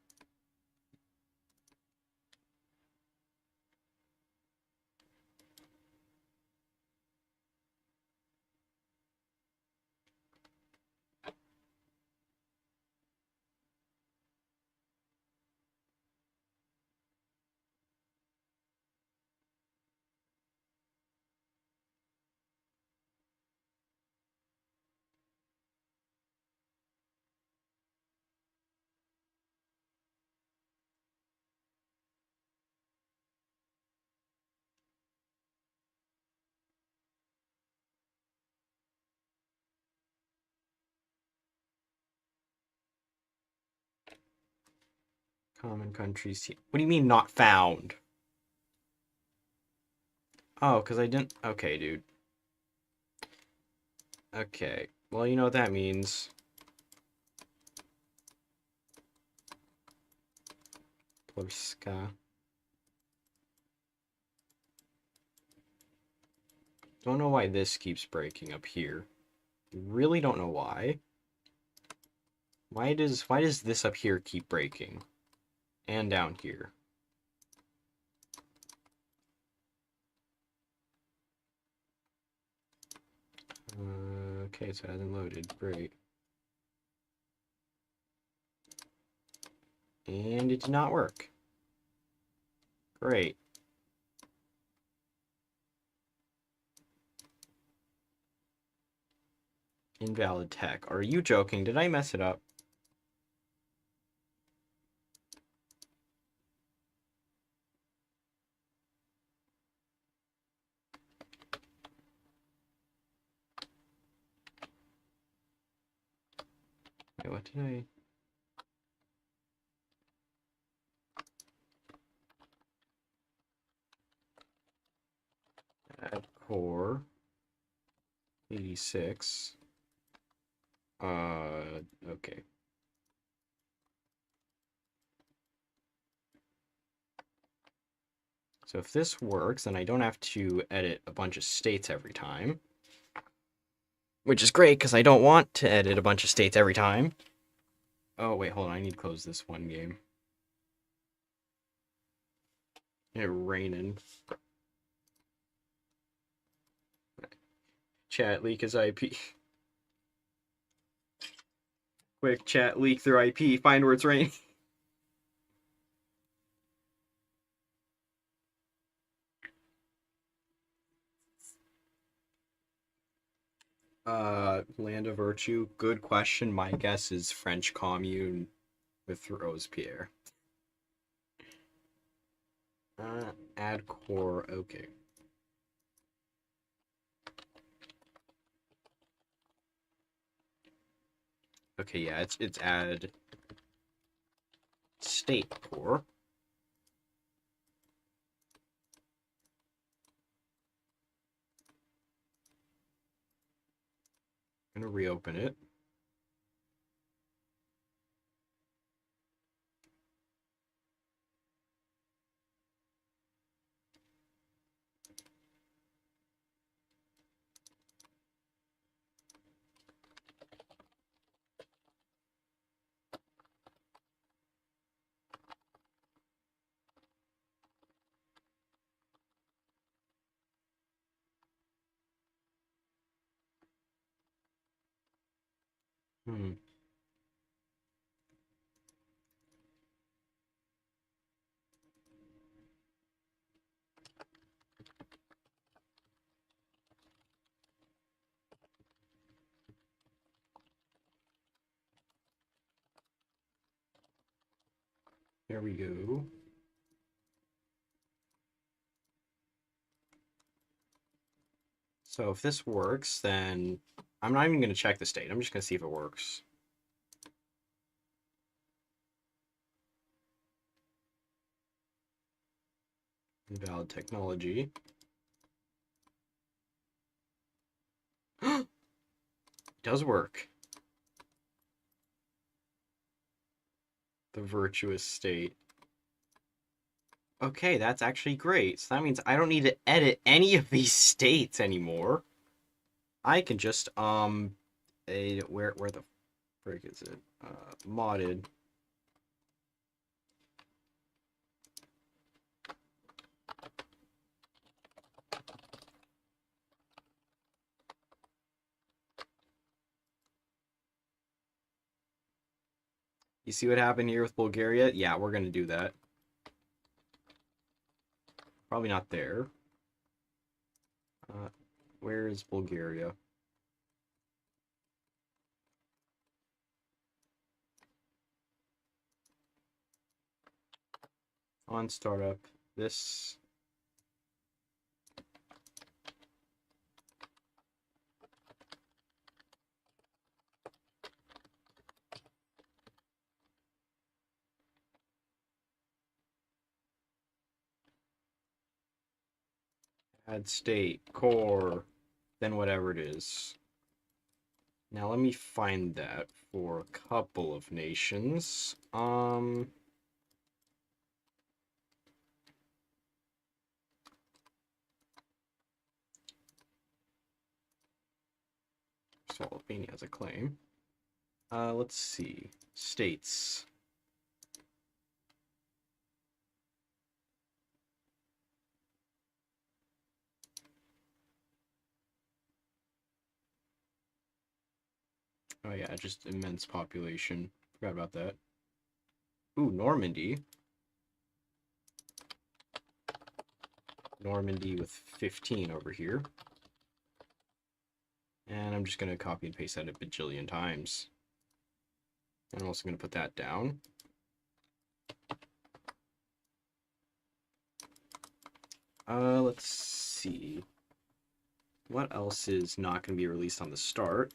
Common countries. What do you mean not found? Oh, because I didn't. Okay, dude. Okay. Well, you know what that means. Polska. Don't know why this keeps breaking up here. Really don't know why. Why does this up here keep breaking? And down here. Okay, so it hasn't loaded. Great. And it did not work. Great. Invalid tech. Are you joking? Did I mess it up? Wait, what did I... Add core. 86. Okay. So if this works, then I don't have to edit a bunch of states every time. which is great because I don't want to edit a bunch of states every time. Oh, wait, hold on. I need to close this one game. It's raining. Chat, leak his IP. Quick, chat, leak their IP. Find where it's raining. Land of Virtue. Good question. My guess is French Commune with Robespierre. Add core. Okay. Okay, yeah, it's add state core. I'm gonna reopen it. Hmm. There we go. So if this works, then I'm not even going to check the state. I'm just going to see if it works. Invalid technology. It does work. The virtuous state. Okay, that's actually great. So that means I don't need to edit any of these states anymore. I can just where the frick is it? Modded. You see what happened here with Bulgaria? Yeah, we're gonna do that. Probably not there. Where is Bulgaria? On startup, this. Add state, core, then whatever it is. Now let me find that for a couple of nations. So Albania has a claim. Let's see. States. Oh yeah, just immense population. Forgot about that. Ooh, Normandy. Normandy with 15 over here. And I'm just going to copy and paste that a bajillion times. And I'm also going to put that down. Let's see. What else is not going to be released on the start?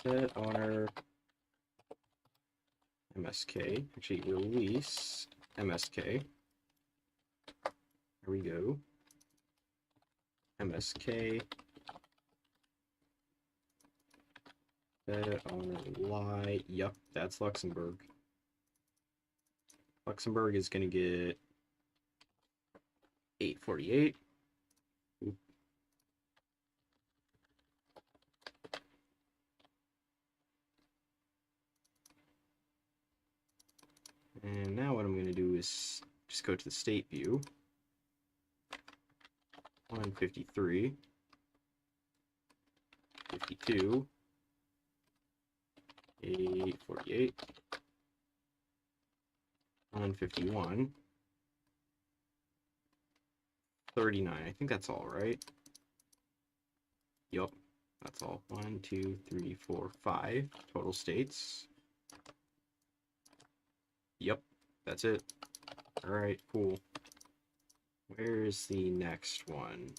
Set owner MSK. Actually, release MSK. There we go. MSK. Set owner Y. Yup, that's Luxembourg. Luxembourg is going to get 848. And now what I'm going to do is just go to the state view. 153, 52, 848, 151, 39. I think that's all right. Yup, that's all. 1, 2, 3, 4, 5 total states. Yep, that's it. Alright, cool. Where's the next one?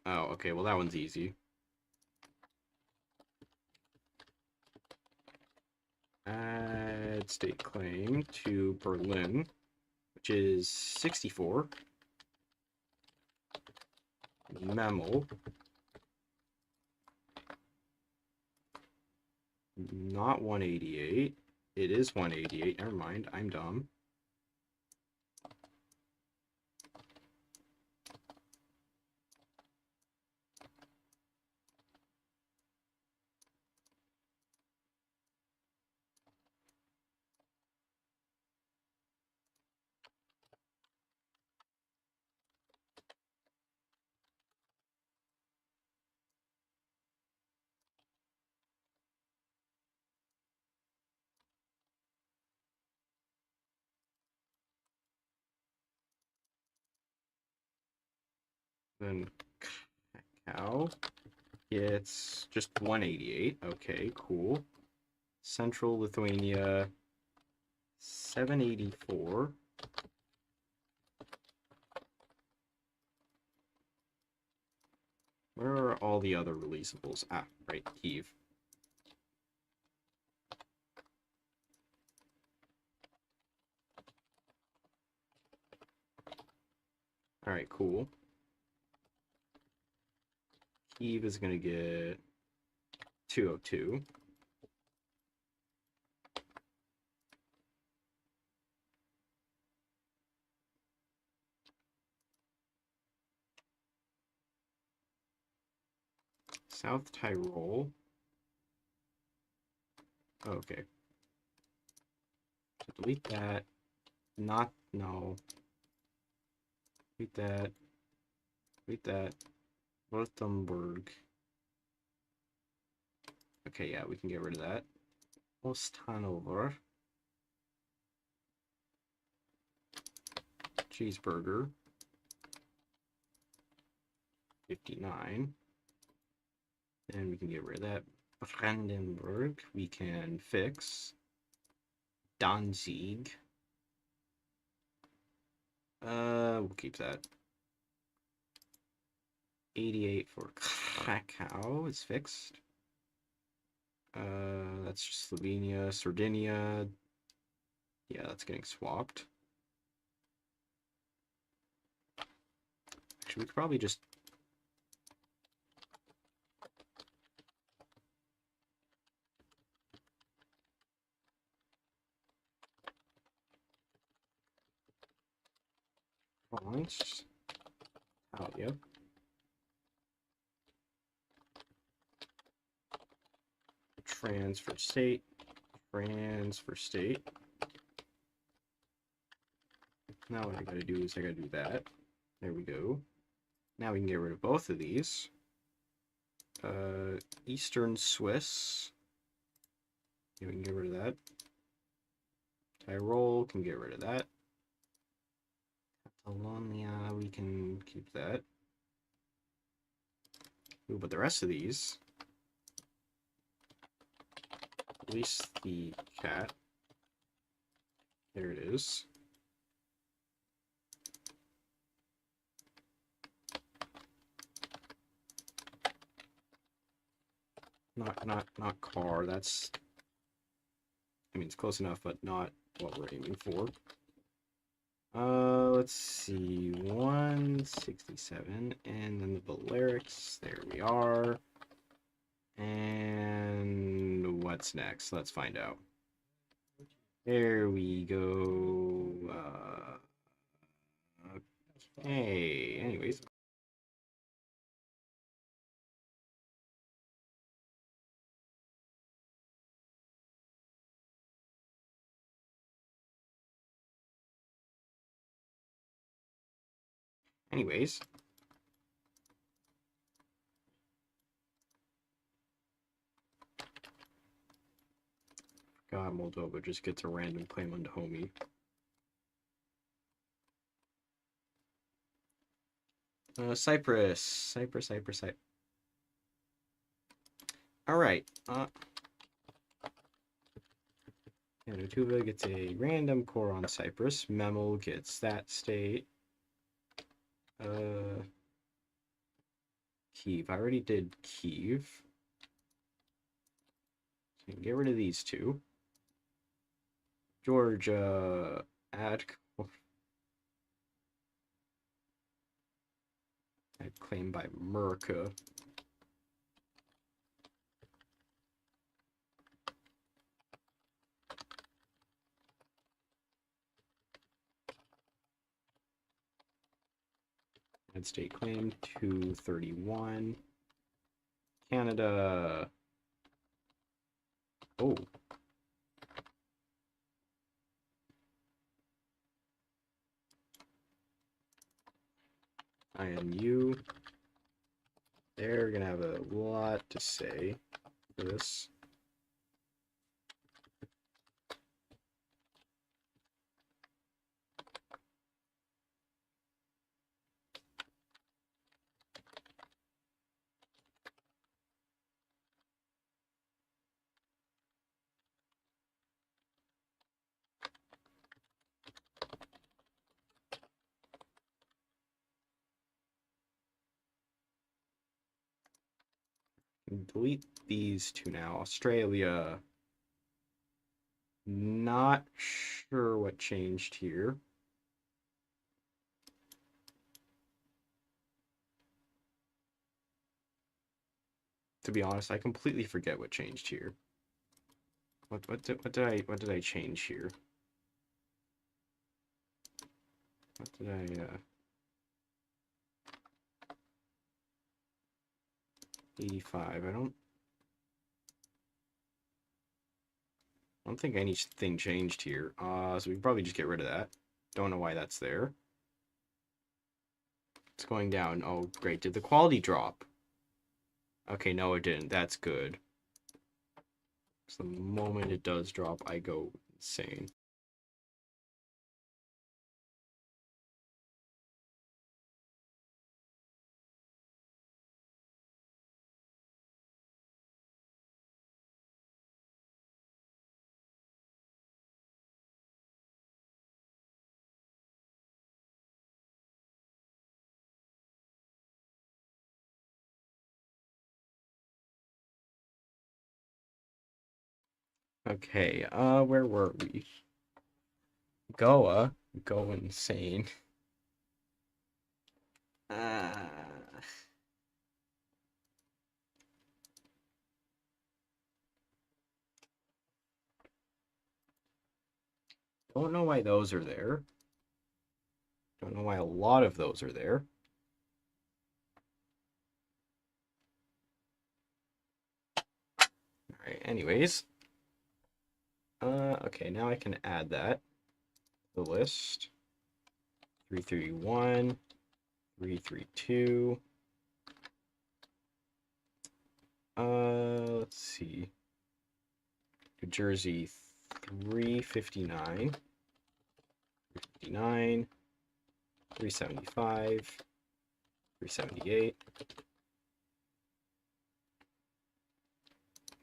Oh, okay, well that one's easy. Add state claim to Berlin, which is 64. Memel. Not 188. It is 188. Never mind. I'm dumb. Then cow gets just 188. Okay, cool. Central Lithuania 784. Where are all the other releasables? Ah, right, Kyiv. Alright, cool. Kyiv is going to get 202. South Tyrol. Oh, okay. So delete that. No. Delete that. Delete that. Württemberg. Okay, yeah, we can get rid of that. Most Hanover. Cheeseburger. 59. And we can get rid of that. Brandenburg. We can fix. Danzig. We'll keep that. 88 for Krakow is fixed. That's just Slovenia, Sardinia. Yeah, that's getting swapped. Actually, we could probably just launch. Oh, yep. Transfer state. Transfer state. Now what I gotta do is I gotta do that. There we go. Now we can get rid of both of these. Eastern Swiss. Yeah, we can get rid of that. Tyrol can get rid of that. Catalonia, we can keep that. Ooh, but the rest of these, at least the cat. There it is. Not car. That's, I mean, it's close enough, but not what we're aiming for. Let's see, 167, and then the Balearics. There we are. And what's next. Let's find out. There we go. Okay. Anyways. Anyways. God, Moldova just gets a random claim on Dahomey. Cyprus. Alright. Tuva gets a random core on Cyprus. Memel gets that state. Kiev. I already did Kiev. So you can get rid of these two. Georgia. Add claim by Merca. Add state claim 231. Canada. Oh. INU. They're gonna have a lot to say for this. Delete these two now. Australia. Not sure what changed here. To be honest, I completely forget what changed here. What did I change here? What did I 85. I don't think anything changed here. So we can probably just get rid of that. Don't know why that's there. It's going down. Oh, great. Did the quality drop? Okay, no, it didn't. That's good. So the moment it does drop, I go insane. Okay, where were we? Goa. Go insane. Don't know why those are there. Don't know why a lot of those are there. Alright, anyways. Okay, now I can add that to the list. 331, 332. Let's see. New Jersey 359, 359, 375, 378.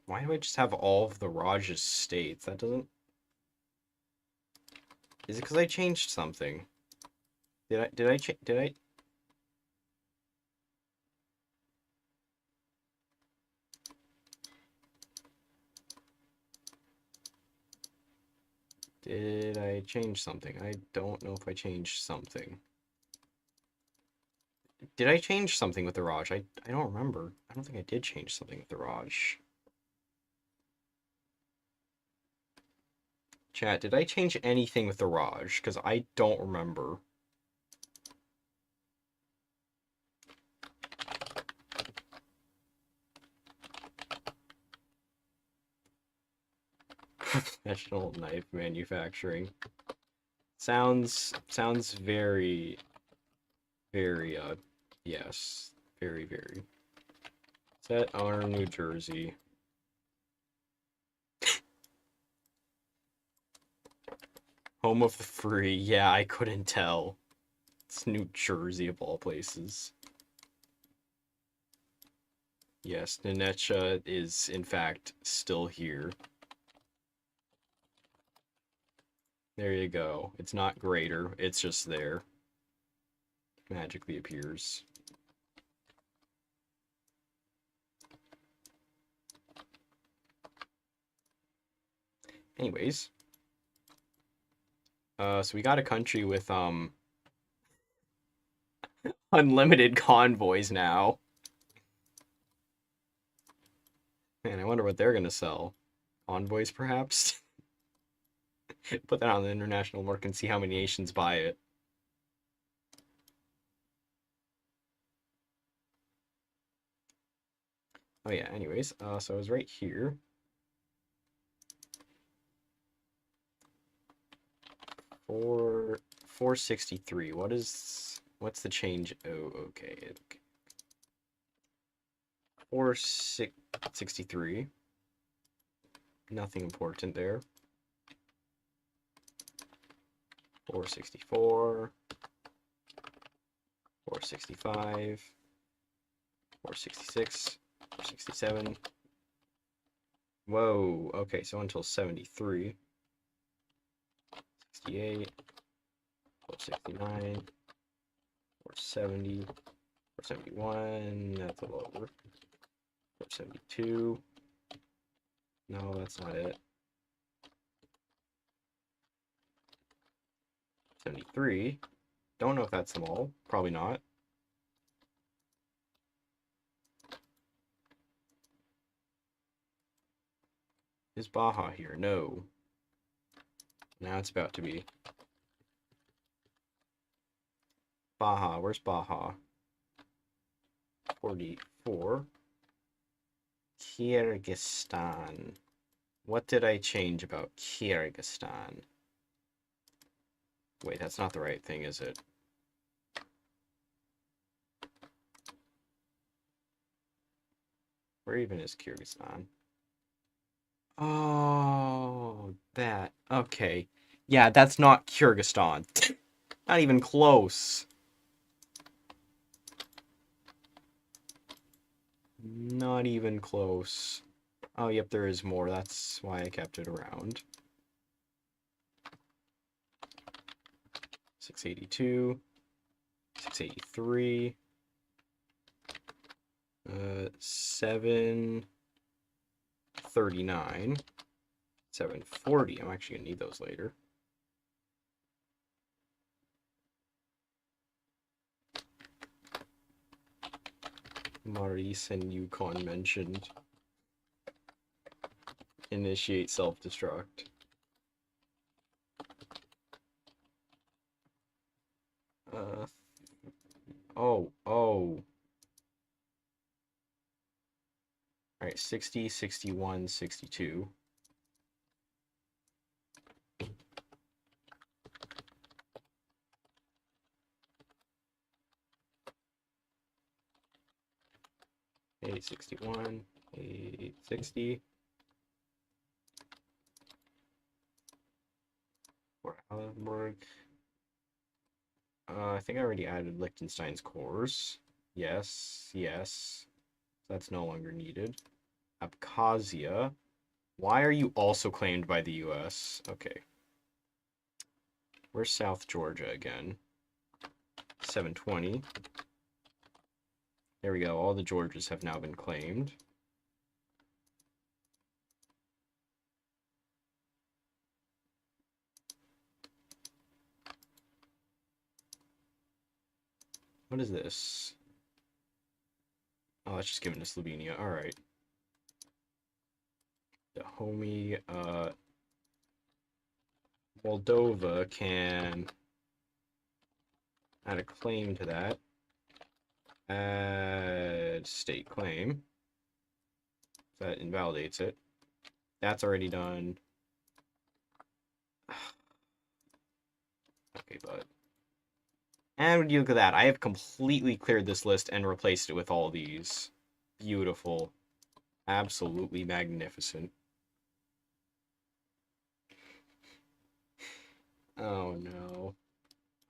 Why do I just have all of the Raj's states? That doesn't... Is it because I changed something? Did I change something? I don't know if I changed something. Did I change something with the Raj? I don't remember. I don't think I did change something with the Raj. Chat, did I change anything with the Raj? Because I don't remember. Professional knife manufacturing. Sounds very, very, yes. Very, very. Set owner, New Jersey. Home of the free. Yeah, I couldn't tell. It's New Jersey of all places. Yes, Nenetia is in fact still here. There you go. It's not greater, it's just there. Magically appears. Anyways. So we got a country with, unlimited convoys now. Man, I wonder what they're gonna sell. Convoys, perhaps? Put that on the international market and see how many nations buy it. Oh yeah, anyways, so I was right here. For 463, what's the change? Oh, okay. 463. Nothing important there. 464. 465. 466. 467. Whoa, okay, so until 73. 68. 469. 470. 471. That's a little over. 472. No, that's not it. 73. Don't know if that's them all. Probably not. Is Baja here? No. Now it's about to be. Baja. Where's Baja? 44. Kyrgyzstan. What did I change about Kyrgyzstan? Wait, that's not the right thing, is it? Where even is Kyrgyzstan? Oh, that. Okay. Yeah, that's not Kyrgyzstan. Not even close. Not even close. Oh, yep, there is more. That's why I kept it around. 682. 683. 739. 740. I'm actually gonna need those later. Maurice and Yukon mentioned. Initiate self-destruct. Oh. Alright, 60, 61, 62. $861, $860. For Allenburg. I think I already added Liechtenstein's cores. Yes. That's no longer needed. Abkhazia. Why are you also claimed by the US? Okay. Where's South Georgia again? 720. There we go. All the Georgias have now been claimed. What is this? Oh, that's just given to Slovenia. Alright. Dahomey, Moldova can add a claim to that. Add state claim. That invalidates it. That's already done. Okay, bud. And would you look at that? I have completely cleared this list and replaced it with all these. Beautiful. Absolutely magnificent. Oh no.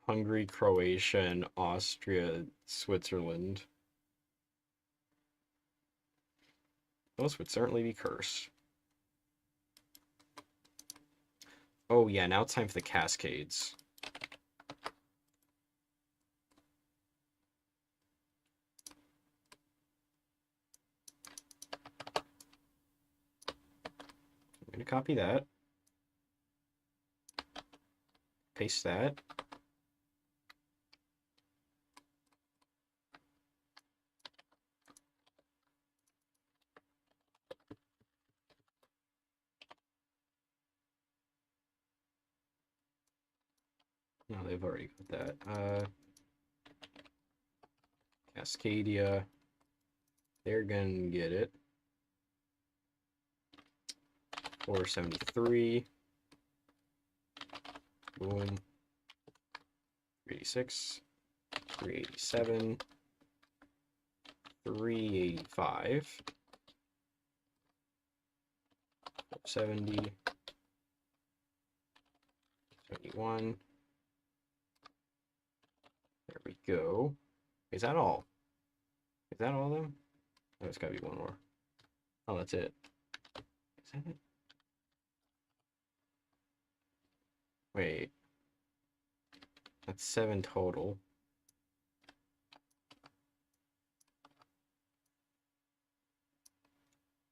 Hungary, Croatia, and Austria, Switzerland. Those would certainly be cursed. Oh yeah, now it's time for the Cascades. I'm gonna copy that. Paste that. No, they've already got that. Cascadia. They're gonna get it. 473. Boom. 386. 387. 385. 470. 71. There we go. Is that all? Is that all of them? Oh, it's gotta be one more. Oh, that's it. Is that it? Wait. That's 7 total.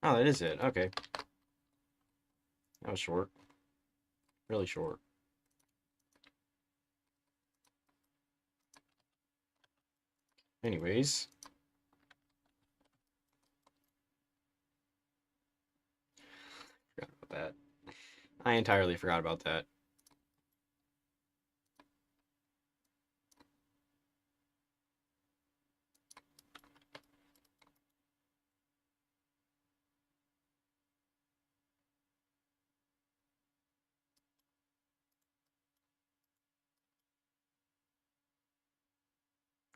Oh, that is it. Okay. That was short. Really short. Anyways. Forgot about that. I entirely forgot about that.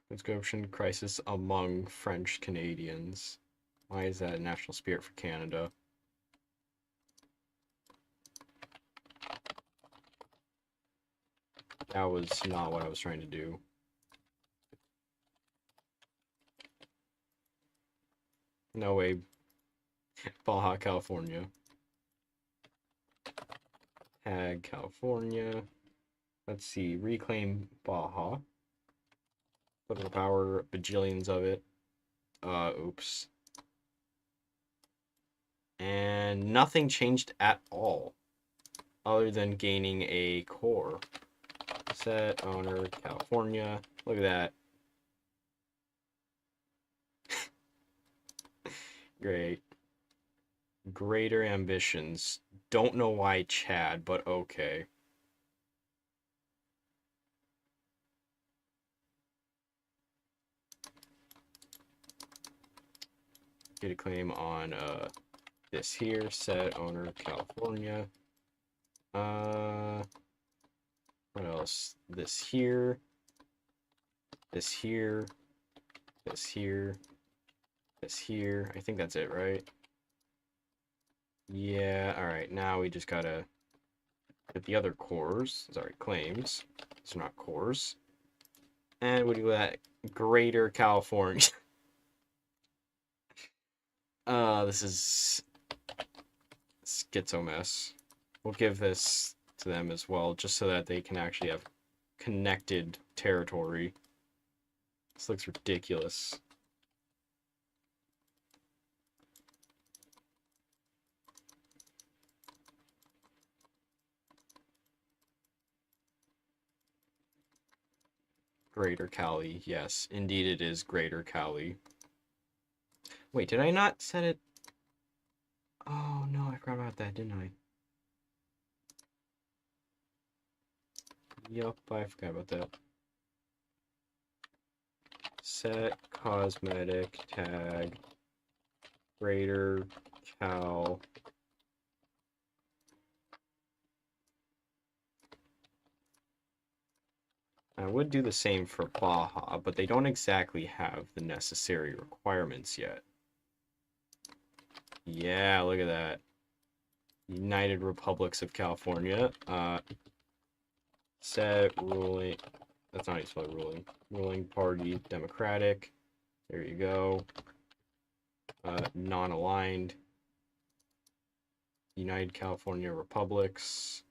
Conscription crisis among French Canadians. Why is that a national spirit for Canada? That was not what I was trying to do. No way. Baja, California. Hag, California. Let's see. Reclaim Baja. Political power, bajillions of it. Oops. And nothing changed at all. Other than gaining a core. Set, owner, California. Look at that. Great. Greater ambitions. Don't know why Chad, but okay. Get a claim on this here. Set, owner, California. What else? This here. This here. This here. This here. I think that's it, right? Yeah, alright. Now we just gotta get the other cores. Sorry, claims. These are not cores. And we'll do that. Greater California. This is schizo mess. We'll give this to them as well, just so that they can actually have connected territory. This looks ridiculous. Greater Cali, yes, indeed it is Greater Cali. Wait, did I not set it? Oh no, I forgot about that, didn't I? Yup, I forgot about that. Set cosmetic tag greater cal. I would do the same for Baja, but they don't exactly have the necessary requirements yet. Yeah, look at that. United Republics of California. Set ruling. That's not how you spell ruling. Ruling party Democratic. There you go. Non-aligned. United California Republics.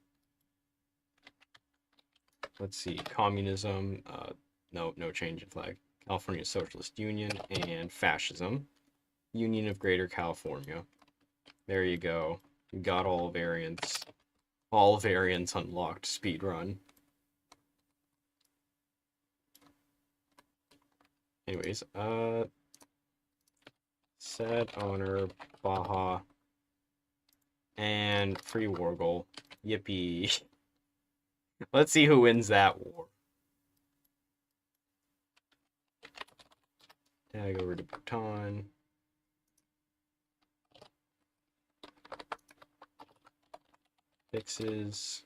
Let's see. Communism. No change in flag. California Socialist Union and fascism. Union of Greater California. There you go. You got all variants. All variants unlocked. Speedrun. Anyways, set honor Baja and free war goal. Yippee. Let's see who wins that war. Tag over to Bhutan. Fixes.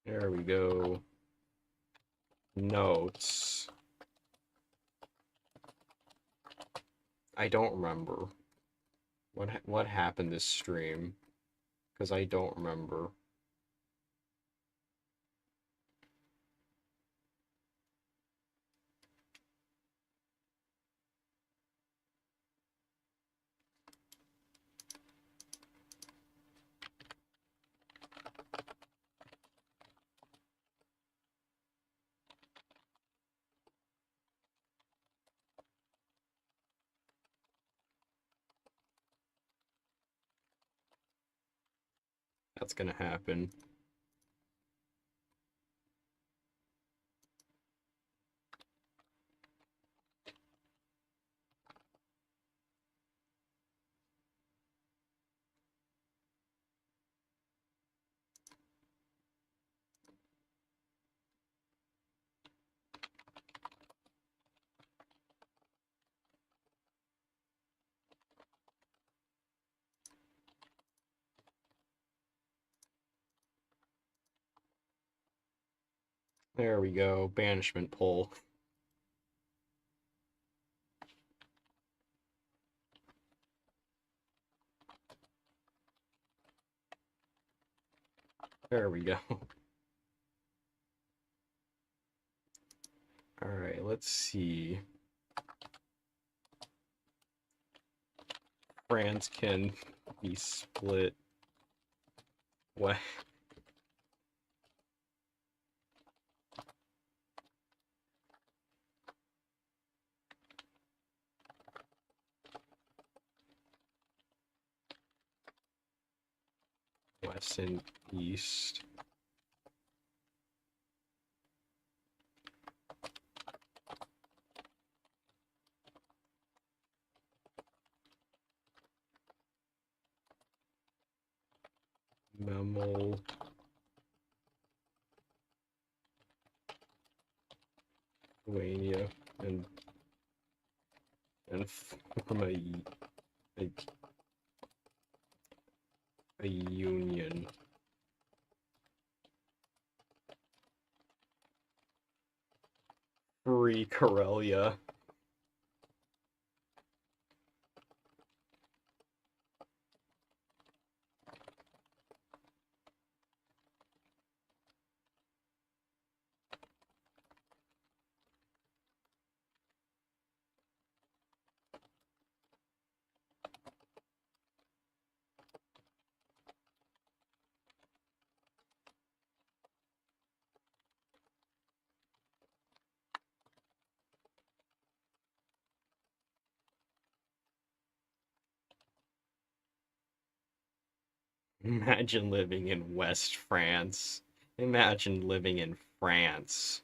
There we go. Notes. I don't remember what happened this stream, because I don't remember. That's gonna happen. There we go. Banishment poll. There we go. Alright, let's see. France can be split. What? West and East. Memel. Lithuania and form a union. Free Karelia. Imagine living in West France. Imagine living in France.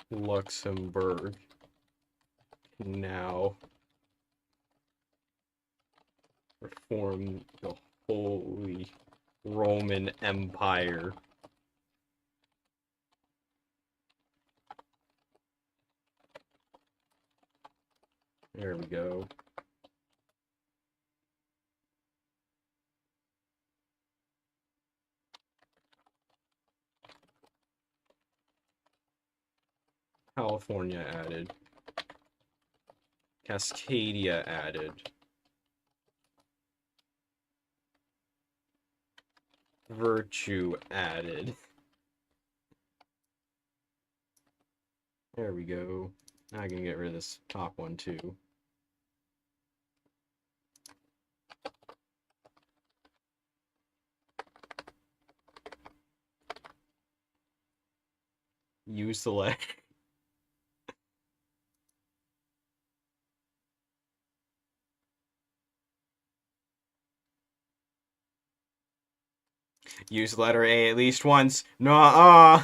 Luxembourg. Now reform the Holy Roman Empire. There we go. California added. Cascadia added. Virtue added. There we go. Now I can get rid of this top one too. Use the letter. Use letter A at least once. Nuh-uh.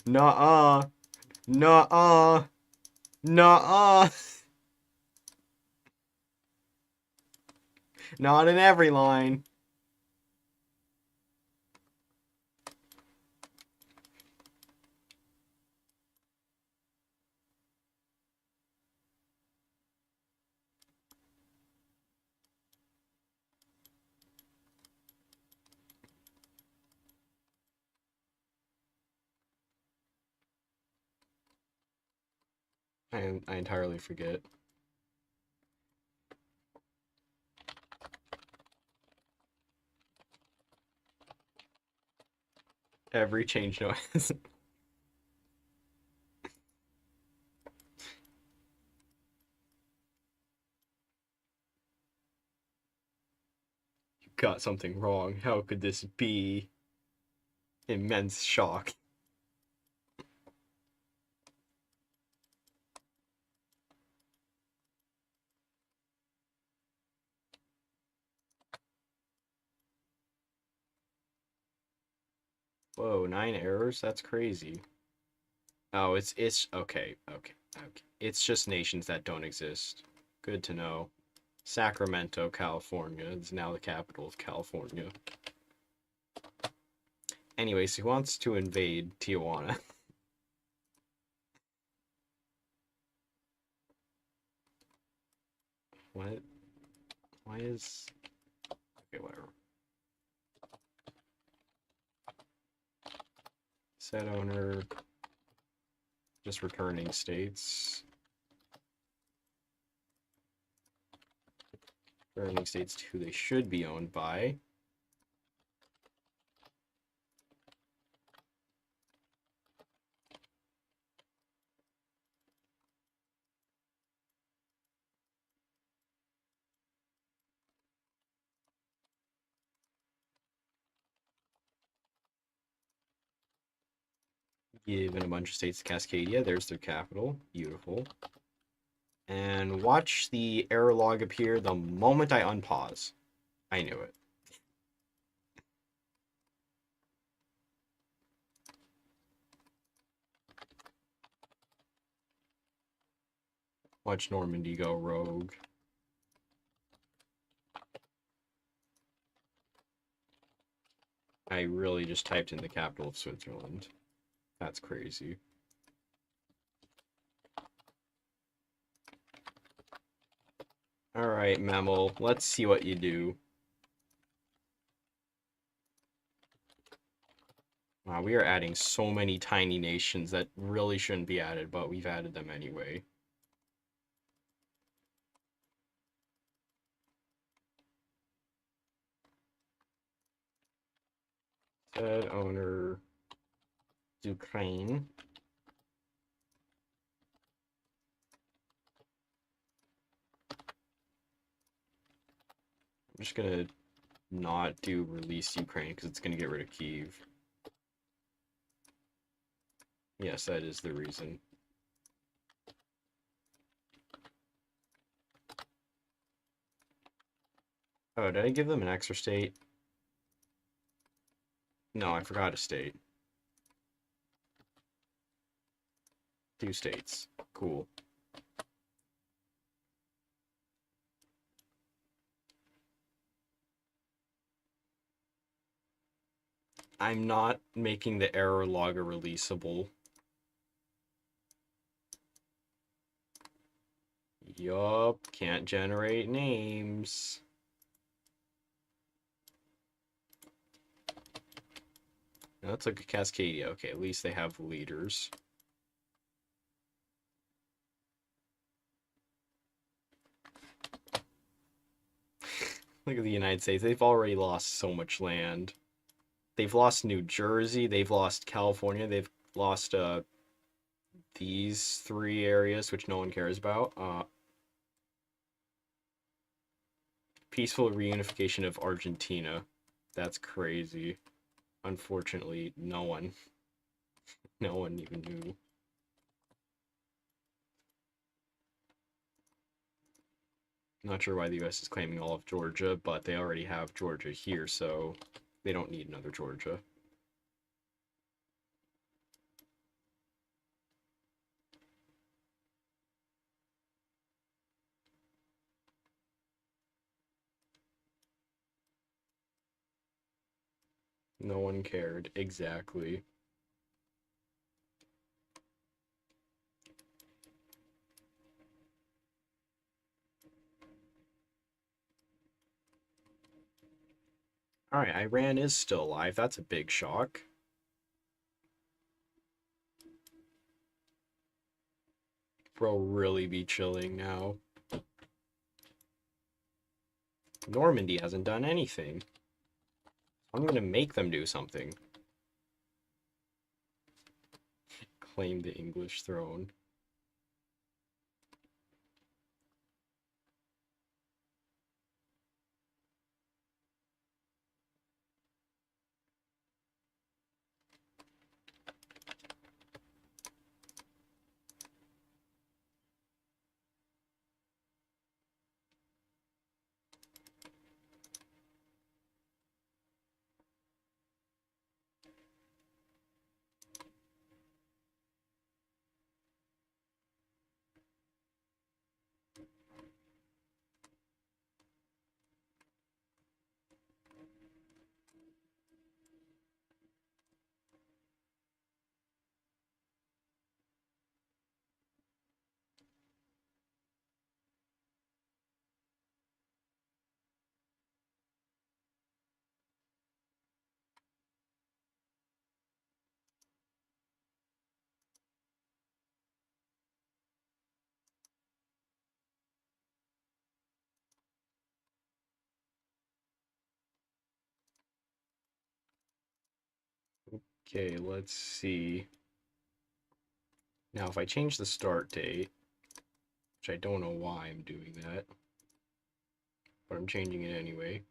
Nuh-uh. Nuh-uh. Nuh-uh. Not in every line. I entirely forget. Every change noise. You got something wrong. How could this be? Immense shock. Whoa, 9 errors? That's crazy. Oh, it's okay. It's just nations that don't exist. Good to know. Sacramento, California is now the capital of California. Anyways, he wants to invade Tijuana. What? Why is... Okay, whatever. Set owner... Just returning states. Returning states to who they should be owned by. Given a bunch of states to Cascadia. There's their capital. Beautiful. And watch the error log appear the moment I unpause. I knew it. Watch Normandy go rogue. I really just typed in the capital of Switzerland. That's crazy. Alright, Memel, let's see what you do. Wow, we are adding so many tiny nations that really shouldn't be added, but we've added them anyway. Said owner Ukraine. I'm just gonna not do release Ukraine because it's gonna get rid of Kyiv. Yes, that is the reason. Oh, did I give them an extra state? No, I forgot a state. 2 states. Cool. I'm not making the error logger releasable. Yup, can't generate names. Now let's look at Cascadia. Okay, at least they have leaders. Look at the United States. They've already lost so much land. They've lost New Jersey. They've lost California. They've lost these 3 areas, which no one cares about. Peaceful reunification of Argentina. That's crazy. Unfortunately, no one even knew. Not sure why the US is claiming all of Georgia, but they already have Georgia here, so they don't need another Georgia. No one cared. Exactly. Alright, Iran is still alive. That's a big shock. Bro, really be chilling now. Normandy hasn't done anything. I'm gonna make them do something. Claim the English throne. Okay, let's see. Now, if I change the start date, which I don't know why I'm doing that, but I'm changing it anyway.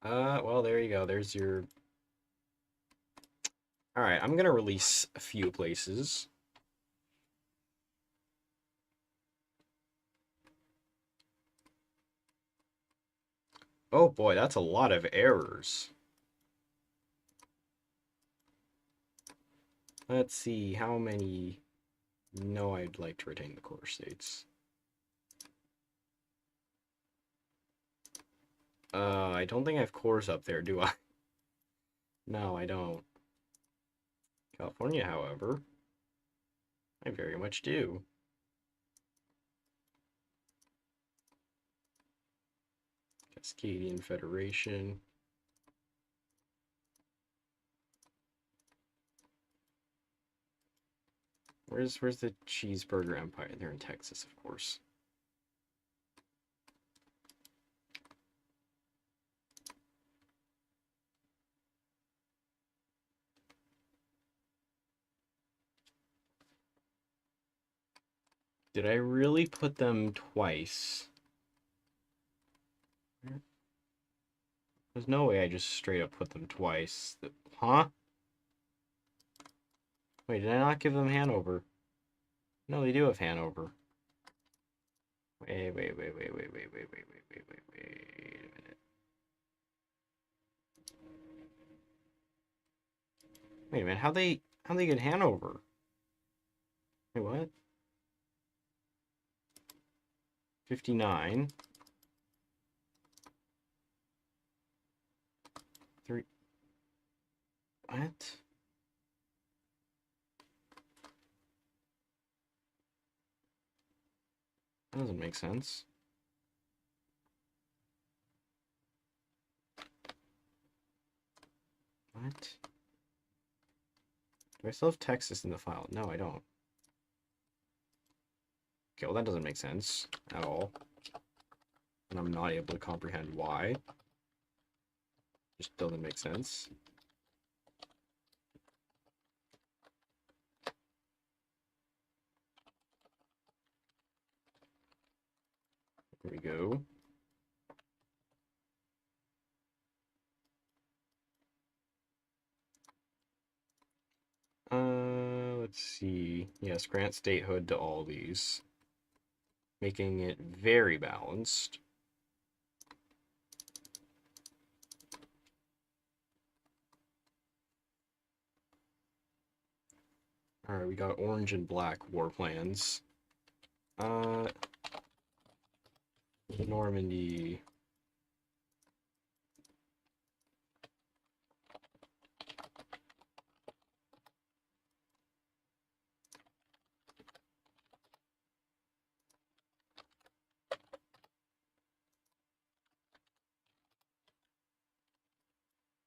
Well, there you go. There's your... Alright, I'm gonna release a few places. Oh boy, that's a lot of errors. Let's see, how many... No, I'd like to retain the core states. I don't think I have cores up there, do I? No, I don't. California, however, I very much do. Cascadian Federation. Where's the Cheeseburger Empire? They're in Texas, of course. Did I really put them twice? There's no way I just straight up put them twice. Huh? Wait, did I not give them Hanover? No, they do have Hanover. Wait a minute. Wait a minute, how they get Hanover? Wait, what? 59. 3. What? That doesn't make sense. What? Do I still have Texas in the file? No, I don't. Okay, well that doesn't make sense at all. And I'm not able to comprehend why. Just doesn't make sense. There we go. Let's see. Yes, grant statehood to all these, making it very balanced. Alright, we got orange and black war plans. Normandy.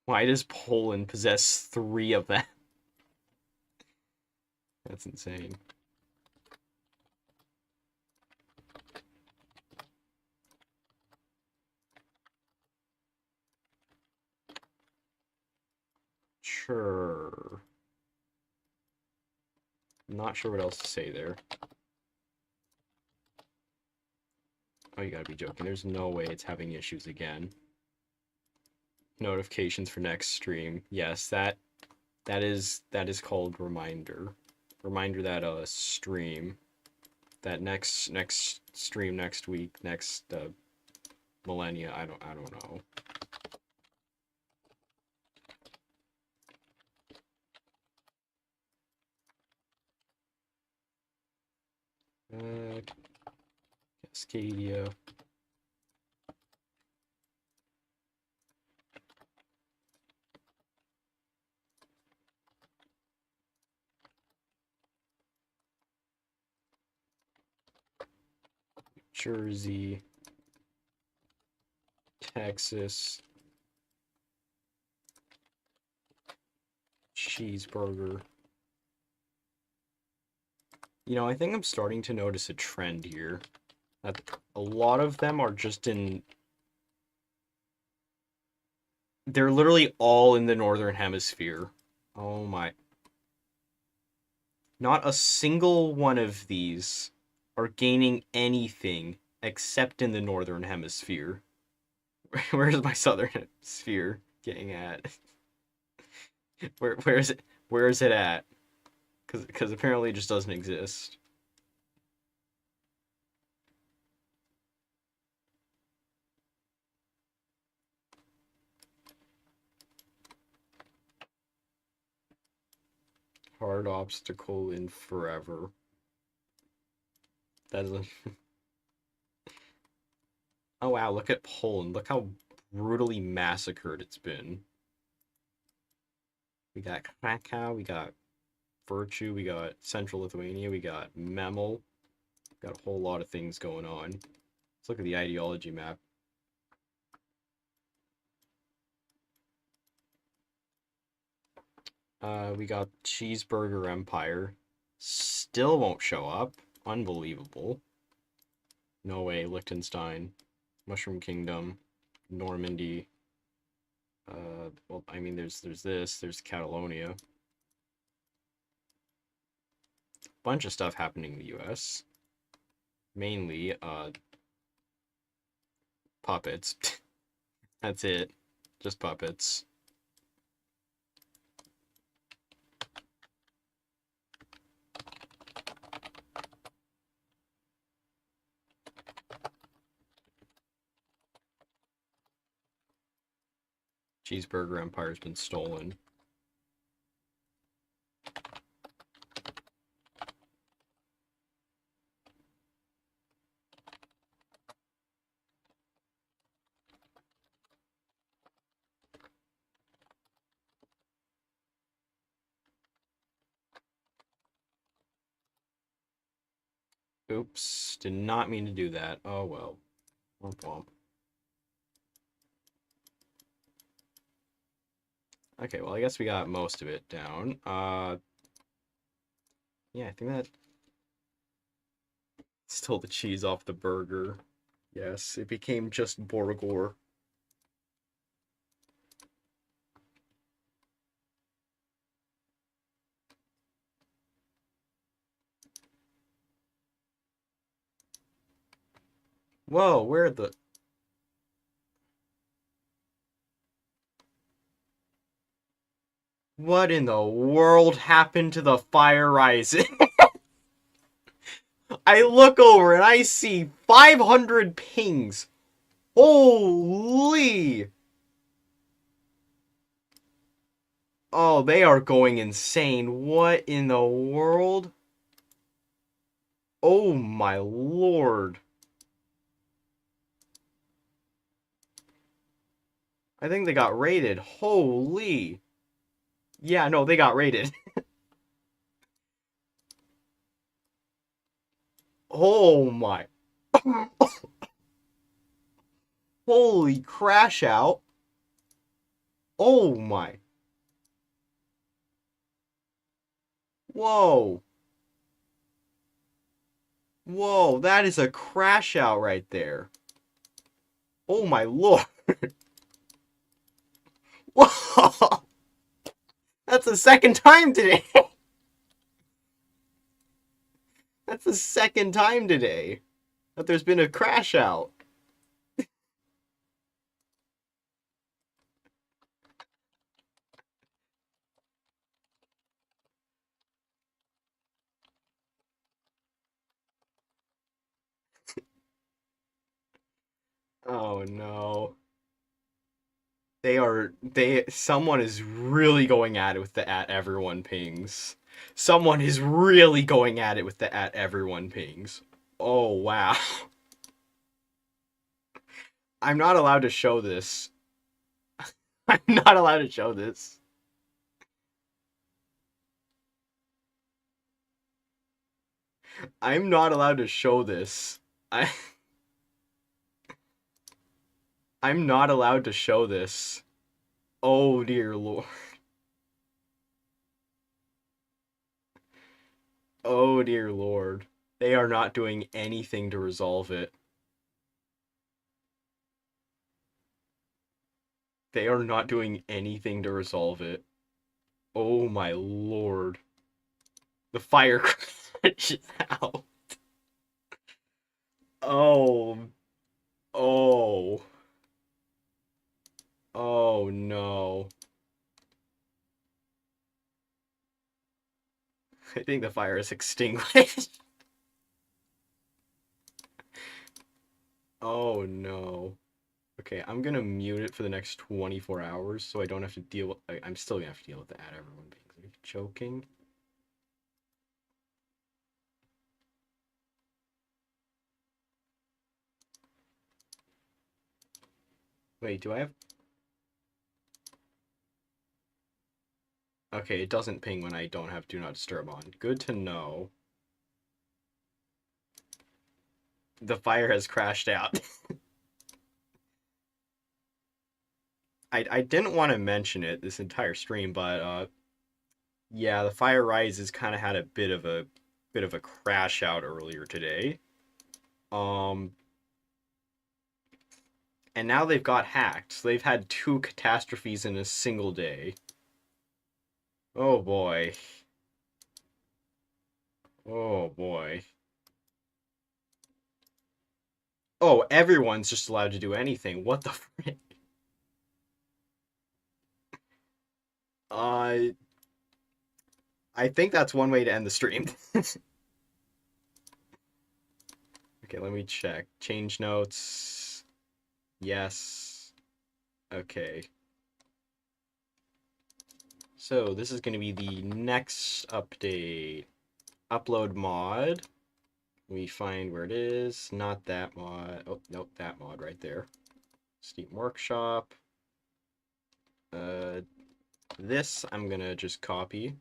Why does Poland possess 3 of them? That's insane. Sure. Not sure what else to say there. Oh, you gotta be joking. There's no way it's having issues again. Notifications for next stream. Yes, that is called reminder. Reminder that stream. That next stream next week, next millennia, I don't know. Cascadia. Jersey. Texas. Cheeseburger. You know, I think I'm starting to notice a trend here. That a lot of them are just in... They're literally all in the Northern Hemisphere. Oh my... Not a single one of these are gaining anything except in the Northern Hemisphere. Where's my Southern Hemisphere getting at? Where is it? Where is it at? Because apparently it just doesn't exist. Hard obstacle in forever. That doesn't... Oh wow, look at Poland. Look how brutally massacred it's been. We got Krakow, we got Virtue, we got Central Lithuania, we got Memel. Got a whole lot of things going on. Let's look at the ideology map. We got Cheeseburger Empire. Still won't show up. Unbelievable. No way, Liechtenstein. Mushroom Kingdom. Normandy. Well, I mean, there's this. There's Catalonia. Bunch of stuff happening in the U.S. Mainly, puppets. That's it. Just puppets. Cheeseburger Empire's been stolen. Oops, did not mean to do that. Oh well. Womp womp. Okay, well I guess we got most of it down. Yeah, I think that stole the cheese off the burger. Yes, it became just Borgor. Whoa, where the... What in the world happened to the fire rising? I look over and I see 500 pings. Holy! Oh, they are going insane. What in the world? Oh my lord. I think they got raided. Holy. Yeah, no, they got raided. Oh my. Holy crash out. Oh my. Whoa. Whoa, that is a crash out right there. Oh my lord. Whoa. That's the second time today. That's the second time today that there's been a crash out. Oh no. Someone is really going at it with the at everyone pings. Someone is really going at it with the at everyone pings. Oh wow. I'm not allowed to show this. I'm not allowed to show this. I'm not allowed to show this. I I'm not allowed to show this. Oh dear lord. Oh dear lord. They are not doing anything to resolve it. They are not doing anything to resolve it. Oh my lord. The fire crashes out. Oh. Oh. Oh no. I think the fire is extinguished. Oh no. Okay, I'm gonna mute it for the next 24 hours so I don't have to deal with... I'm still gonna have to deal with the ad everyone being choking. Wait, do I have... Okay, it doesn't ping when I don't have Do Not Disturb on. Good to know. The fire has crashed out. I didn't want to mention it this entire stream, but yeah, the Fire Rises kind of had a bit of a crash out earlier today. Um, and now they've got hacked. So they've had 2 catastrophes in a single day. Oh boy. Oh boy. Oh, everyone's just allowed to do anything. What the frick? I think that's one way to end the stream. Okay, let me check. Change notes. Yes. Okay. So this is going to be the next update. Upload mod. We find where it is. Not that mod. Oh, nope, that mod right there. Steam Workshop. This I'm going to just copy.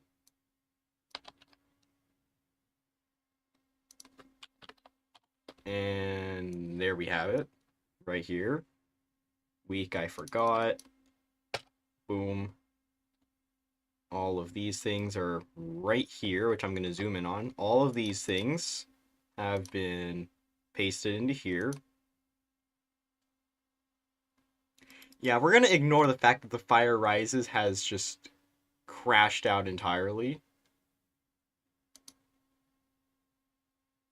And there we have it. Right here. Week I forgot. Boom. All of these things are right here, which I'm going to zoom in on. All of these things have been pasted into here. Yeah, we're going to ignore the fact that the Fire Rises has just crashed out entirely.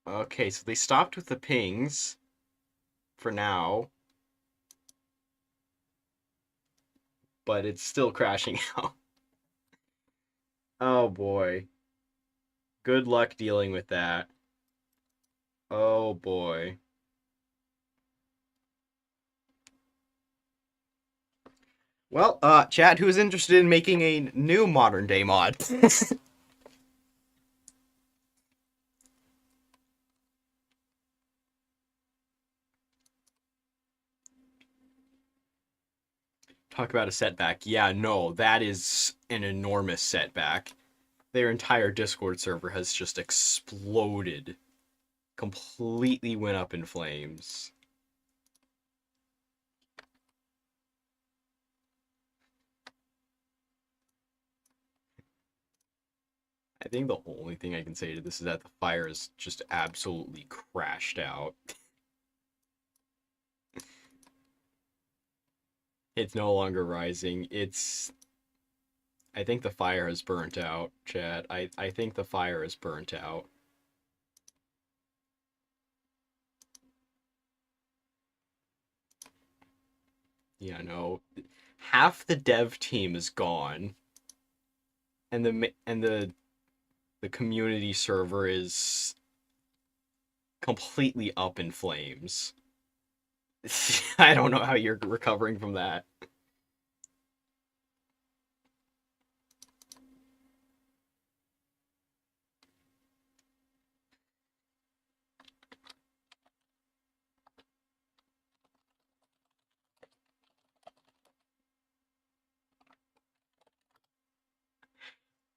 Okay, so they stopped with the pings for now, but it's still crashing out. Oh boy. Good luck dealing with that. Oh boy. Well, chat, who's interested in making a new modern day mod? Talk about a setback. Yeah, no, that is an enormous setback. Their entire Discord server has just exploded. Completely went up in flames. I think the only thing I can say to this is that the fire is just absolutely crashed out. It's no longer rising. I think the fire has burnt out, chat. I think the fire is burnt out. Yeah, no. Half the dev team is gone. And the community server is completely up in flames. I don't know how you're recovering from that.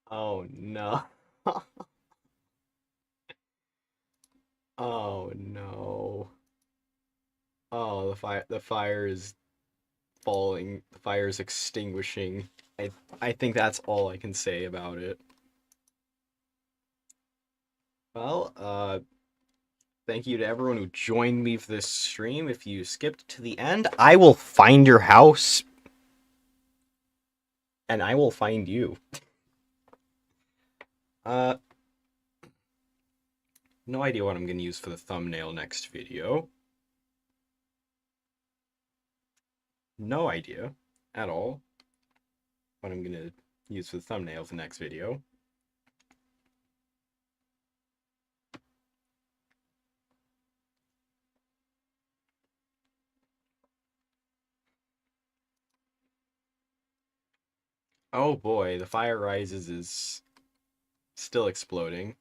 Oh no. Oh no. Oh, the fire is falling. The fire is extinguishing. I think that's all I can say about it. Well, thank you to everyone who joined me for this stream. If you skipped to the end, I will find your house and I will find you. Uh, no idea what I'm going to use for the thumbnail next video. No idea at all what I'm going to use for the thumbnail of the next video. Oh boy, the Fire Rises is still exploding.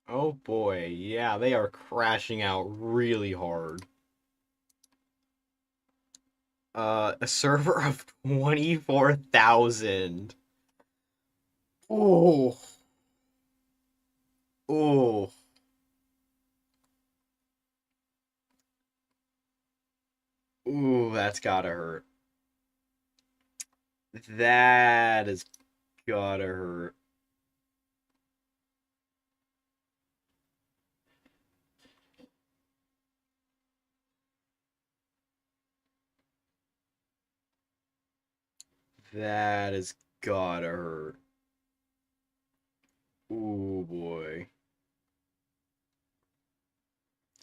Oh boy, yeah, they are crashing out really hard. A server of 24,000. Oh. Oh. Ooh, that's gotta hurt. That has gotta hurt. That has gotta hurt. Ooh, boy.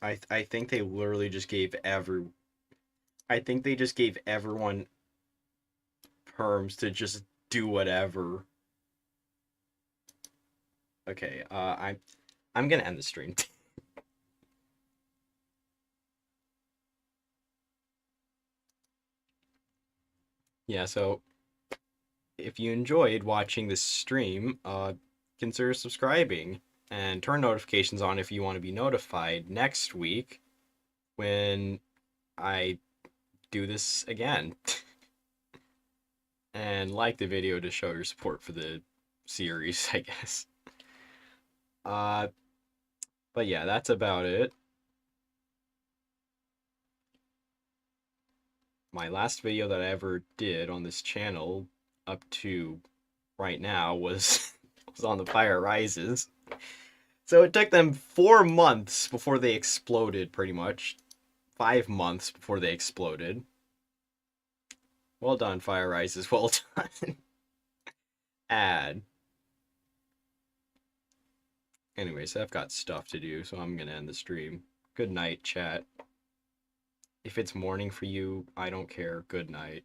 I think they literally just gave I think they just gave everyone perms to just do whatever. Okay, I'm gonna end the stream. Yeah, so if you enjoyed watching this stream, consider subscribing and turn notifications on if you want to be notified next week when I do this again. And like the video to show your support for the series, I guess. Uh, but yeah, that's about it. My last video that I ever did on this channel up to right now was was on the Fire Rises. So it took them 4 months before they exploded, pretty much. 5 months before they exploded. Well done, Fire Rises. Well done. Ad. Anyways, I've got stuff to do, so I'm gonna end the stream. Good night, chat. If it's morning for you, I don't care. Good night.